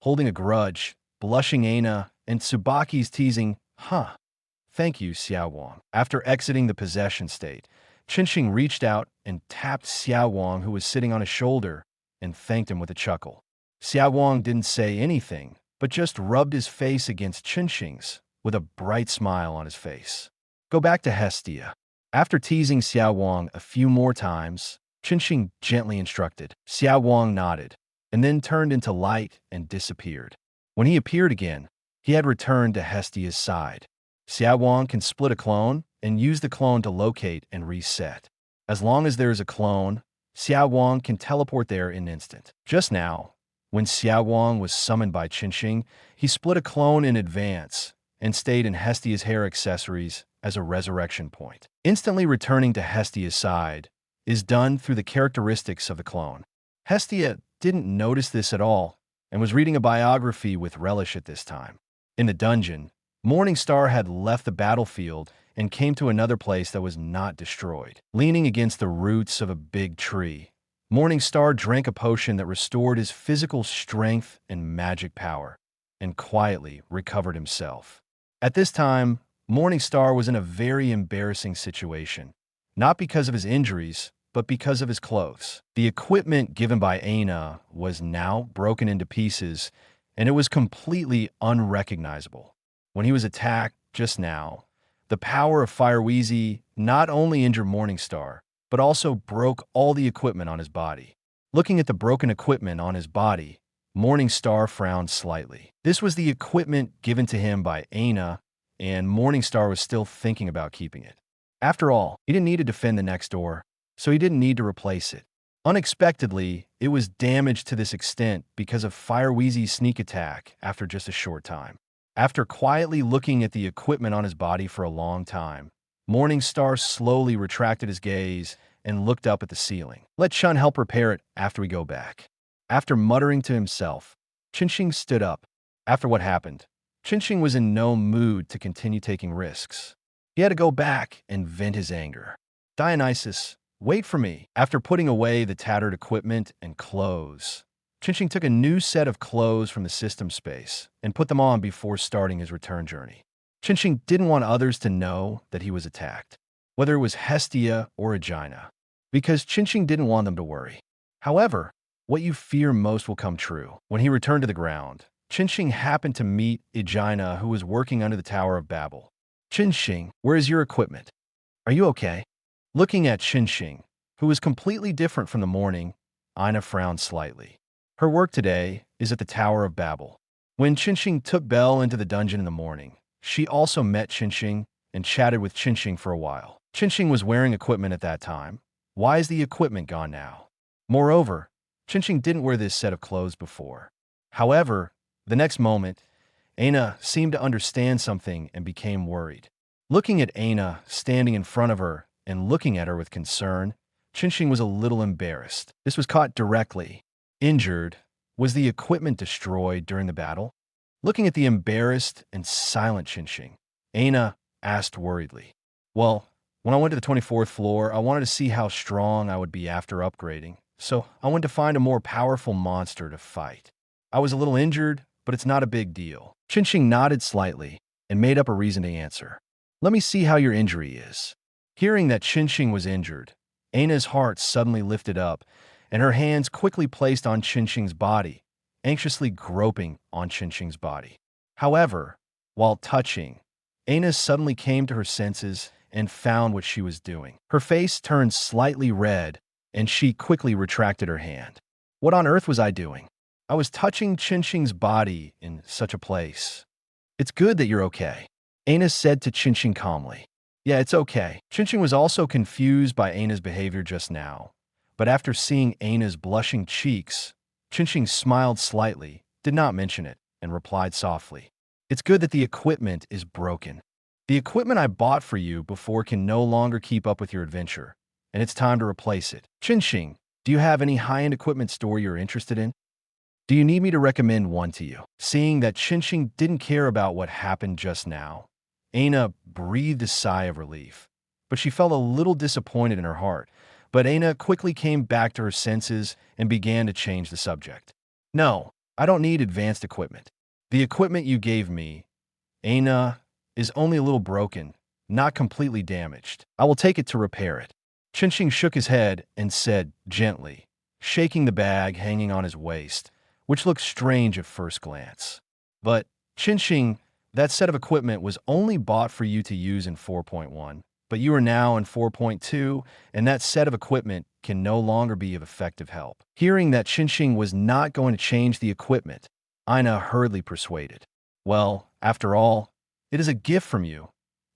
Speaker 2: Holding a grudge, blushing Aina, and Tsubaki's teasing, Thank you, Xiao Wang. After exiting the possession state, Chinching reached out and tapped Xiao Wang, who was sitting on his shoulder, and thanked him with a chuckle. Xiao Wang didn't say anything, but just rubbed his face against Chinching's with a bright smile on his face. Go back to Hestia. After teasing Xiao Wang a few more times, Chinching gently instructed. Xiao Wang nodded, and then turned into light and disappeared. When he appeared again, he had returned to Hestia's side. Xiao Wang can split a clone and use the clone to locate and reset. As long as there is a clone, Xiao Wang can teleport there in an instant. Just now, when Xiao Wang was summoned by Chinching, he split a clone in advance and stayed in Hestia's hair accessories as a resurrection point. Instantly returning to Hestia's side is done through the characteristics of the clone. Hestia didn't notice this at all and was reading a biography with relish at this time. In the dungeon, Morningstar had left the battlefield and came to another place that was not destroyed. Leaning against the roots of a big tree, Morningstar drank a potion that restored his physical strength and magic power, and quietly recovered himself. At this time, Morningstar was in a very embarrassing situation, not because of his injuries, but because of his clothes. The equipment given by Aina was now broken into pieces, and it was completely unrecognizable. When he was attacked just now, the power of Fire Wheezy not only injured Morningstar, but also broke all the equipment on his body. Looking at the broken equipment on his body, Morningstar frowned slightly. This was the equipment given to him by Aina, and Morningstar was still thinking about keeping it. After all, he didn't need to defend the next door, so he didn't need to replace it. Unexpectedly, it was damaged to this extent because of Fire Wheezy's sneak attack after just a short time. After quietly looking at the equipment on his body for a long time, Morningstar slowly retracted his gaze and looked up at the ceiling. Let Chun help repair it after we go back. After muttering to himself, Chinching stood up. After what happened, Chinching was in no mood to continue taking risks. He had to go back and vent his anger. Dionysus, wait for me. After putting away the tattered equipment and clothes, Chinching took a new set of clothes from the system space and put them on before starting his return journey. Chinching didn't want others to know that he was attacked, whether it was Hestia or Aegina, because Chinching didn't want them to worry. However, what you fear most will come true. When he returned to the ground, Chinching happened to meet Aegina, who was working under the Tower of Babel. Chinching, where is your equipment? Are you okay? Looking at Chinching, who was completely different from the morning, Aina frowned slightly. Her work today is at the Tower of Babel. When Chinching took Belle into the dungeon in the morning, she also met Chinching and chatted with Chinching for a while. Chinching was wearing equipment at that time. Why is the equipment gone now? Moreover, Chinching didn't wear this set of clothes before. However, the next moment, Aina seemed to understand something and became worried. Looking at Aina standing in front of her and looking at her with concern, Chinching was a little embarrassed. This was caught directly. Injured, was the equipment destroyed during the battle? Looking at the embarrassed and silent Chinching, Aina asked worriedly. Well, when I went to the 24th floor, I wanted to see how strong I would be after upgrading, so I went to find a more powerful monster to fight. I was a little injured, but it's not a big deal. Chinching nodded slightly and made up a reason to answer. Let me see how your injury is. Hearing that Chinching was injured, Aina's heart suddenly lifted up, and her hands quickly placed on Chinching's body, anxiously groping on Chinching's body. However, while touching, Aina suddenly came to her senses and found what she was doing. Her face turned slightly red, and she quickly retracted her hand. What on earth was I doing? I was touching Chinching's body in such a place. It's good that you're okay, Aina said to Chinching calmly. Yeah, it's okay. Chinching was also confused by Aina's behavior just now, but after seeing Aina's blushing cheeks, Chinching smiled slightly, did not mention it, and replied softly. It's good that the equipment is broken. The equipment I bought for you before can no longer keep up with your adventure, and it's time to replace it. Chinching, do you have any high-end equipment store you're interested in? Do you need me to recommend one to you? Seeing that Chinching didn't care about what happened just now, Aina breathed a sigh of relief, but she felt a little disappointed in her heart. But Aina quickly came back to her senses and began to change the subject. No, I don't need advanced equipment. The equipment you gave me, Aina, is only a little broken, not completely damaged. I will take it to repair it. Chinching shook his head and said gently, shaking the bag hanging on his waist, which looked strange at first glance. But, Chinching, that set of equipment was only bought for you to use in 4.1, but you are now in 4.2, and that set of equipment can no longer be of effective help. Hearing that Chinching was not going to change the equipment, Aina hurriedly persuaded. Well, after all, it is a gift from you.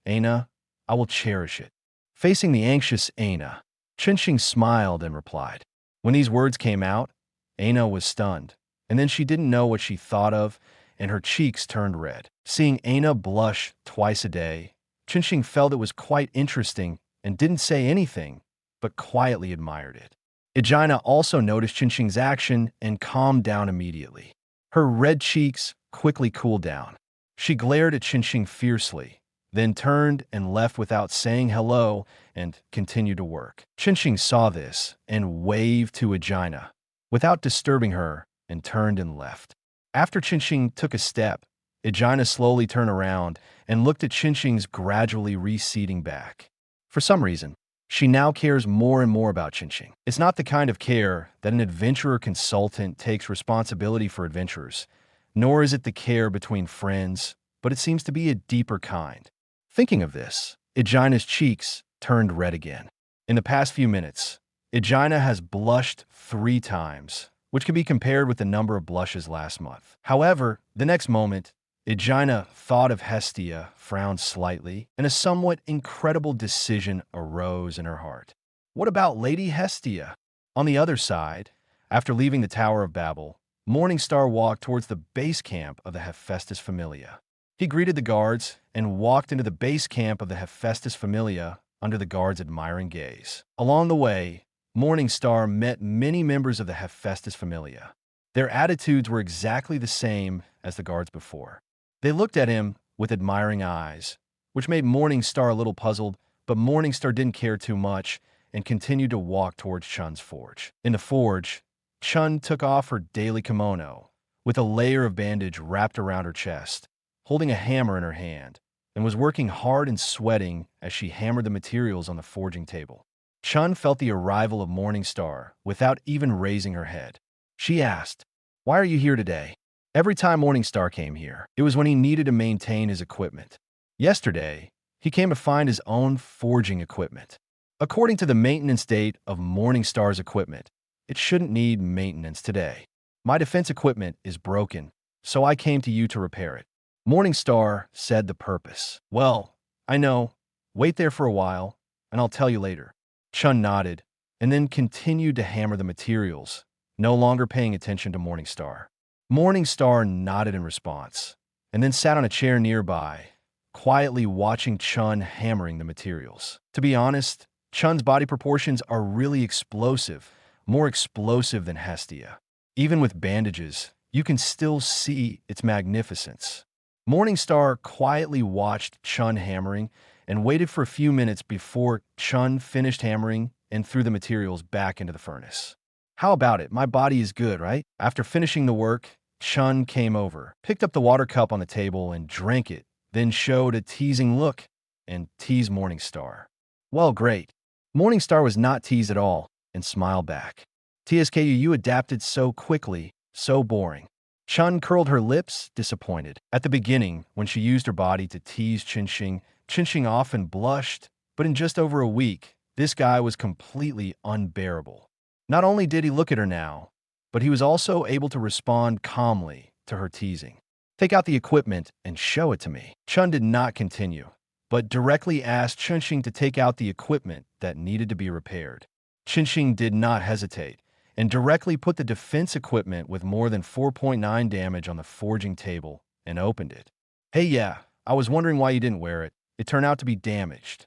Speaker 2: Aina, I will cherish it. Facing the anxious Aina, Chinching smiled and replied. When these words came out, Aina was stunned, and then she didn't know what she thought of, and her cheeks turned red. Seeing Aina blush twice a day, Chinching felt it was quite interesting and didn't say anything, but quietly admired it. Aegina also noticed Chinching's action and calmed down immediately. Her red cheeks quickly cooled down. She glared at Chinching fiercely, then turned and left without saying hello and continued to work. Chinching saw this and waved to Aegina without disturbing her and turned and left. After Chinching took a step, Aegina slowly turned around and looked at Chinching's gradually receding back. For some reason, she now cares more and more about Chinching. It's not the kind of care that an adventurer consultant takes responsibility for adventurers, nor is it the care between friends, but it seems to be a deeper kind. Thinking of this, Aegina's cheeks turned red again. In the past few minutes, Aegina has blushed 3 times, which can be compared with the number of blushes last month. However, the next moment, Aegina thought of Hestia, frowned slightly, and a somewhat incredible decision arose in her heart. What about Lady Hestia? On the other side, after leaving the Tower of Babel, Morningstar walked towards the base camp of the Hephaestus Familia. He greeted the guards and walked into the base camp of the Hephaestus Familia under the guards' admiring gaze. Along the way, Morningstar met many members of the Hephaestus Familia. Their attitudes were exactly the same as the guards before. They looked at him with admiring eyes, which made Morningstar a little puzzled, but Morningstar didn't care too much and continued to walk towards Chun's forge. In the forge, Chun took off her daily kimono, with a layer of bandage wrapped around her chest, holding a hammer in her hand, and was working hard and sweating as she hammered the materials on the forging table. Chun felt the arrival of Morningstar without even raising her head. She asked, "Why are you here today?" Every time Morningstar came here, it was when he needed to maintain his equipment. Yesterday, he came to find his own forging equipment. According to the maintenance date of Morningstar's equipment, it shouldn't need maintenance today. My defense equipment is broken, so I came to you to repair it. Morningstar said the purpose. Well, I know. Wait there for a while, and I'll tell you later. Chun nodded, and then continued to hammer the materials, no longer paying attention to Morningstar. Morningstar nodded in response, and then sat on a chair nearby, quietly watching Chun hammering the materials. To be honest, Chun's body proportions are really explosive, more explosive than Hestia. Even with bandages, you can still see its magnificence. Morningstar quietly watched Chun hammering and waited for a few minutes before Chun finished hammering and threw the materials back into the furnace. How about it? My body is good, right? After finishing the work, Chun came over, picked up the water cup on the table and drank it, then showed a teasing look and teased Morningstar. Well, great. Morningstar was not teased at all and smiled back. TSKU, you adapted so quickly, so boring. Chun curled her lips, disappointed. At the beginning, when she used her body to tease Chinching often blushed, but in just over a week, this guy was completely unbearable. Not only did he look at her now, but he was also able to respond calmly to her teasing. Take out the equipment and show it to me. Chun did not continue, but directly asked Chinching to take out the equipment that needed to be repaired. Chinching did not hesitate and directly put the defense equipment with more than 4.9 damage on the forging table and opened it. Hey, yeah, I was wondering why you didn't wear it. It turned out to be damaged.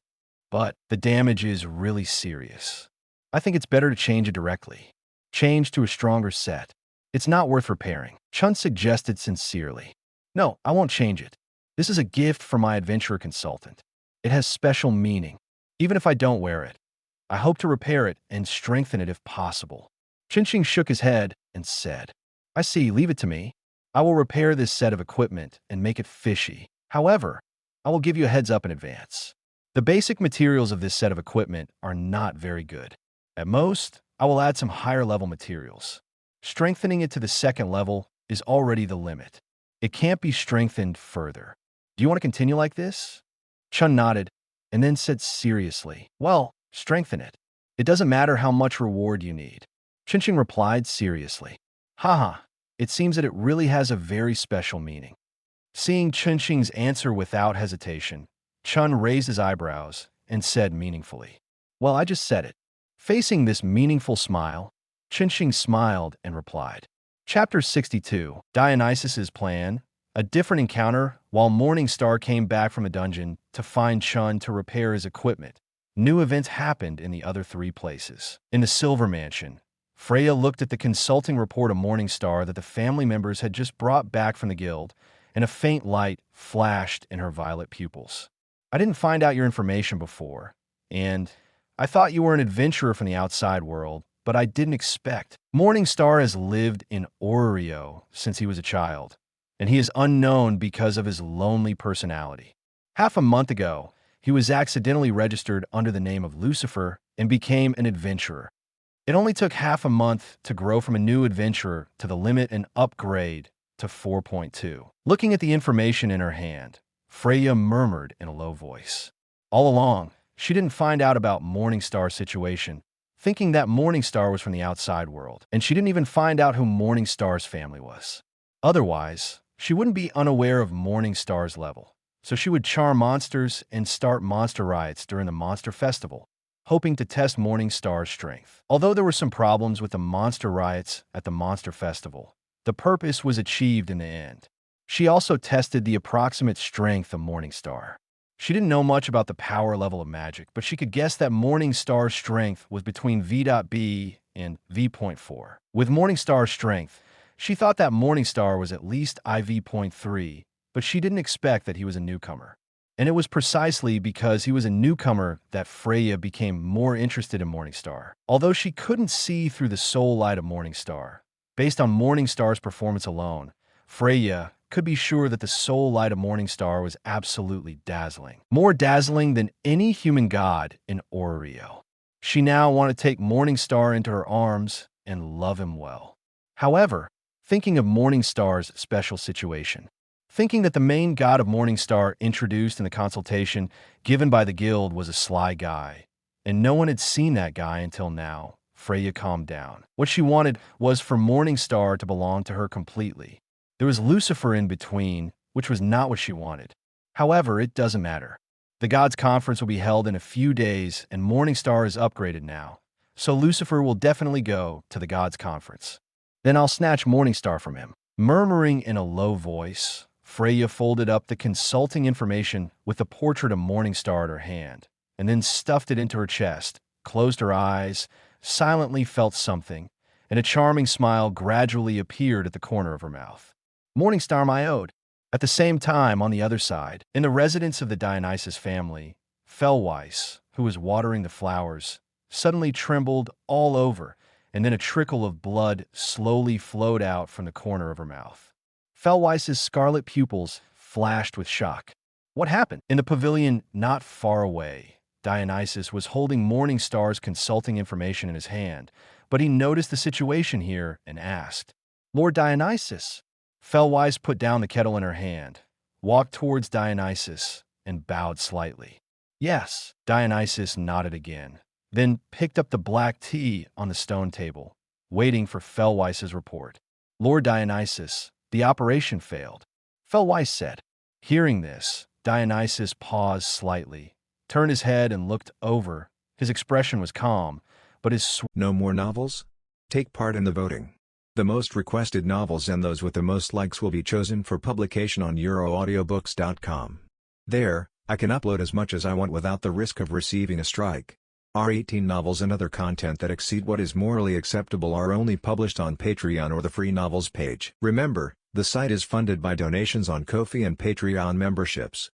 Speaker 2: But the damage is really serious. I think it's better to change it directly. Change to a stronger set. It's not worth repairing. Chun suggested sincerely. No, I won't change it. This is a gift from my adventurer consultant. It has special meaning, even if I don't wear it. I hope to repair it and strengthen it if possible. Chinching shook his head and said, I see, leave it to me. I will repair this set of equipment and make it fishy. However, I will give you a heads up in advance. The basic materials of this set of equipment are not very good. At most, I will add some higher level materials. Strengthening it to the second level is already the limit. It can't be strengthened further. Do you want to continue like this? Chun nodded and then said seriously, well, strengthen it. It doesn't matter how much reward you need. Chinching replied seriously. Haha, it seems that it really has a very special meaning. Seeing Chinching's answer without hesitation, Chun raised his eyebrows and said meaningfully, well, I just said it. Facing this meaningful smile, Chinching smiled and replied. Chapter 62, Dionysus's Plan, a different encounter. While Morningstar came back from the dungeon to find Chun to repair his equipment, new events happened in the other three places. In the Silver Mansion, Freya looked at the consulting report of Morningstar that the family members had just brought back from the guild, and a faint light flashed in her violet pupils. I didn't find out your information before, and I thought you were an adventurer from the outside world, but I didn't expect. Morningstar has lived in Oreo since he was a child, and he is unknown because of his lonely personality. Half a month ago, he was accidentally registered under the name of Lucifer and became an adventurer. It only took half a month to grow from a new adventurer to the limit and upgrade to 4.2. Looking at the information in her hand, Freya murmured in a low voice. All along, she didn't find out about Morningstar's situation, thinking that Morningstar was from the outside world, and she didn't even find out who Morningstar's family was. Otherwise, she wouldn't be unaware of Morningstar's level, so she would charm monsters and start monster riots during the Monster Festival, hoping to test Morningstar's strength. Although there were some problems with the monster riots at the Monster Festival, the purpose was achieved in the end. She also tested the approximate strength of Morningstar. She didn't know much about the power level of magic, but she could guess that Morningstar's strength was between V.B and V.4. With Morningstar's strength, she thought that Morningstar was at least IV.3, but she didn't expect that he was a newcomer. And it was precisely because he was a newcomer that Freya became more interested in Morningstar. Although she couldn't see through the soul light of Morningstar, based on Morningstar's performance alone, Freya could be sure that the soul light of Morningstar was absolutely dazzling. More dazzling than any human god in Oreo. She now wanted to take Morningstar into her arms and love him well. However, thinking of Morningstar's special situation, thinking that the main god of Morningstar introduced in the consultation given by the guild was a sly guy, and no one had seen that guy until now, Freya calmed down. What she wanted was for Morningstar to belong to her completely. There was Lucifer in between, which was not what she wanted. However, it doesn't matter. The gods' conference will be held in a few days, and Morningstar is upgraded now, so Lucifer will definitely go to the gods' conference. Then I'll snatch Morningstar from him. Murmuring in a low voice, Freya folded up the consulting information with the portrait of Morningstar at her hand, and then stuffed it into her chest, closed her eyes, silently felt something, and a charming smile gradually appeared at the corner of her mouth. Morningstar, my ode. At the same time, on the other side, in the residence of the Dionysus family, Fellweiss, who was watering the flowers, suddenly trembled all over and then a trickle of blood slowly flowed out from the corner of her mouth. Fellweiss's scarlet pupils flashed with shock. What happened? In the pavilion not far away, Dionysus was holding Morningstar's consulting information in his hand, but he noticed the situation here and asked, "Lord Dionysus?" Fellweiss put down the kettle in her hand, walked towards Dionysus, and bowed slightly. "Yes." Dionysus nodded again, then picked up the black tea on the stone table, waiting for Fellweiss's report. "Lord Dionysus, the operation failed," Fellweiss said. Hearing this, Dionysus paused slightly, turned his head and looked over. His expression was calm, but his
Speaker 1: No more novels? Take part in the voting. The most requested novels and those with the most likes will be chosen for publication on euroaudiobooks.com. There, I can upload as much as I want without the risk of receiving a strike. Our 18 novels and other content that exceed what is morally acceptable are only published on Patreon or the free novels page. Remember, the site is funded by donations on Ko-fi and Patreon memberships.